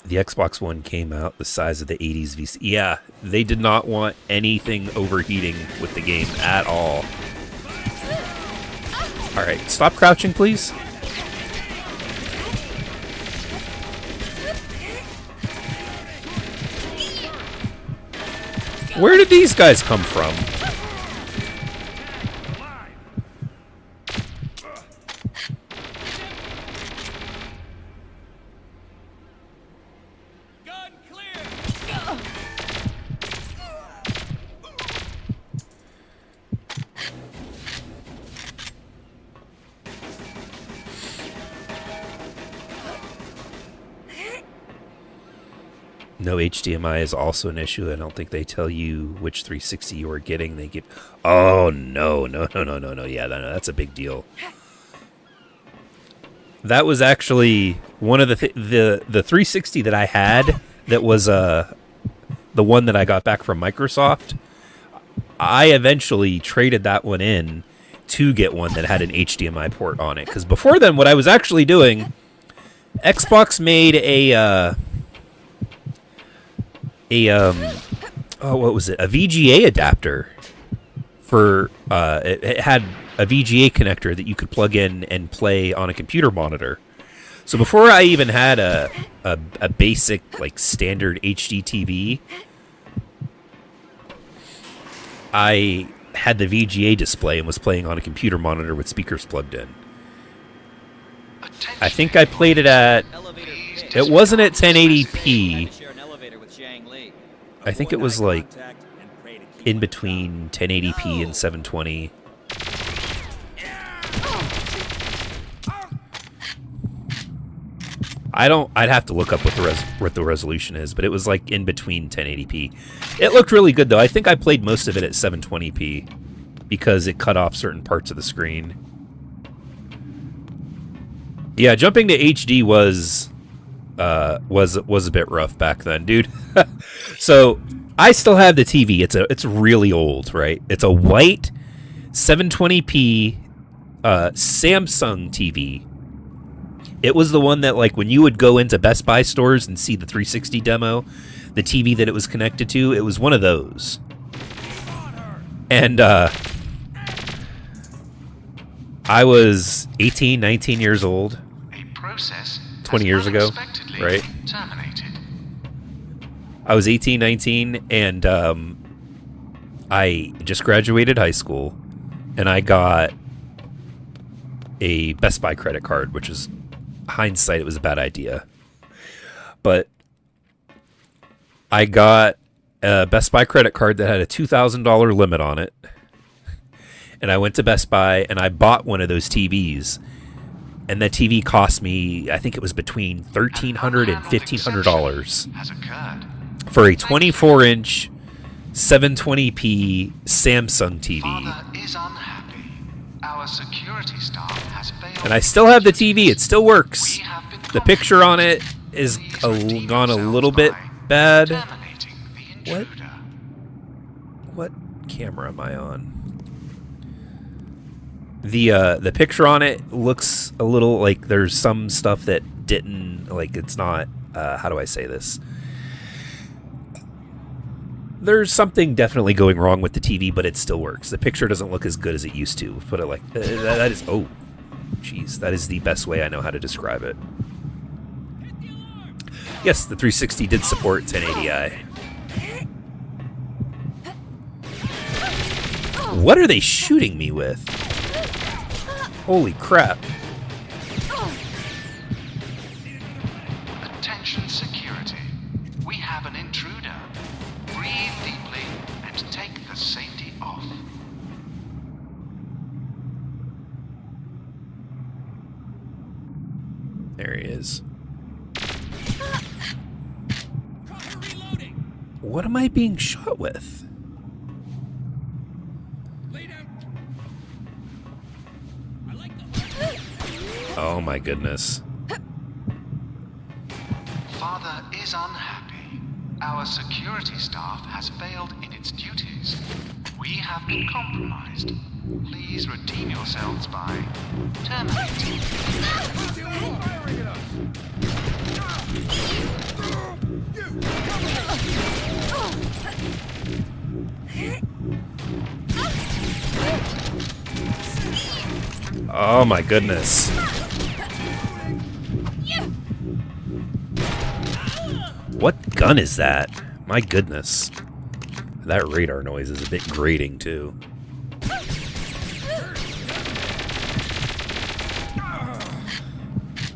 The Xbox One came out the size of the 80s VC. Yeah, they did not want anything overheating with the game at all. Alright, stop crouching, please. Where did these guys come from? No, HDMI is also an issue. I don't think they tell you which 360 you are getting. They give... Oh, no. Yeah, that's a big deal. That was actually one of the 360 that I had that was the one that I got back from Microsoft. I eventually traded that one in to get one that had an HDMI port on it. Because before then, what I was actually doing, Xbox made a VGA adapter for it had a VGA connector that you could plug in and play on a computer monitor. So before I even had a basic like standard HD TV, I had the VGA display and was playing on a computer monitor with speakers plugged in. I think I played it at... It wasn't at 1080p. I think it was like in between 1080p and 720. I'd have to look up what the resolution is, but it was like in between 1080p. It looked really good though. I think I played most of it at 720p because it cut off certain parts of the screen. Yeah, jumping to HD was a bit rough back then, dude. So I still have the TV. It's really old, right? It's a white 720p Samsung TV. It was the one that, like, when you would go into Best Buy stores and see the 360 demo, the TV that it was connected to, it was one of those. And I was 18, 19 years old. 20 years ago, right? Terminated. I was 18, 19, and I just graduated high school, and I got a Best Buy credit card, which is, hindsight, it was a bad idea. But I got a Best Buy credit card that had a $2,000 limit on it, and I went to Best Buy and I bought one of those TVs. And that TV cost me, I think it was between $1,300 and $1,500 for a 24-inch 720p Samsung TV. Is unhappy. Our security staff has failed. And I still have the TV. It still works. The picture on it is gone a little bit bad. What camera am I on? The picture on it looks a little like there's some stuff that didn't, like, it's not, how do I say this? There's something definitely going wrong with the TV, but it still works. The picture doesn't look as good as it used to. Put it like that is, oh, jeez, that is the best way I know how to describe it. Yes, the 360 did support 1080i. What are they shooting me with? Holy crap. Attention security. We have an intruder. Breathe deeply and take the safety off. There he is. What am I being shot with? Oh my goodness. Father is unhappy. Our security staff has failed in its duties. We have been compromised. Please redeem yourselves by terminating. Oh my goodness. What gun is that? My goodness. That radar noise is a bit grating too.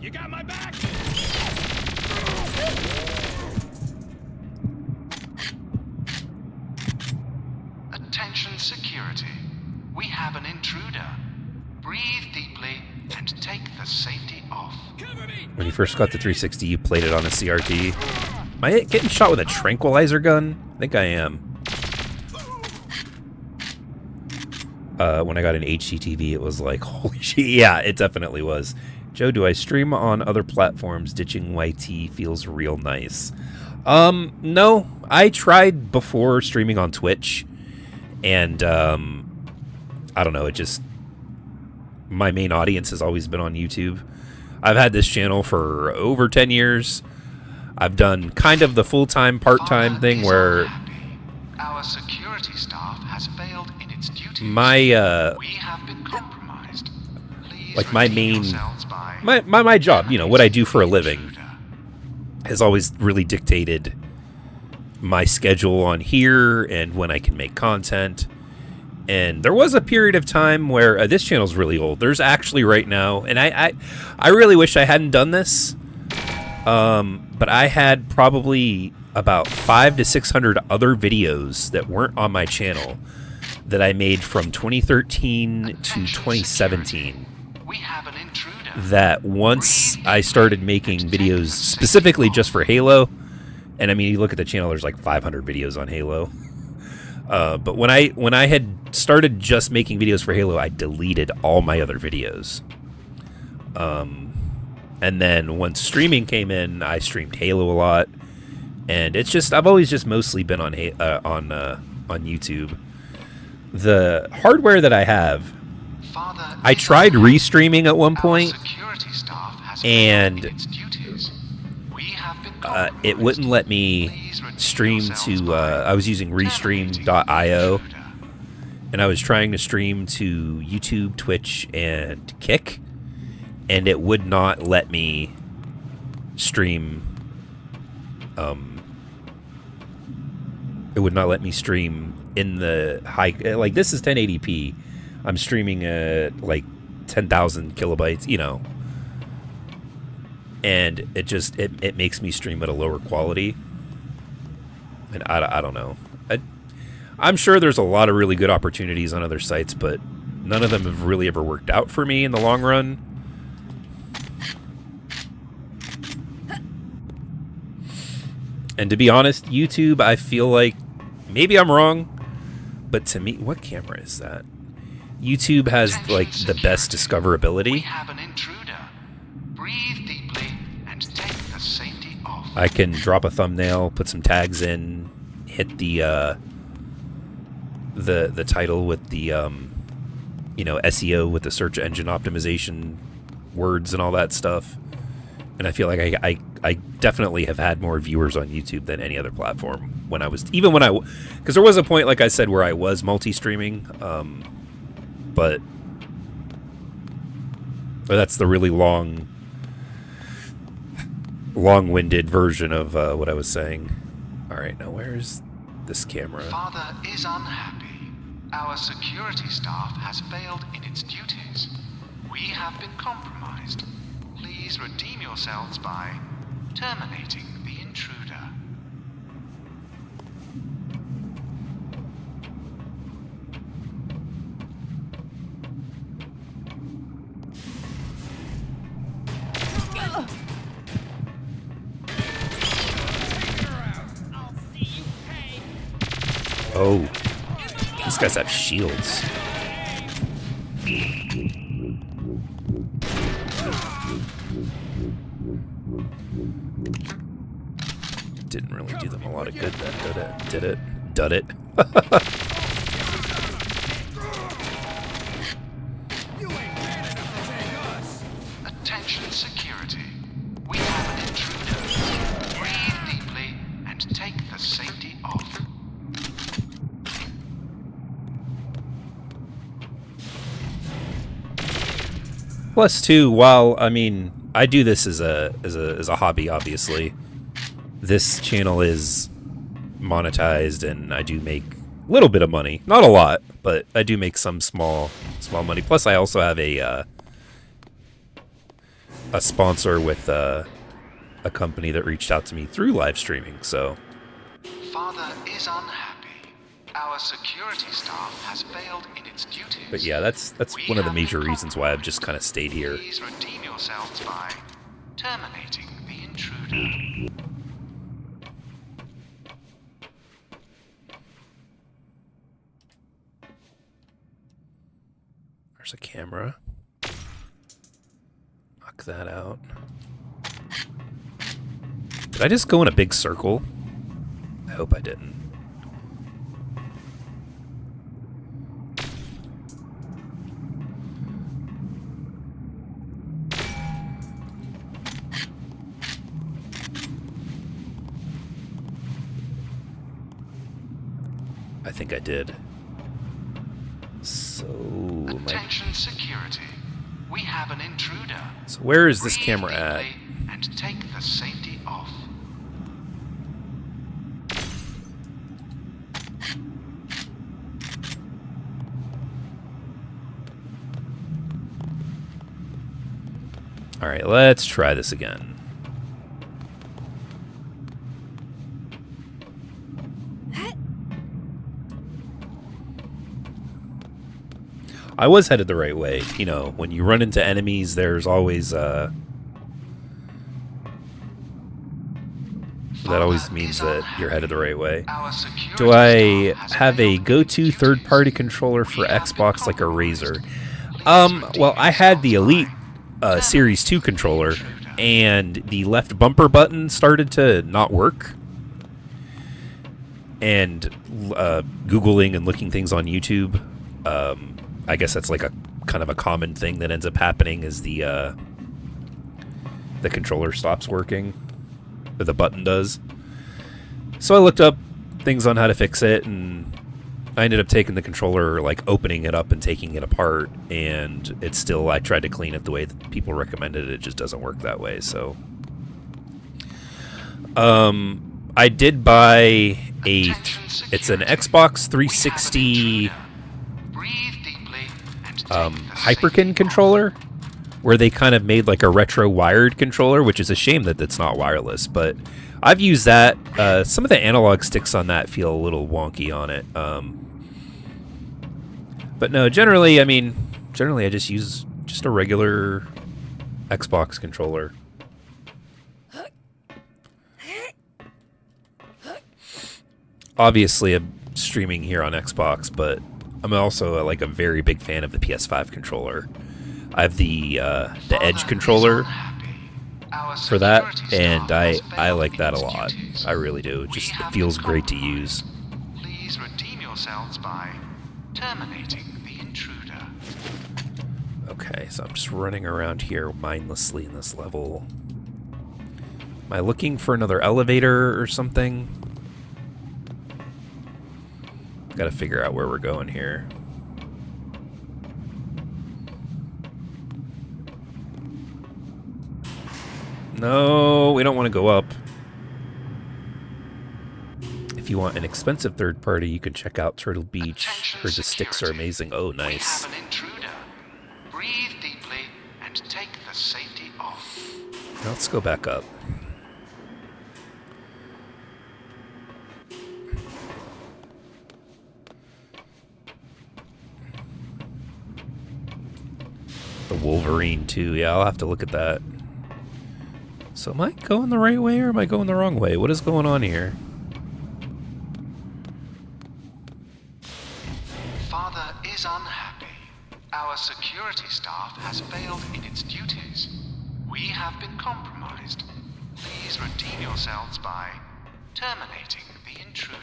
You got my back? Attention security. We have an intruder. Breathe deeply and take the safety off. When you first got the 360, you played it on a CRT. Am I getting shot with a tranquilizer gun? I think I am. When I got an HDTV, it was like, holy shit. Yeah, it definitely was. Joe, do I stream on other platforms? Ditching YT feels real nice. No. I tried before streaming on Twitch. And, I don't know, it just... My main audience has always been on YouTube. I've had this channel for over 10 years. I've done kind of the full-time, part-time thing where our security staff has failed in its duties. My we have been compromised. Please like my main my job, you know, what I do for a living has always really dictated my schedule on here and when I can make content. And there was a period of time where this channel's really old. There's actually right now, and I really wish I hadn't done this. But I had probably about 500 to 600 other videos that weren't on my channel that I made from 2013 to 2017. That once I started making videos specifically just for Halo, and I mean, you look at the channel, there's like 500 videos on Halo. But when I had started just making videos for Halo, I deleted all my other videos. And then once streaming came in, I streamed Halo a lot, and it's just I've always just mostly been on YouTube. The hardware that I have, I tried restreaming at one point, and it wouldn't let me stream to. I was using Restream.io, and I was trying to stream to YouTube, Twitch, and Kick. And it would not let me stream. It would not let me stream in the high. Like, this is 1080p. I'm streaming at like 10,000 kilobytes. You know, and it just it makes me stream at a lower quality. And I don't know. I'm sure there's a lot of really good opportunities on other sites, but none of them have really ever worked out for me in the long run. And to be honest, YouTube, I feel like, maybe I'm wrong, but to me, what camera is that? YouTube has like the best discoverability. We have an intruder. Breathe deeply and take the safety off. I can drop a thumbnail, put some tags in, hit the title with the you know, SEO with the search engine optimization words and all that stuff. And I feel like I definitely have had more viewers on YouTube than any other platform when I was, because there was a point, like I said, where I was multi-streaming, but that's the really long-winded version of what I was saying. All right, now where's this camera? Father is unhappy. Our security staff has failed in its duties. We have been compromised. Please redeem yourselves by terminating the intruder. Oh, these guys have shields. Didn't really do them a lot of good then, did it? Did it? Attention security. We have an intruder. Breathe deeply and take the safety off. Plus, too, while I mean, I do this as a hobby, obviously. This channel is monetized, and I do make a little bit of money. Not a lot, but I do make some small money. Plus, I also have a sponsor with a company that reached out to me through live streaming. So, Father is unhappy. Our security staff has failed in its duties. but yeah, that's one of the major reasons why I've just kind of stayed here. Please redeem yourselves by terminating the intruder. There's a camera. Knock that out. Did I just go in a big circle? I hope I didn't. I think I did. So, Attention security. We have an intruder. So where is this camera at? And take the safety off. All right, let's try this again. I was headed the right way. You know, when you run into enemies, there's always that always means that you're headed the right way. Do I have a go-to third-party controller for Xbox like a Razer? Well, I had the Elite Series 2 controller, and the left bumper button started to not work. And Googling and looking things on YouTube, I guess that's like a kind of a common thing that ends up happening is the controller stops working, or the button does. So I looked up things on how to fix it, and I ended up taking the controller, like opening it up and taking it apart, and it's still, I tried to clean it the way that people recommended it just doesn't work that way. So I did buy it's an Xbox 360 Hyperkin controller, where they kind of made like a retro wired controller, which is a shame that it's not wireless, but I've used that. Some of the analog sticks on that feel a little wonky on it, But no, generally, I mean, I just use just a regular Xbox controller. Obviously, I'm streaming here on Xbox, but I'm also like a very big fan of the PS5 controller. I have the Edge controller for that, and I like that a lot. I really do. It feels great to use. Please redeem yourselves by terminating the intruder. Okay, so I'm just running around here mindlessly in this level. Am I looking for another elevator or something? Gotta figure out where we're going here. No, we don't want to go up. If you want an expensive third party, you can check out Turtle Beach. Heard the sticks are amazing. Oh, nice. We have an intruder. Breathe deeply and take the safety off. Now let's go back up. The Wolverine too. Yeah, I'll have to look at that. So am I going the right way or am I going the wrong way? What is going on here? Father is unhappy. Our security staff has failed in its duties. We have been compromised. Please redeem yourselves by terminating the intruder.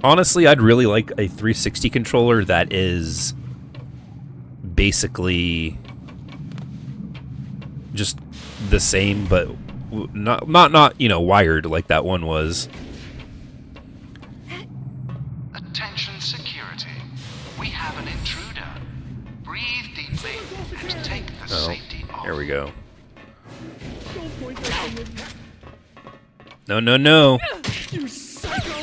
Honestly, I'd really like a 360 controller that is basically just the same, but not you know, wired like that one was. Attention security. We have an intruder. Breathe deeply and take the safety off. There we go. No, no, no. You psycho!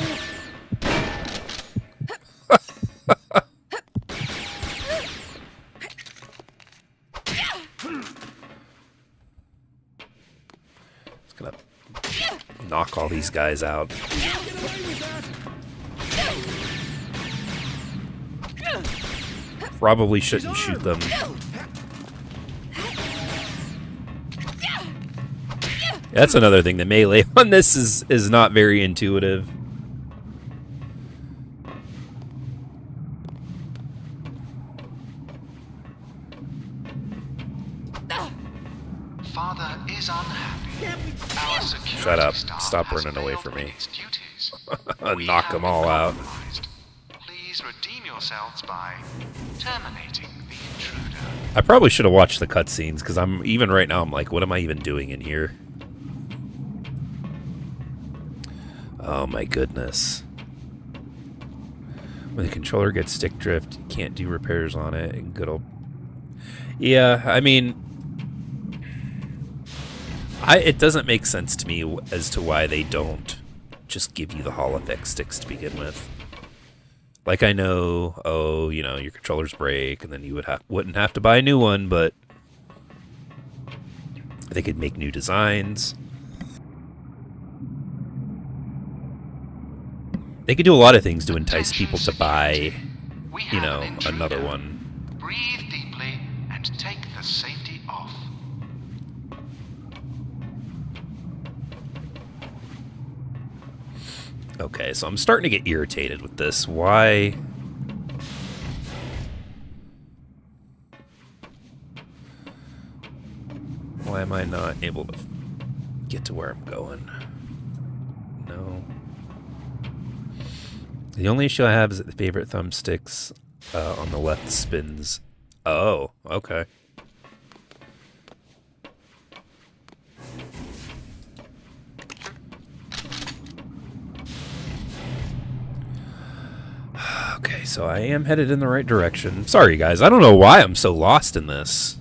It's gonna knock all these guys out. Probably shouldn't shoot them. That's another thing. The melee on this is not very intuitive. Father is unhappy. Our security Shut up. staff Stop has running away failed from in me. its duties. Knock them all out. Please redeem yourselves by terminating the intruder. I probably should have watched the cutscenes, because even right now I'm like, what am I even doing in here? Oh my goodness. When the controller gets stick drift, you can't do repairs on it. And good old... Yeah, I mean... it doesn't make sense to me as to why they don't just give you the Hall Effect sticks to begin with. Like, I know, oh, you know, your controllers break, and then you wouldn't have to buy a new one, but they could make new designs. They could do a lot of things to entice people to buy, you know, another one. Breathe deeply and take the safety off. Okay, so I'm starting to get irritated with this. Why? Why am I not able to get to where I'm going? No. The only issue I have is that the favorite thumbsticks on the left spins. Oh, okay. Okay, so I am headed in the right direction. Sorry, guys. I don't know why I'm so lost in this.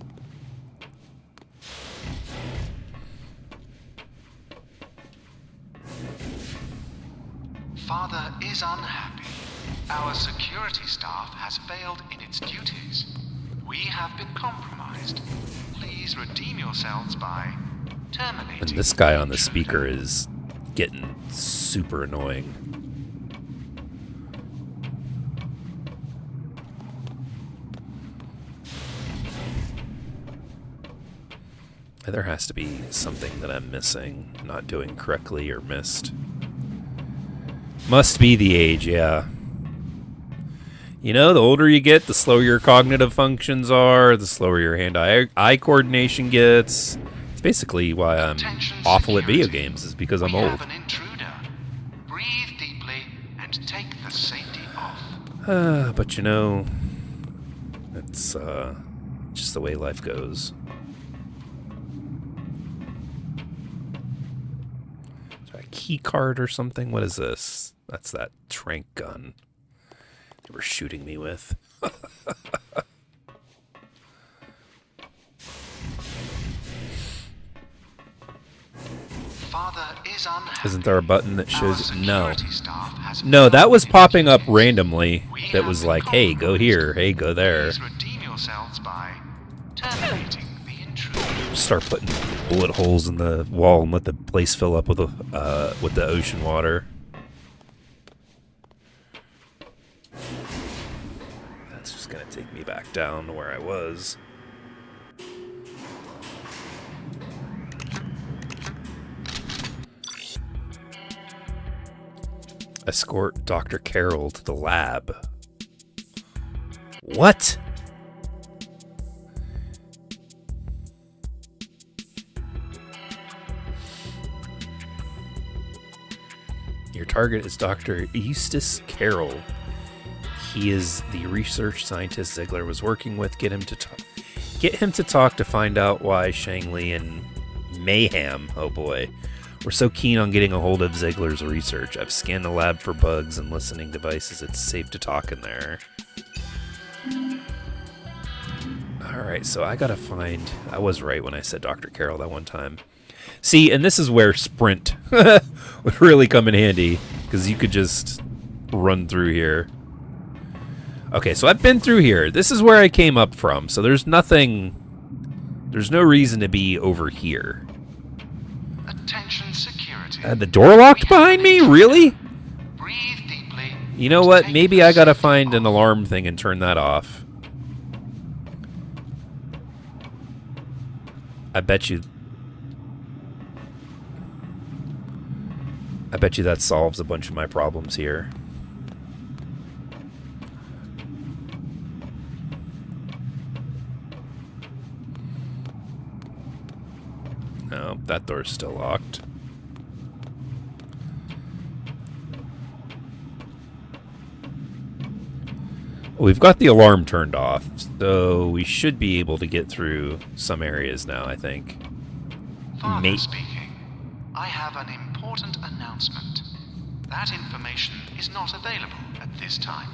Father is unhappy. Our security staff has failed in its duties. We have been compromised. Please redeem yourselves by terminating. And this guy on the speaker is getting super annoying. There has to be something that I'm missing, not doing correctly, or missed. Must be the age, yeah. You know, the older you get, the slower your cognitive functions are, the slower your hand-eye coordination gets. It's basically why I'm awful at video games, is because I'm old. Breathe deeply and take the safety off. But you know, it's just the way life goes. Key card or something? What is this? That's that trank gun they were shooting me with. Father is unhappy. Isn't there a button that shows no? No, that was popping up randomly. That was like, hey, go here. Hey, go there. Redeem yourselves by terminating the intruder. Start putting bullet holes in the wall and let the place fill up with the ocean water. That's just gonna take me back down to where I was. Escort Dr. Carroll to the lab. What? Your target is Dr. Eustace Carroll. He is the research scientist Ziegler was working with. Get him to talk to find out why Shang-Li and Mayhem, oh boy, we're so keen on getting a hold of Ziegler's research. I've scanned the lab for bugs and listening devices. It's safe to talk in there. Alright, so I gotta find... I was right when I said Dr. Carroll that one time. See, and this is where Sprint would really come in handy, because you could just run through here. Okay, so I've been through here. This is where I came up from, so there's nothing... There's no reason to be over here. Attention security. The door locked behind me? Really? Breathe deeply. You know what? Maybe I gotta find an alarm thing and turn that off. I bet you that solves a bunch of my problems here. No, that door's still locked. We've got the alarm turned off, so we should be able to get through some areas now, I think. Father speaking. I have an important announcement. That information is not available at this time.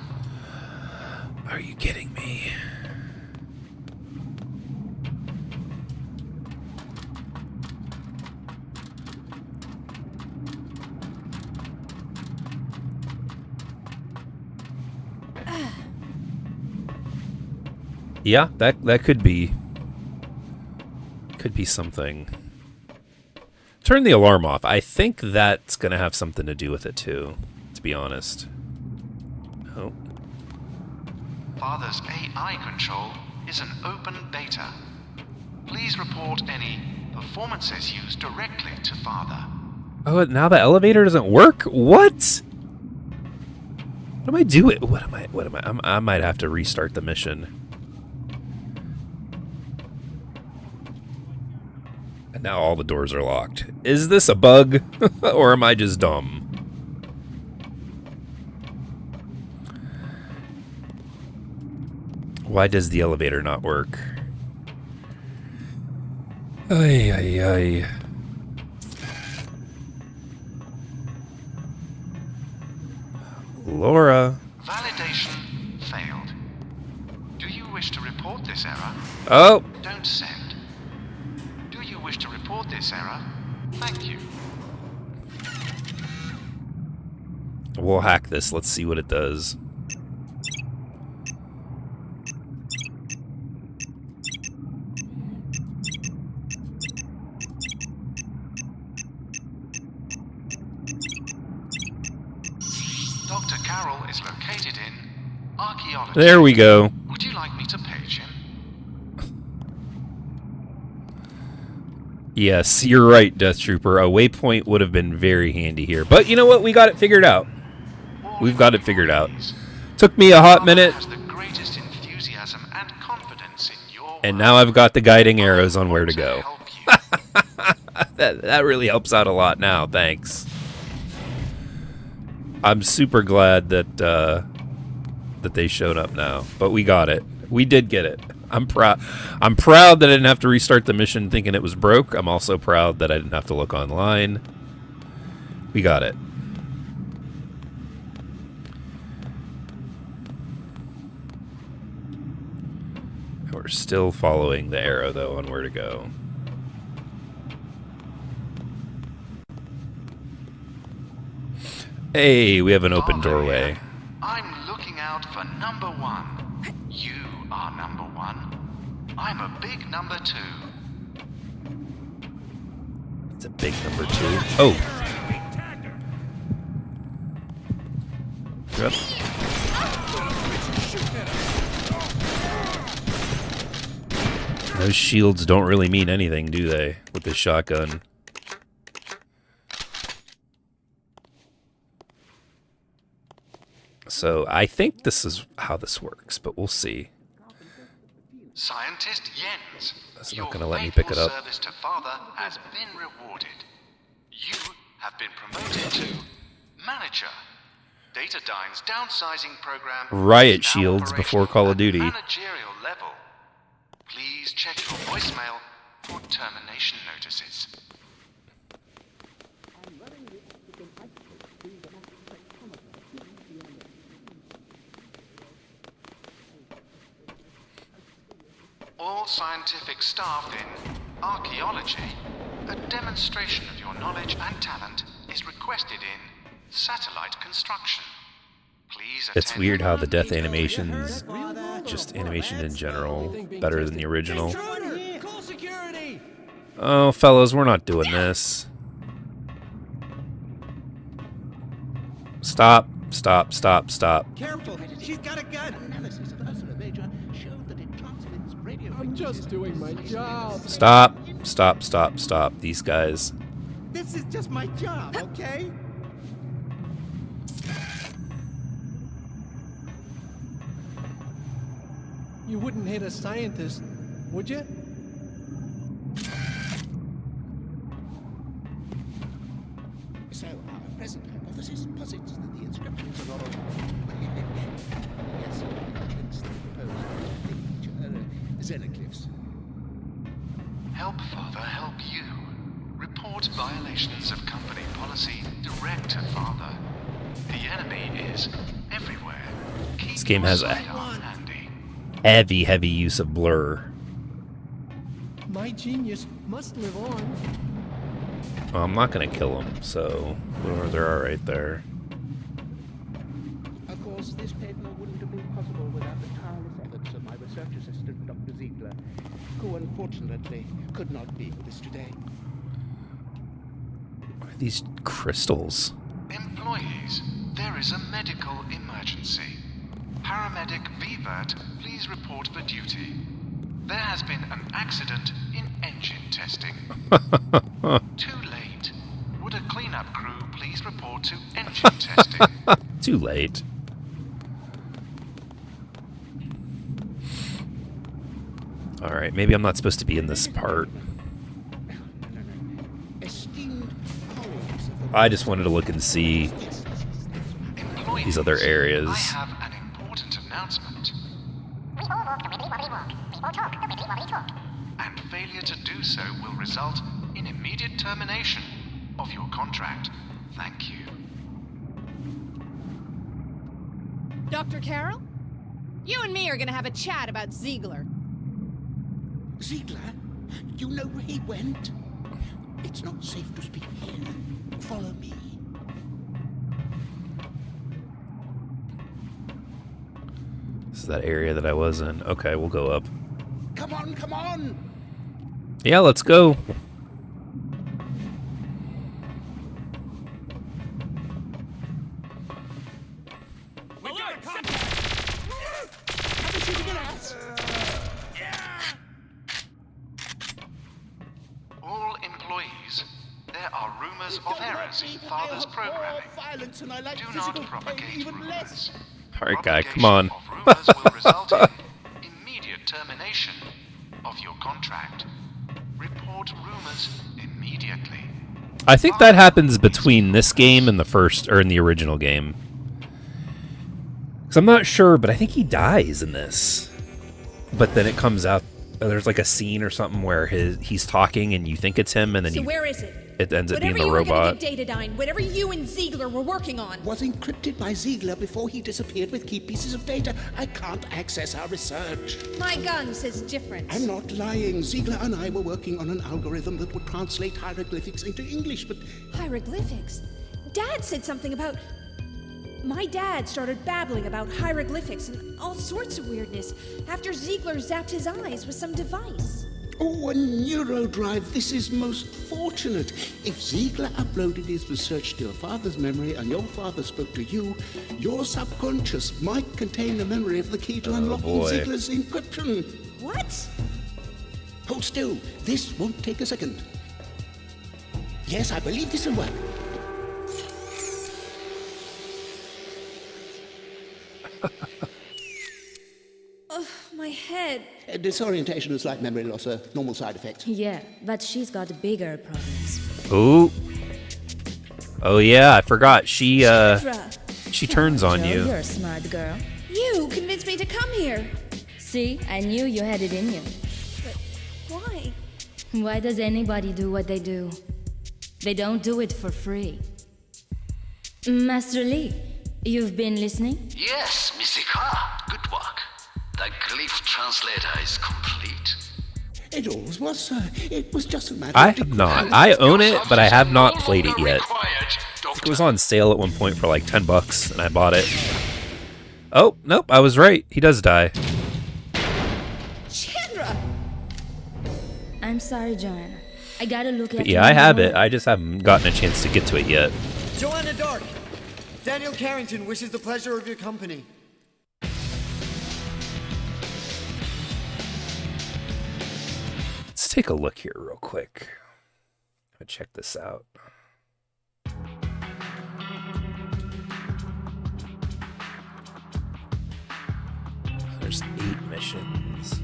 Are you kidding me? Yeah, that could be something. Turn the alarm off. I think that's gonna have something to do with it too, to be honest. Oh. Father's AI control is an open beta. Please report any performances used directly to Father. Oh, now the elevator doesn't work? What? What am I doing? What am I? I might have to restart the mission. And now all the doors are locked. Is this a bug? Or am I just dumb? Why does the elevator not work? Ay, ay, ay. Laura. Validation failed. Do you wish to report this error? Oh. Don't send. Do you wish to report this error? Thank you. We'll hack this. Let's see what it does. Dr. Carroll is located in archaeology. There we go. Would you like me to page him? Yes, you're right, Death Trooper. A waypoint would have been very handy here. But you know what? We got it figured out. We've got it figured out. Took me a hot minute. And now I've got the guiding arrows on where to go. That really helps out a lot now. Thanks. I'm super glad that that they showed up now. But we got it. We did get it. I'm proud that I didn't have to restart the mission thinking it was broke. I'm also proud that I didn't have to look online. We got it. We're still following the arrow, though, on where to go. Hey, we have an open doorway. I'm looking out for number 1. You are number 1. I'm a big number 2. It's a big number 2. Oh. Yep. Those shields don't really mean anything, do they? With the shotgun. So I think this is how this works, but we'll see. Scientist Jens, That's not going to let me pick it up. service to Father has been rewarded. You have been promoted to Manager. Datadyne's downsizing program. Riot shields before Call of Duty. Managerial level. Please check your voicemail for termination notices. All scientific staff in archaeology, a demonstration of your knowledge and talent is requested in satellite construction. Please It's weird how the death animations, just animation in general, better than the original. Oh, fellas, we're not doing this. Stop, stop, stop, stop. Careful, she's got a gun. I'm just doing my job. Stop, stop, stop, stop. These guys. This is just my job, okay? You wouldn't hit a scientist, would you? So, our present hypothesis posits that the inscriptions are not on... yes, against the proposed xenoglyphs. Help Father help you. Report violations of company policy direct to Father. The enemy is everywhere. This game has a heavy use of blur. My genius must live on. Well, I'm not going to kill them, so they're all right there. Of course, this paper wouldn't have been possible without the tireless efforts of my research assistant, Dr. Ziegler, who unfortunately could not be with us today. What are these crystals? Employees, there is a medical emergency. Paramedic Vivert, please report for duty. There has been an accident in engine testing. Too late. Would a cleanup crew please report to engine testing? Too late. Alright, maybe I'm not supposed to be in this part. I just wanted to look and see these other areas. I have an important announcement. And failure to do so will result in immediate termination of your contract. Thank you. Dr. Carroll? You and me are gonna have a chat about Ziegler. Ziegler? You know where he went? It's not safe to speak here. Follow me. This is that area that I was in. Okay, we'll go up. Come on, come on! Yeah, let's go. embarrassing father's programming. Violence and I like Do physical not propagate pain even less. Alright, guy, come on. Rumors will result in immediate termination of your contract. Report rumors immediately. I think that happens between this game and the first, or in the original game. Because I'm not sure, but I think he dies in this. But then it comes out, there's like a scene or something where he's talking and you think it's him, and then So where is it? it ends up being the Whatever you were robot. gonna get Datadyne, whatever you and Ziegler were working on. Was encrypted by Ziegler before he disappeared with key pieces of data. I can't access our research. My gun says different. I'm not lying. Ziegler and I were working on an algorithm that would translate hieroglyphics into English, but... Hieroglyphics? Dad said something about... My dad started babbling about hieroglyphics and all sorts of weirdness after Ziegler zapped his eyes with some device. Oh, a neurodrive. This is most fortunate. If Ziegler uploaded his research to your father's memory and your father spoke to you, your subconscious might contain the memory of the key to unlocking boy. Ziegler's encryption. What? Hold still. This won't take a second. Yes, I believe this will work. Ugh, my head. Disorientation and slight memory loss are normal side effects. Yeah, but she's got bigger problems. Ooh. Oh yeah, I forgot. She Sandra. turns on Joe, you. You're a smart girl. You convinced me to come here. See, I knew you had it in you. But why? Why does anybody do what they do? They don't do it for free. Master Lee, you've been listening? Yes, Misika. Good work. The glyph translator is complete. It always was, sir. It was just a matter I of... have not. I own it, but I have not played it yet. I think it was on sale at one point for like $10, and I bought it. Oh, nope, I was right. He does die. Chandra! I'm sorry, Joanna. I gotta look But at yeah, I have it. I just haven't gotten a chance to get to it yet. Joanna Dark, Daniel Carrington wishes the pleasure of your company. Let's take a look here real quick. Check this out. There's 8 missions.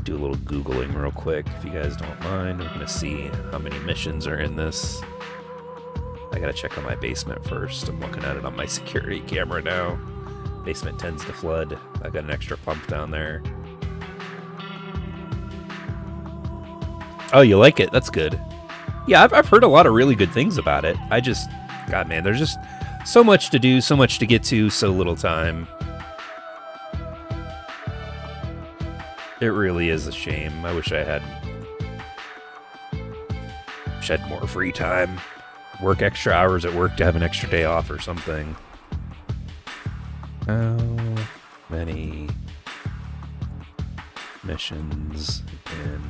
Do a little Googling real quick if you guys don't mind. We're gonna see how many missions are in this. I gotta check on my basement first. I'm looking at it on my security camera now. Basement tends to flood. I got an extra pump down there. Oh, you like it? That's good. Yeah, I've heard a lot of really good things about it. God, man, there's just so much to do, so much to get to, so little time. It really is a shame. I wish I had more free time. Work extra hours at work to have an extra day off or something. How many missions in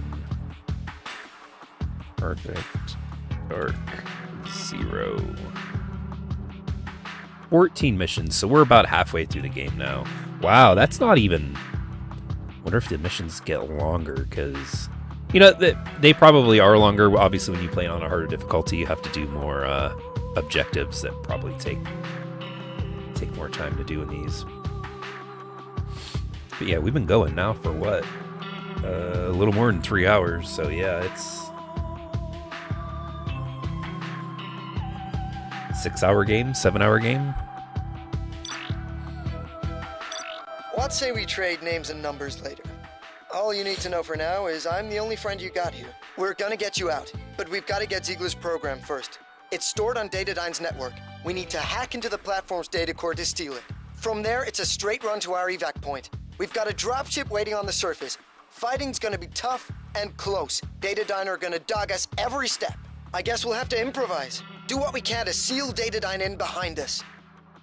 Perfect Dark Zero? 14 missions, so we're about halfway through the game now. Wow, that's not even... Wonder if the missions get longer, because... You know, they probably are longer. Obviously, when you play on a harder difficulty, you have to do more objectives that probably take more time to do in these. But yeah, we've been going now for what? A little more than 3 hours, so yeah, it's... 6-hour game? 7-hour game? What say we trade names and numbers later? All you need to know for now is I'm the only friend you got here. We're gonna get you out, but we've got to get Ziegler's program first. It's stored on Datadyne's network. We need to hack into the platform's data core to steal it. From there, it's a straight run to our evac point. We've got a dropship waiting on the surface. Fighting's gonna be tough and close. Datadyne are gonna dog us every step. I guess we'll have to improvise. Do what we can to seal Datadyne in behind us.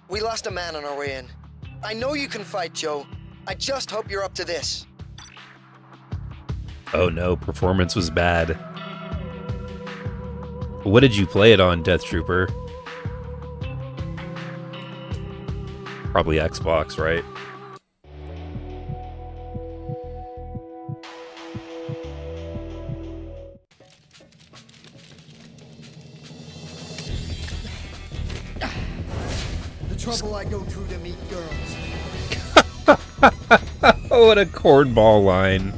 We lost a man on our way in. I know you can fight, Joe. I just hope you're up to this. Oh no, performance was bad. What did you play it on, Death Trooper? Probably Xbox, right? trouble I go through to meet girls. Oh, what a cornball line.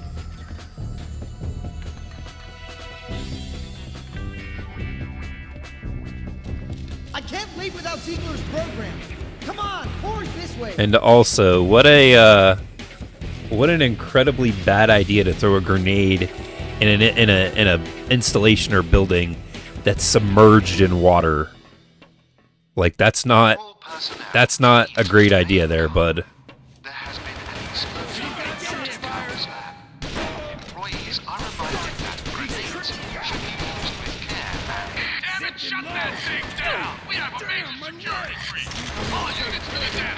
I can't leave without Ziegler's program. Come on, forward this way. And also, what an incredibly bad idea to throw a grenade in an installation or building that's submerged in water. Like that's not a great idea there, bud. Employees are reminded that grenades should be used with care. Damn it, shut that thing down! We have a major security breach! All units to the deck!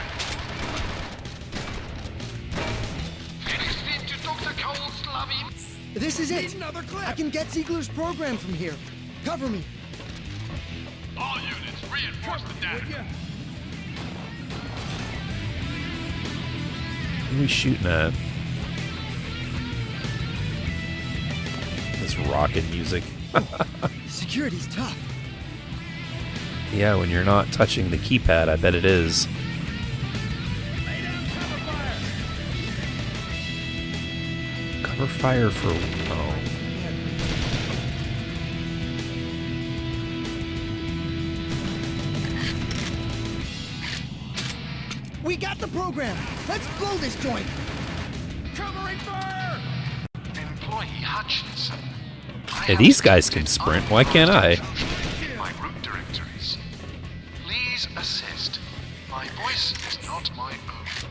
Felicity to Dr. Cole's loving. This is it. I can get Ziegler's program from here. Cover me. All units, reinforce the deck! What are we shooting at? This rocket music. Security's tough. Yeah, when you're not touching the keypad, I bet it is. Cover fire for... oh. We got the program. Let's blow this joint. Covering fire! Employee Hutchinson. Hey, these guys can sprint. Why can't I? My route directories. Please assist. My voice is not my own.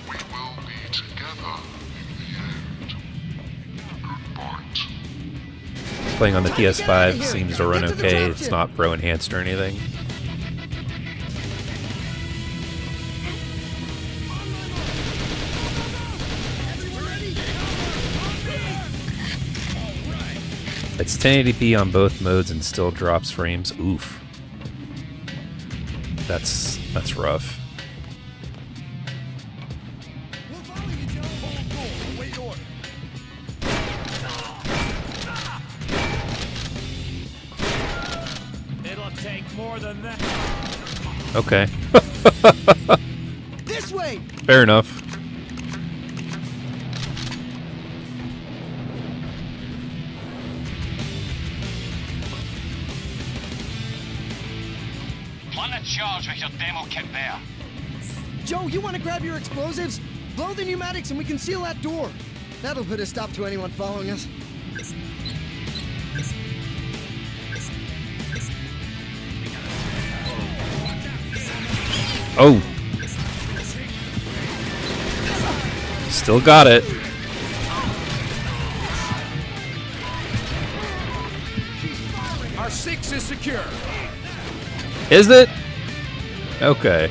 We will be together in the end. Goodbye. Playing on the PS5 seems to run okay. It's not Pro enhanced or anything. It's 1080p on both modes and still drops frames. Oof. That's rough. It'll take more than that. Okay. This way. Fair enough. Charge with your demo kit there. Joe, you want to grab your explosives? Blow the pneumatics and we can seal that door. That'll put a stop to anyone following us. Oh. Still got it. Our 6 is secure. Is it? Okay.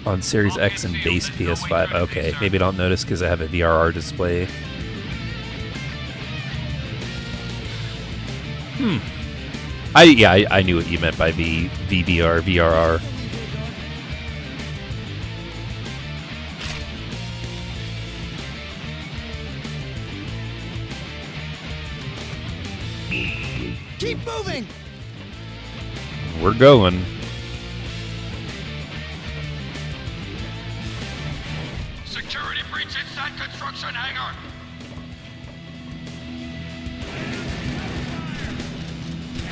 On Series X and base PS5. Okay, maybe I don't notice because I have a VRR display. I knew what you meant by VBR, VRR. Keep moving! We're going. Security breach inside construction hangar!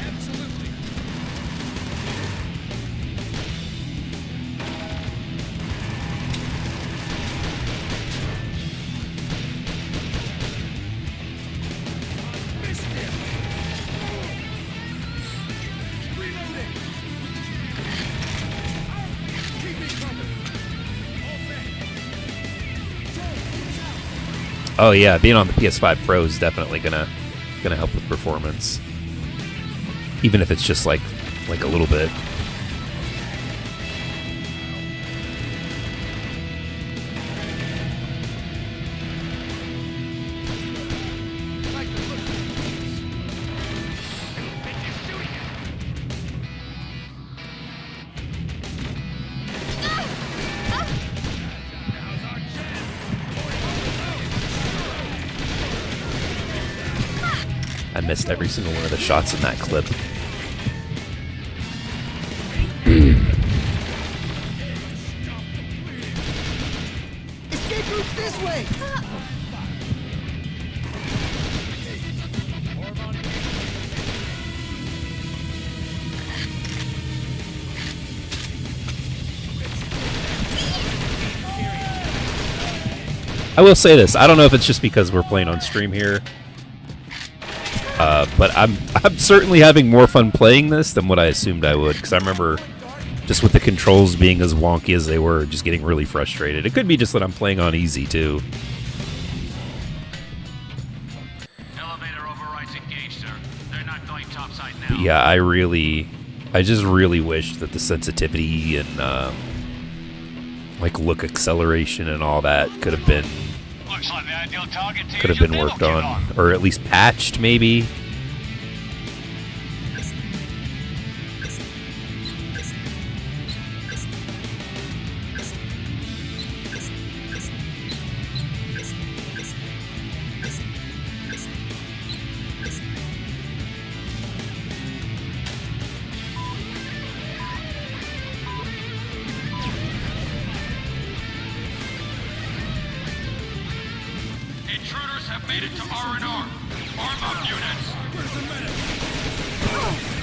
Absolutely. Missed him. Reloading. Keep me covered. All set. Oh yeah, being on the PS5 Pro is definitely gonna help with performance, even if it's just like a little bit. I missed every single one of the shots in that clip. I will say this. I don't know if it's just because we're playing on stream here. But I'm certainly having more fun playing this than what I assumed I would. Because I remember just with the controls being as wonky as they were, just getting really frustrated. It could be just that I'm playing on easy, too. But yeah, I just really wish that the sensitivity and like look acceleration and all that could have been worked on, or at least patched, maybe.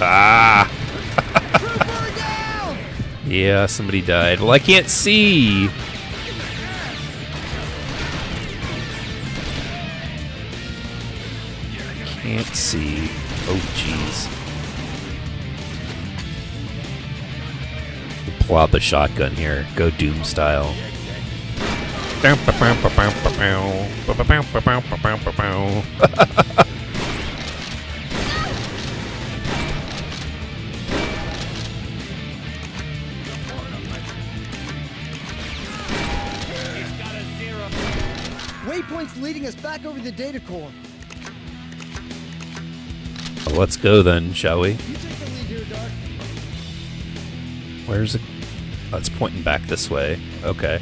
Ah! Yeah, somebody died. Well, I can't see. I can't see. Oh, jeez. Pull out the shotgun here. Go Doom style. Waypoint's leading us back over the data core. Well, let's go then, shall we? You take the lead here, Dark. Where's it? Oh, it's pointing back this way. Okay.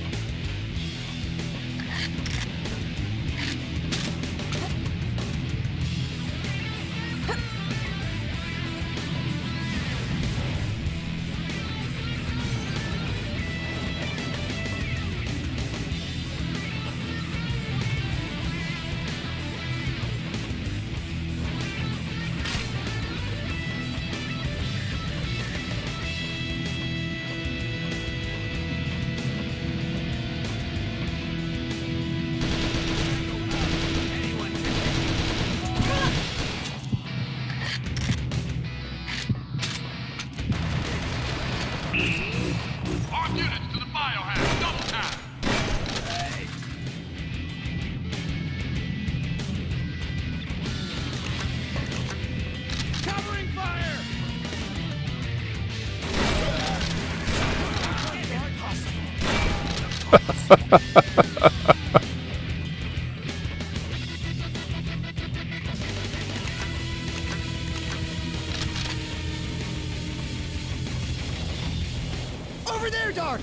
Over there, Dark!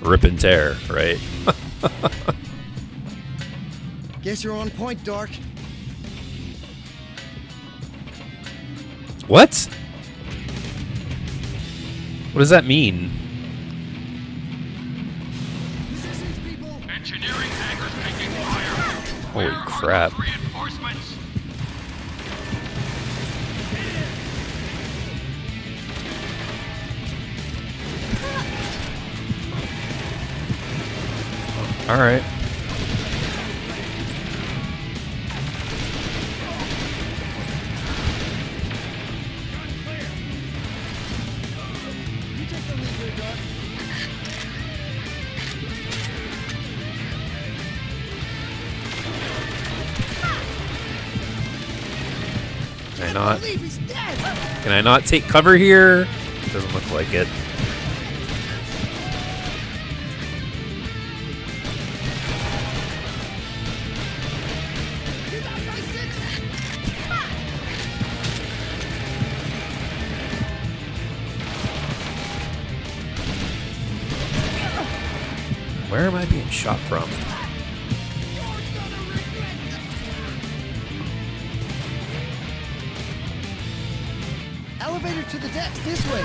Rip and tear, right? Guess you're on point, Dark. What? What does that mean? Engineering hangars taking fire. Holy crap. Reinforcements. All right. Can I not take cover here? Doesn't look like it. Where am I being shot from? Elevator to the decks, this way.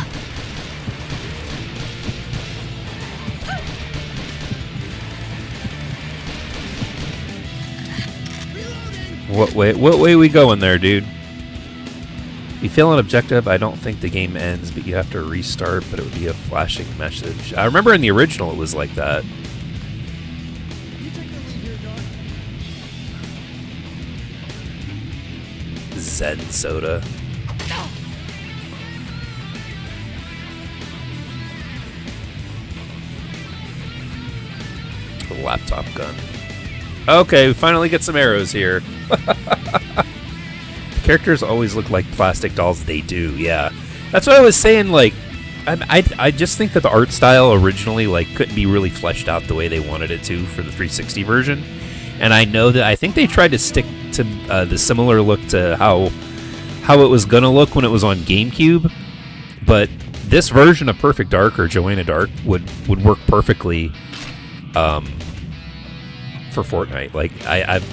What way we going there, dude? If you fail an objective, I don't think the game ends, but you have to restart, but it would be a flashing message. I remember in the original it was like that. Zen soda. Laptop gun. Okay, we finally get some arrows here. The characters always look like plastic dolls. They do, yeah. That's what I was saying, like, I just think that the art style originally, like, couldn't be really fleshed out the way they wanted it to for the 360 version. And I know that I think they tried to stick to the similar look to how it was gonna look when it was on GameCube. But this version of Perfect Dark or Joanna Dark would work perfectly for Fortnite. Like I'd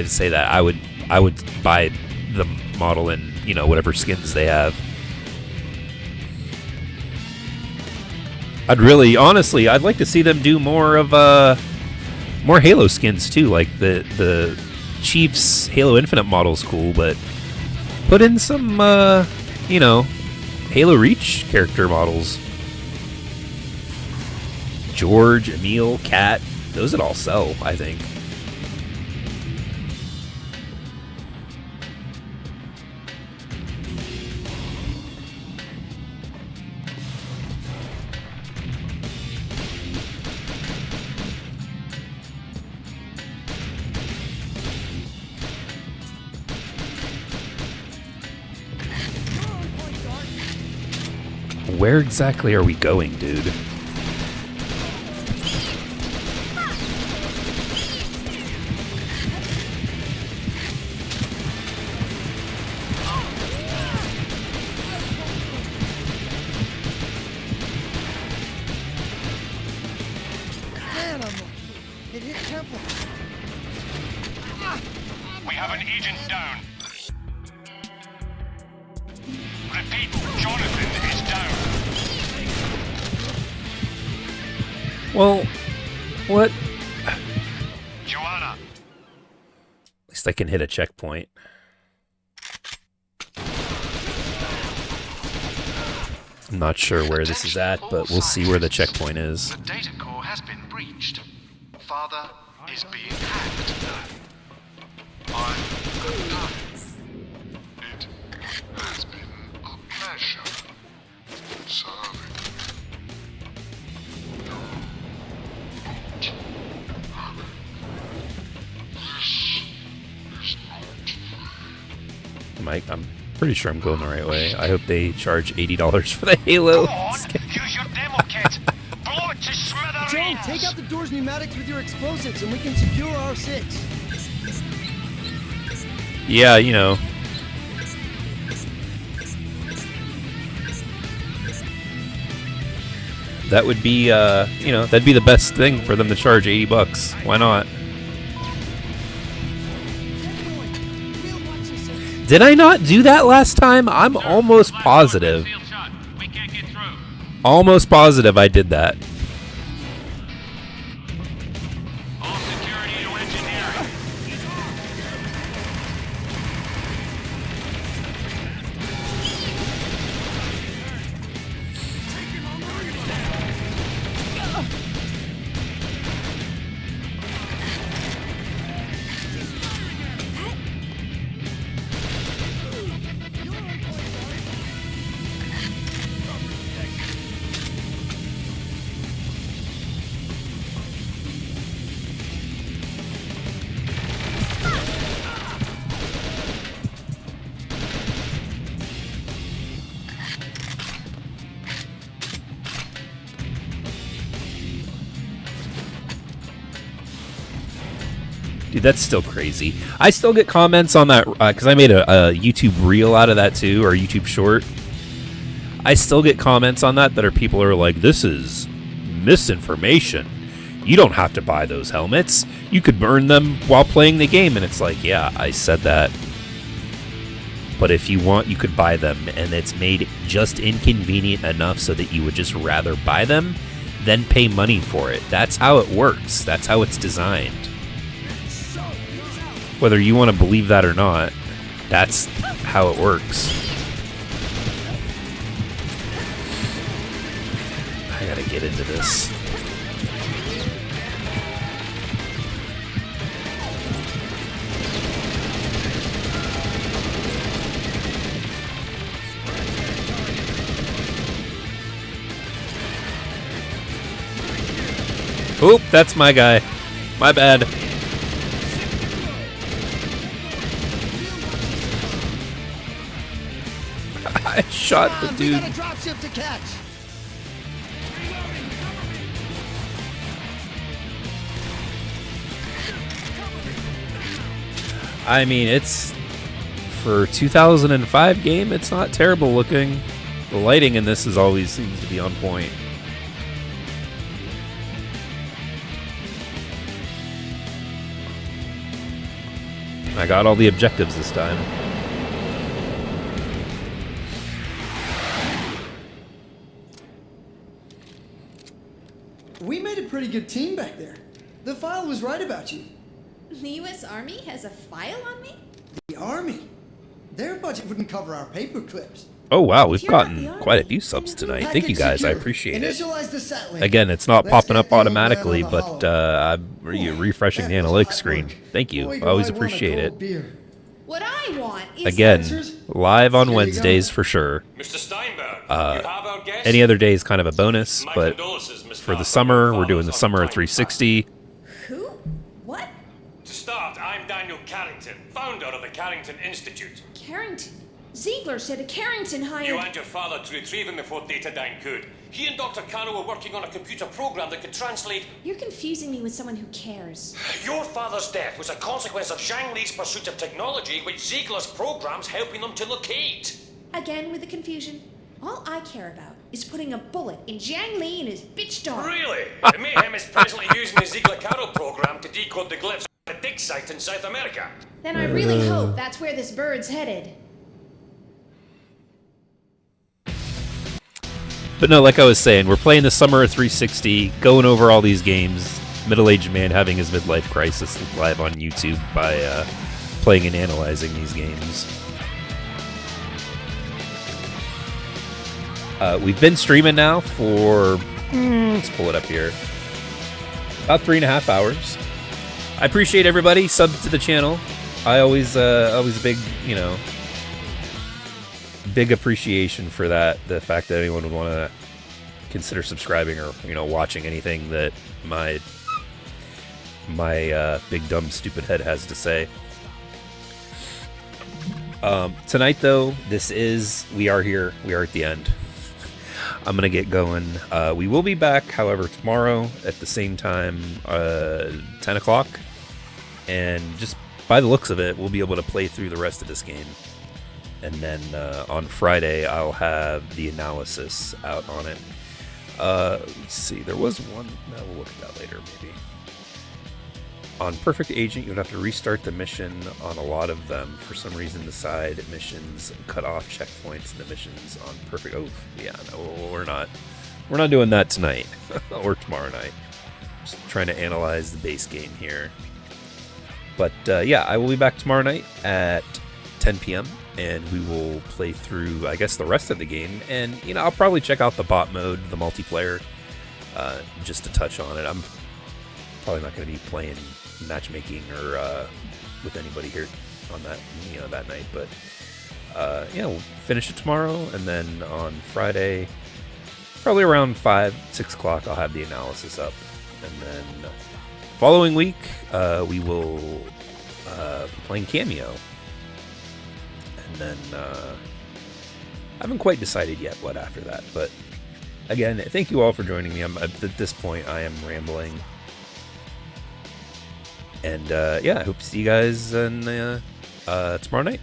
say that I would buy the model in, you know, whatever skins they have. I'd like to see them do more of more Halo skins too. Like the Chiefs Halo Infinite model's cool, but put in some you know, Halo Reach character models. George, Emil, Cat, those would all sell, I think. Where exactly are we going, dude? It hit Temple. We have an agent down. Repeat, Jonathan is down. Well, what? Joanna. At least I can hit a checkpoint. I'm not sure where this is at, but we'll see where the checkpoint is. The data core has been breached. Father is being hacked. I'm done. It has been a pleasure serving. Mike, I'm pretty sure I'm going the right way. I hope they charge $80 for the Halo. Use your demo kit. Blow it to smithereens. Joe, take out the door's pneumatics with your explosives and we can secure R6. Yeah, you know. That would be, you know, that'd be the best thing for them to charge $80. Why not? Did I not do that last time? I'm almost positive. Almost positive I did that. Dude, that's still crazy. I still get comments on that, because I made a YouTube reel out of that too, or YouTube short. I still get comments on that are people are like, this is misinformation. You don't have to buy those helmets. You could burn them while playing the game. And it's like, yeah, I said that. But if you want, you could buy them. And it's made just inconvenient enough so that you would just rather buy them than pay money for it. That's how it works. That's how it's designed. Whether you want to believe that or not, that's how it works. I gotta get into this. Oop, that's my guy. My bad. I shot the dude. We got a dropship to catch. I mean, it's for 2005 game, it's not terrible looking. The lighting in this is always seems to be on point. I got all the objectives this time. We made a pretty good team back there. The file was right about you. The U.S. Army has a file on me? The Army? Their budget wouldn't cover our paper clips. Oh wow, we've gotten quite a few subs tonight. Thank you guys, I appreciate it. Again, it's not popping up automatically, but I'm refreshing the analytics screen. Thank you, I always appreciate it. What I want is Again, live on Wednesdays for sure. Mr. Steinberg, Any other day is kind of a bonus, but for the summer, we're doing the Summer of 360. Who? What? To start, I'm Daniel Carrington, founder of the Carrington Institute. Carrington? Ziegler said a Carrington hired... You and your father to retrieve him before Datadyne could. He and Dr. Cano were working on a computer program that could translate... You're confusing me with someone who cares. Your father's death was a consequence of Zhang Li's pursuit of technology, which Ziegler's program's helping them to locate. Again with the confusion. All I care about is putting a bullet in Zhang Li and his bitch dog. Really? Mayhem is presently using the Ziegler-Cano program to decode the glyphs at a dig site in South America. Then I really hope that's where this bird's headed. But no, like I was saying, we're playing the Summer of 360, going over all these games. Middle-aged man having his midlife crisis live on YouTube by playing and analyzing these games. We've been streaming now for, let's pull it up here, about 3.5 hours. I appreciate everybody sub to the channel. I always a big, big appreciation for that. The fact that anyone would want to consider subscribing or watching anything that my big dumb stupid head has to say. Tonight though, we are here. We are at the end. I'm gonna get going. We will be back, however, tomorrow at the same time, 10 o'clock, and just by the looks of it, we'll be able to play through the rest of this game. And then on Friday, I'll have the analysis out on it. Let's see, there was one. No, we'll look at that later, maybe. On Perfect Agent, you'll have to restart the mission on a lot of them. For some reason, the side missions cut off checkpoints in the missions on Perfect. Oh, yeah, no, we're not doing that tonight or tomorrow night. Just trying to analyze the base game here. But yeah, I will be back tomorrow night at 10 p.m. and we will play through, I guess, the rest of the game. And I'll probably check out the bot mode, the multiplayer, just to touch on it. I'm probably not going to be playing matchmaking or with anybody here on that that night, but yeah, we'll finish it tomorrow, and then on Friday, probably around 5-6 o'clock, I'll have the analysis up, and then following week we will be playing Cameo, and then I haven't quite decided yet what after that, but again, thank you all for joining me. At this point, I am rambling. And yeah, I hope to see you guys tomorrow night.